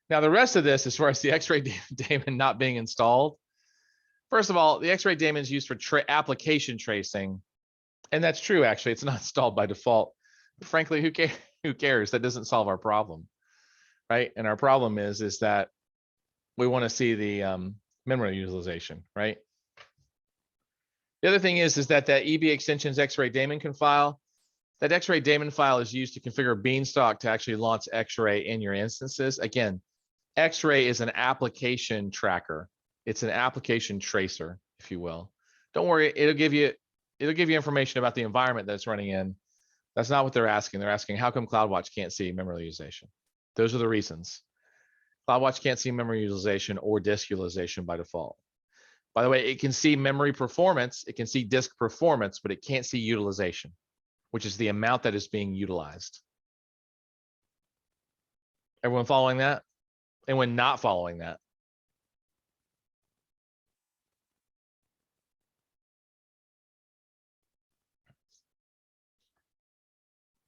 Now, the rest of this, as far as the X-ray daemon not being installed, first of all, the X-ray daemon is used for application tracing. And that's true, actually. It's not installed by default. But frankly, who cares? That doesn't solve our problem, right? And our problem is that we want to see the memory utilization, right? The other thing is that EB extensions X-ray daemon can file. That X-ray daemon file is used to configure Beanstalk to actually launch X-ray in your instances. Again, X-ray is an application tracker. It's an application tracer, if you will. Don't worry, it'll give you information about the environment that it's running in. That's not what they're asking. They're asking, how come CloudWatch can't see memory utilization? Those are the reasons. CloudWatch can't see memory utilization or disk utilization by default. By the way, it can see memory performance, it can see disk performance, but it can't see utilization, which is the amount that is being utilized. Everyone following that? Anyone not following that?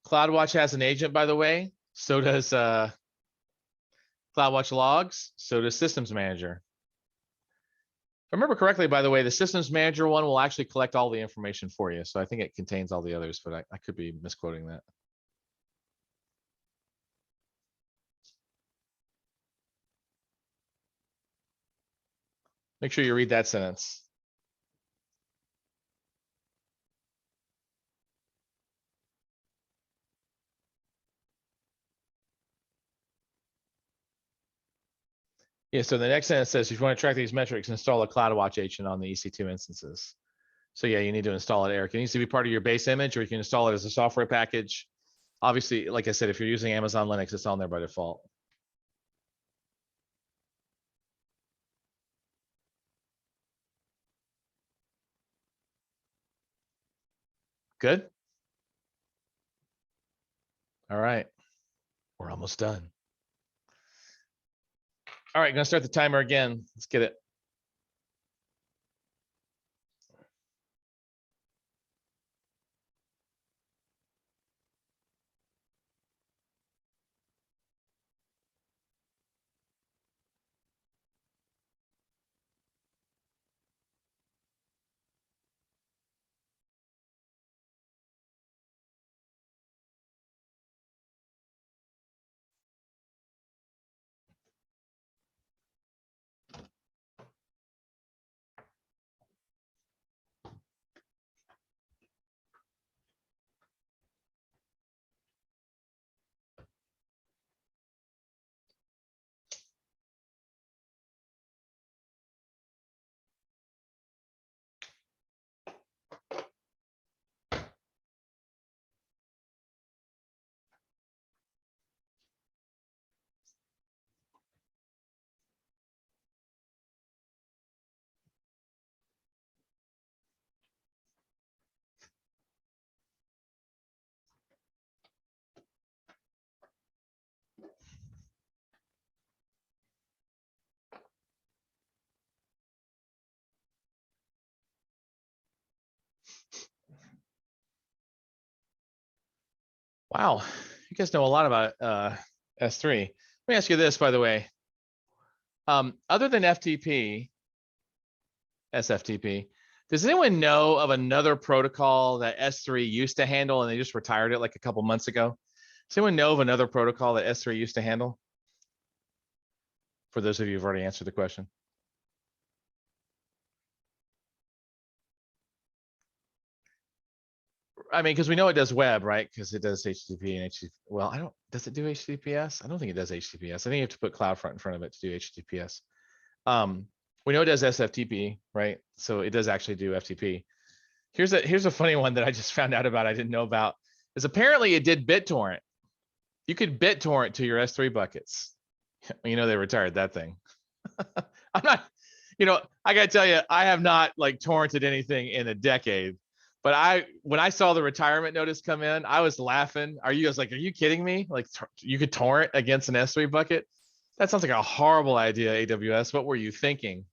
CloudWatch has an agent, by the way. So does CloudWatch logs, so does Systems Manager. If I remember correctly, by the way, the Systems Manager one will actually collect all the information for you. So I think it contains all the others, but I could be misquoting that. Make sure you read that sentence. Yeah, so the next sentence says, if you want to track these metrics, install a CloudWatch agent on the EC2 instances. So yeah, you need to install it, Eric. It needs to be part of your base image, or you can install it as a software package. Obviously, like I said, if you're using Amazon Linux, it's on there by default. Good. All right. We're almost done. All right, gonna start the timer again. Let's get it. Wow, you guys know a lot about S3. Let me ask you this, by the way. Other than FTP, SFTP, does anyone know of another protocol that S3 used to handle and they just retired it like a couple months ago? Does anyone know of another protocol that S3 used to handle? For those of you who've already answered the question. I mean, because we know it does web, right? Because it does HTTP and HTTP. Well, does it do HTTPS? I don't think it does HTTPS. I think you have to put CloudFront in front of it to do HTTPS. We know it does SFTP, right? So it does actually do FTP. Here's a funny one that I just found out about. I didn't know about. Is apparently it did BitTorrent. You could BitTorrent to your S3 buckets. You know, they retired that thing. I'm not, I gotta tell you, I have not like torrented anything in a decade. But when I saw the retirement notice come in, I was laughing. Are you kidding me? Like you could torrent against an S3 bucket? That sounds like a horrible idea, AWS. What were you thinking?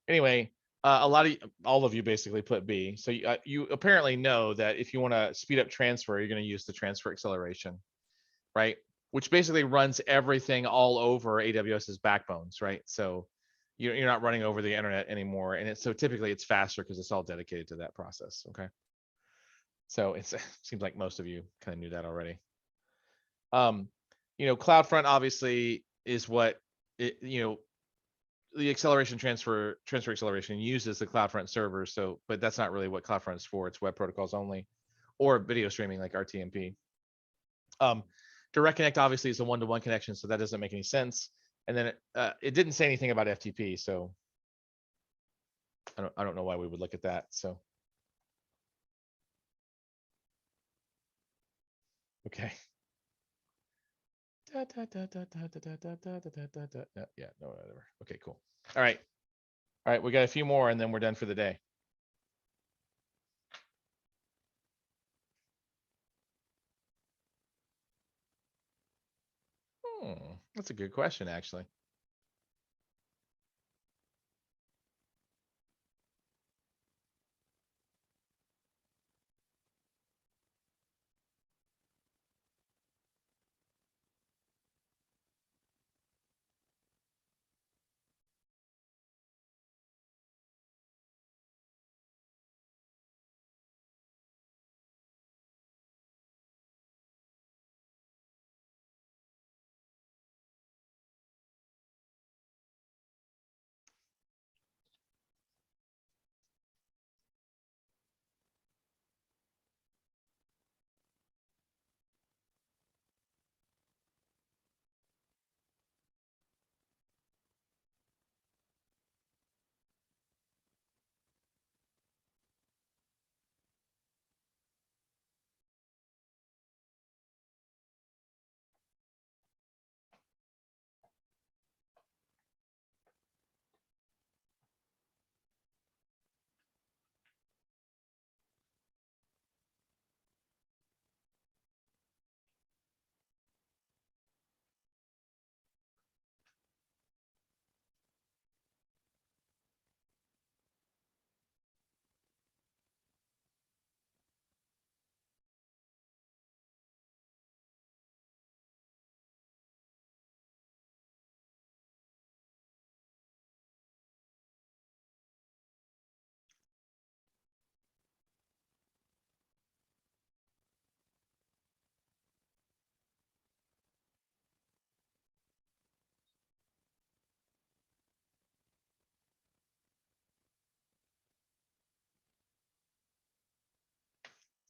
Anyway, all of you basically put B. So you apparently know that if you want to speed up transfer, you're going to use the transfer acceleration, right? Which basically runs everything all over AWS's backbones, right? So you're not running over the internet anymore. And so typically it's faster because it's all dedicated to that process, okay? So it seems like most of you kind of knew that already. CloudFront obviously is what the acceleration transfer acceleration uses the CloudFront servers. So, but that's not really what CloudFront is for. It's web protocols only, or video streaming like RTMP. Direct Connect obviously is a one-to-one connection, so that doesn't make any sense. And then it didn't say anything about FTP, so I don't know why we would look at that. So, okay. Yeah, no, whatever. Okay, cool. All right, we got a few more, and then we're done for the day. That's a good question, actually.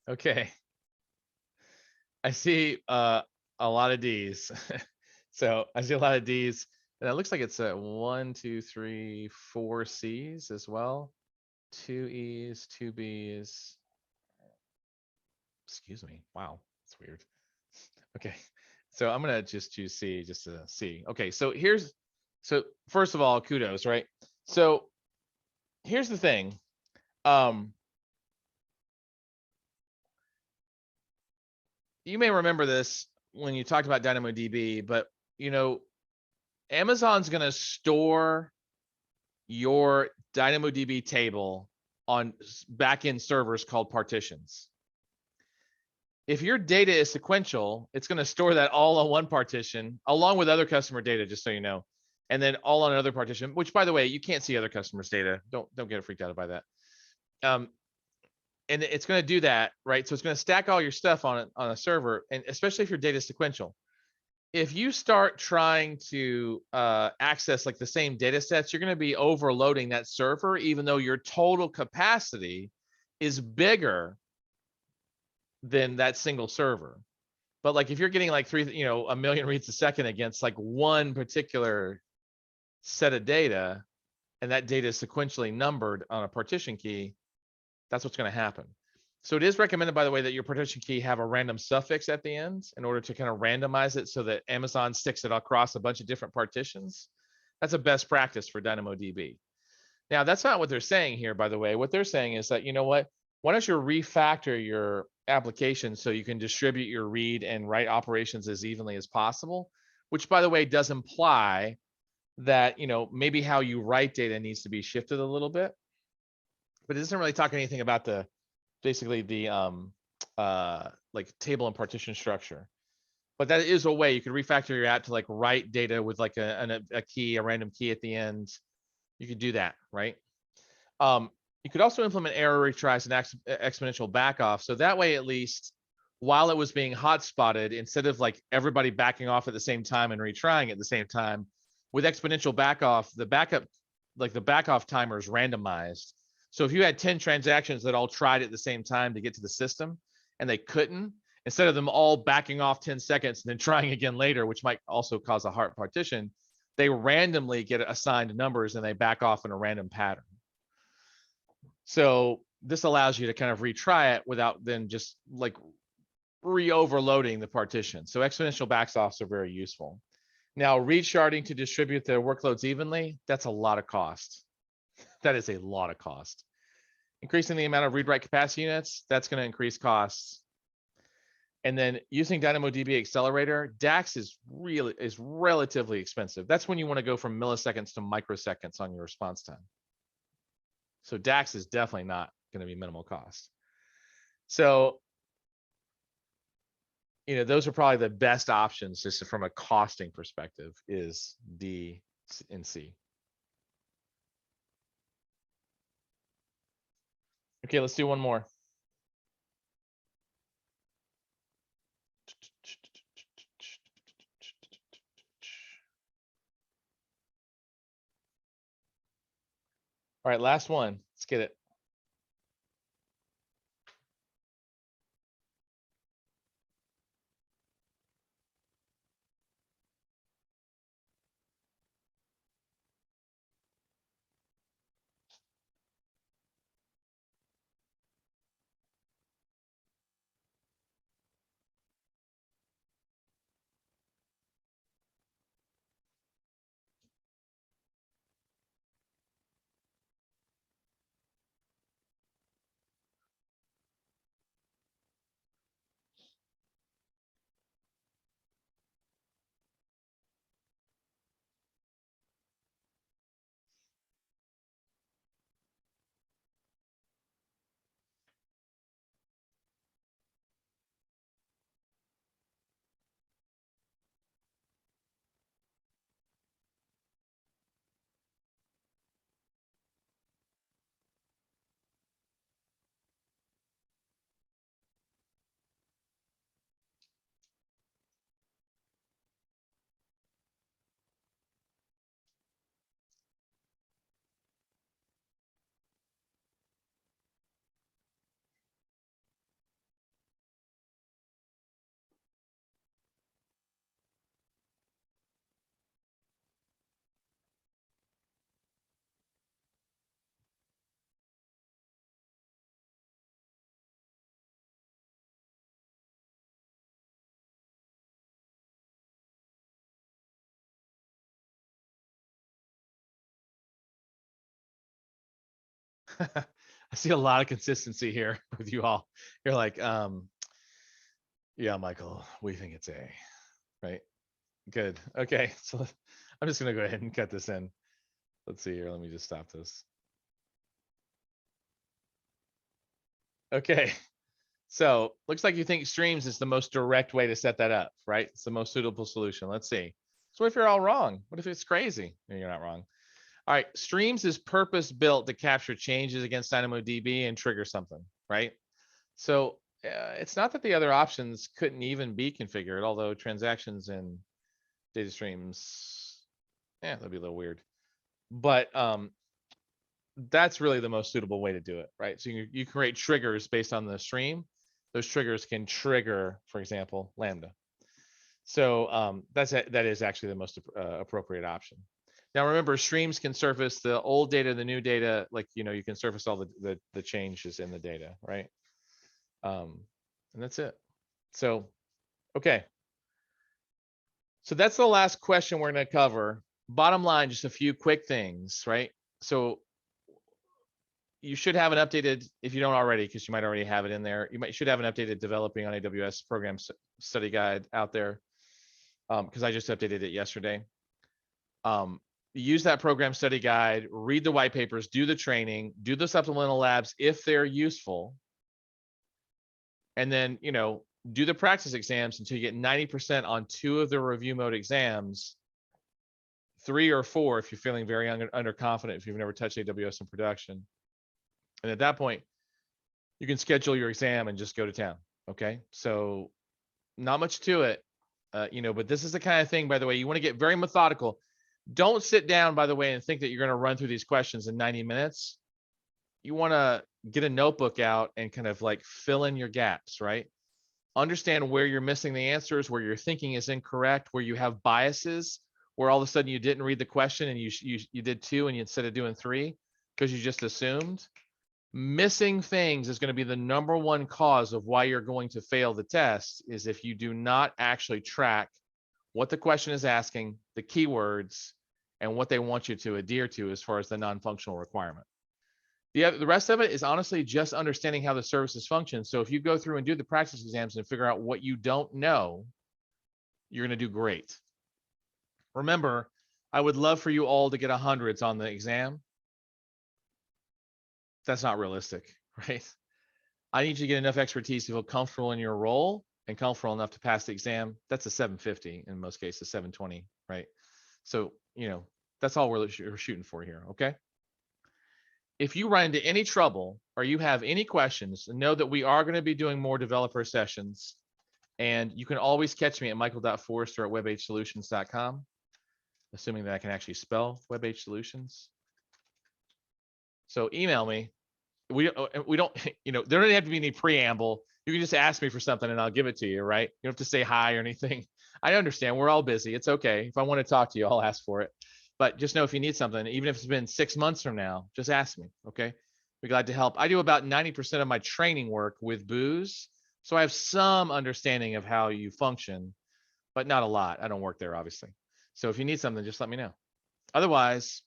Okay. I see a lot of D's. So I see a lot of D's, and it looks like it's a 1, 2, 3, 4 C's as well. 2 E's, 2 B's. Excuse me. Wow, that's weird. Okay, so I'm gonna just choose C just to see. Okay, so first of all, kudos, right? So here's the thing. You may remember this when you talked about DynamoDB, but you know, Amazon's gonna store your DynamoDB table on backend servers called partitions. If your data is sequential, it's going to store that all on one partition along with other customer data, just so you know, and then all on another partition, which by the way, you can't see other customers' data. Don't get freaked out by that. And it's going to do that, right? So it's going to stack all your stuff on a server, and especially if your data is sequential. If you start trying to access like the same data sets, you're going to be overloading that server, even though your total capacity is bigger than that single server. But like if you're getting like 1 million reads a second against like one particular set of data, and that data is sequentially numbered on a partition key, that's what's going to happen. So it is recommended, by the way, that your partition key have a random suffix at the end in order to kind of randomize it so that Amazon sticks it across a bunch of different partitions. That's a best practice for DynamoDB. Now, that's not what they're saying here, by the way. What they're saying is that, you know what, why don't you refactor your application so you can distribute your read and write operations as evenly as possible, which, by the way, does imply that, you know, maybe how you write data needs to be shifted a little bit, but it doesn't really talk anything about basically the like table and partition structure. But that is a way you could refactor your app to like write data with like a random key at the end. You could do that, right? You could also implement error retries and exponential backoff. So that way, at least while it was being hotspotted, instead of like everybody backing off at the same time and retrying at the same time, with exponential backoff, the backoff timer is randomized. So if you had 10 transactions that all tried at the same time to get to the system and they couldn't, instead of them all backing off 10 seconds and then trying again later, which might also cause a hard partition, they randomly get assigned numbers and they back off in a random pattern. So this allows you to kind of retry it without then just like re-overloading the partition. So exponential backoffs are very useful. Now, read sharding to distribute their workloads evenly, that's a lot of cost. That is a lot of cost. Increasing the amount of read-write capacity units, that's going to increase costs. And then using DynamoDB Accelerator, DAX is relatively expensive. That's when you want to go from milliseconds to microseconds on your response time. So DAX is definitely not going to be minimal cost. So, you know, those are probably the best options just from a costing perspective is D and C. Okay, let's do one more. All right, last one. Let's get it. I see a lot of consistency here with you all. You're like, yeah, Michael, we think it's A, right? Good. Okay, so I'm just gonna go ahead and cut this in. Let's see here. Let me just stop this. Okay. So looks like you think streams is the most direct way to set that up, right? It's the most suitable solution. Let's see. So if you're all wrong, what if it's crazy? No, you're not wrong. All right, streams is purpose built to capture changes against DynamoDB and trigger something, right? So it's not that the other options couldn't even be configured, although transactions and data streams, that'd be a little weird. But that's really the most suitable way to do it, right? So you create triggers based on the stream. Those triggers can trigger, for example, Lambda. So that is actually the most appropriate option. Now remember, streams can surface the old data, the new data, like you can surface all the changes in the data, right? And that's it. So, okay. So that's the last question we're going to cover. Bottom line, just a few quick things, right? So you should have an updated, if you don't already, because you might already have it in there, should have an updated developing on AWS program study guide out there, because I just updated it yesterday. Use that program study guide, read the white papers, do the training, do the supplemental labs if they're useful, and then do the practice exams until you get 90% on 2 of the review mode exams, 3 or 4 if you're feeling very underconfident if you've never touched AWS in production. And at that point, you can schedule your exam and just go to town. Okay, so not much to it, but this is the kind of thing, by the way, you want to get very methodical. Don't sit down, by the way, and think that you're going to run through these questions in 90 minutes. You want to get a notebook out and kind of like fill in your gaps, right? Understand where you're missing the answers, where your thinking is incorrect, where you have biases, where all of a sudden you didn't read the question and you did 2 and you instead of doing 3 because you just assumed. Missing things is going to be the #1 cause of why you're going to fail the test, is if you do not actually track what the question is asking, the keywords, and what they want you to adhere to as far as the non-functional requirement. The rest of it is honestly just understanding how the services function. So if you go through and do the practice exams and figure out what you don't know, you're going to do great. Remember, I would love for you all to get 100s on the exam. That's not realistic, right? I need you to get enough expertise to feel comfortable in your role and comfortable enough to pass the exam. That's a 750 in most cases, 720, right? So, that's all we're shooting for here, okay? If you run into any trouble or you have any questions, know that we are going to be doing more developer sessions, and you can always catch me at michael.forrester@webhsolutions.com, assuming that I can actually spell WebHSolutions. So email me. We don't, there don't have to be any preamble. You can just ask me for something and I'll give it to you, right? You don't have to say hi or anything. I understand, we're all busy. It's okay. If I want to talk to you, I'll ask for it. But just know if you need something, even if it's been 6 months from now, just ask me, okay? Be glad to help. I do about 90% of my training work with booze, so I have some understanding of how you function, but not a lot. I don't work there, obviously. So if you need something, just let me know. Otherwise,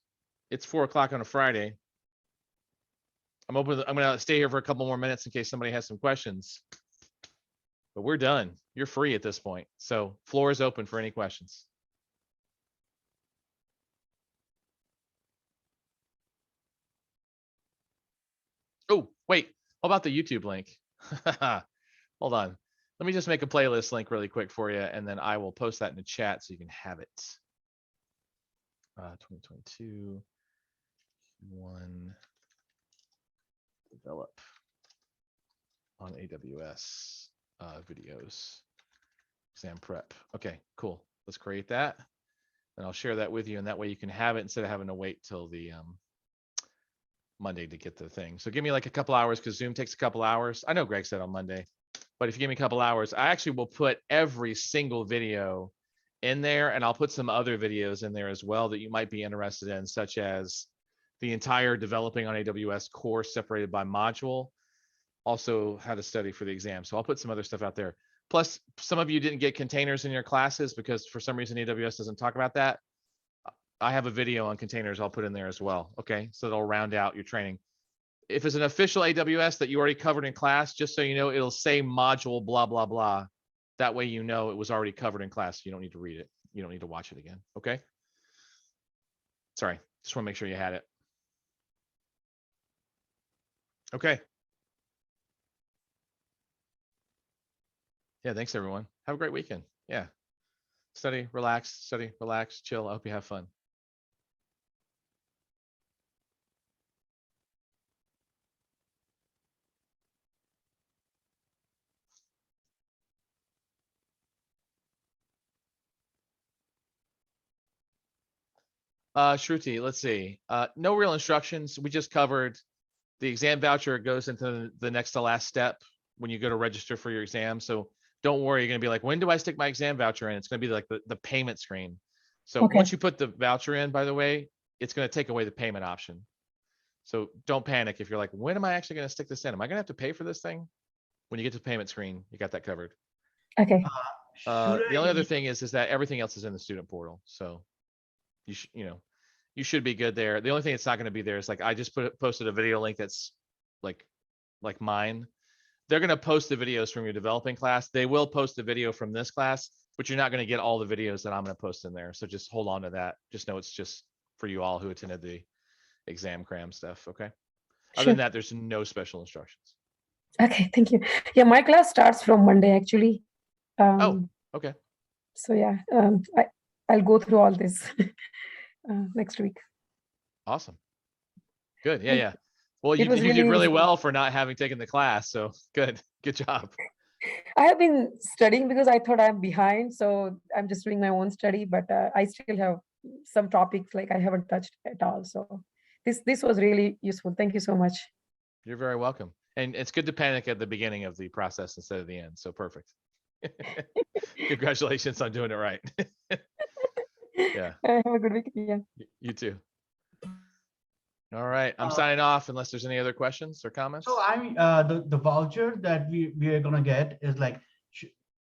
it's 4 o'clock on a Friday. I'm going to stay here for a couple more minutes in case somebody has some questions. But we're done. You're free at this point. So floor is open for any questions. Oh, wait. How about the YouTube link? Hold on. Let me just make a playlist link really quick for you, and then I will post that in the chat so you can have it. 2022 Q1 develop on AWS videos exam prep. Okay, cool. Let's create that, and I'll share that with you, and that way you can have it instead of having to wait till the Monday to get the thing. So give me like a couple hours, because Zoom takes a couple hours. I know Greg said on Monday, but if you give me a couple hours, I actually will put every single video in there, and I'll put some other videos in there as well that you might be interested in, such as the entire developing on AWS course separated by module, also how to study for the exam. So I'll put some other stuff out there. Plus, some of you didn't get containers in your classes because for some reason AWS doesn't talk about that. I have a video on containers I'll put in there as well. Okay, so it'll round out your training. if it's an official AWS that you already covered in class, just so you know, it'll say module blah, blah, blah. That way you know it was already covered in class. You don't need to read it. You don't need to watch it again. Okay. Sorry. Just want to make sure you had it. Okay. Yeah. Thanks, everyone. Have a great weekend. Yeah. Study, relax, chill. I hope you have fun. Shruti, let's see. No real instructions. We just covered the exam voucher. Goes into the next to last step when you go to register for your exam. So don't worry, you're gonna be like, when do I stick my exam voucher in? It's gonna be like the payment screen. So Okay. once you put the voucher in, by the way, it's gonna take away the payment option. So don't panic if you're like, when am I actually gonna stick this in? Am I gonna have to pay for this thing? When you get to the payment screen, you got that covered. Okay. The only other thing is that everything else is in the student portal. So you should be good there. The only thing that's not going to be there is like, I just posted a video link that's like mine. They're going to post the videos from your developing class. They will post the video from this class, but you're not going to get all the videos that I'm going to post in there. So just hold on to that. Just know it's just for you all who attended the exam cram stuff. Okay. Other Sure. than that, there's no special instructions. Okay, thank you. Yeah, my class starts from Monday actually. Oh, okay. So yeah, I'll go through all this next week. Awesome. Good. Yeah. Thank Yeah. Well, It you was did really really useful. well for not having taken the class. So good. Good job. I have been studying because I thought I'm behind, so I'm just doing my own study, but I still have some topics like I haven't touched at all. So this was really useful. Thank you so much. You're very welcome. And it's good to panic at the beginning of the process instead of the end. So perfect. Congratulations on doing it right. Yeah. Have a good week. Yeah. You too. All right. I'm signing off unless there's any other questions or comments. So the voucher that we are gonna get is like,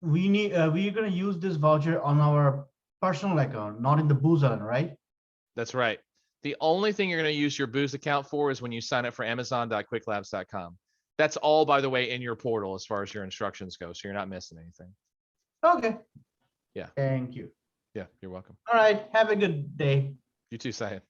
we're gonna use this voucher on our personal account, not in the Boozln, right? That's right. The only thing you're going to use your Boost account for is when you sign up for amazon.quicklabs.com. That's all, by the way, in your portal as far as your instructions go. So you're not missing anything. Okay. Yeah. Thank you. Yeah, you're welcome. All right. Have a good day. You too, Sayan.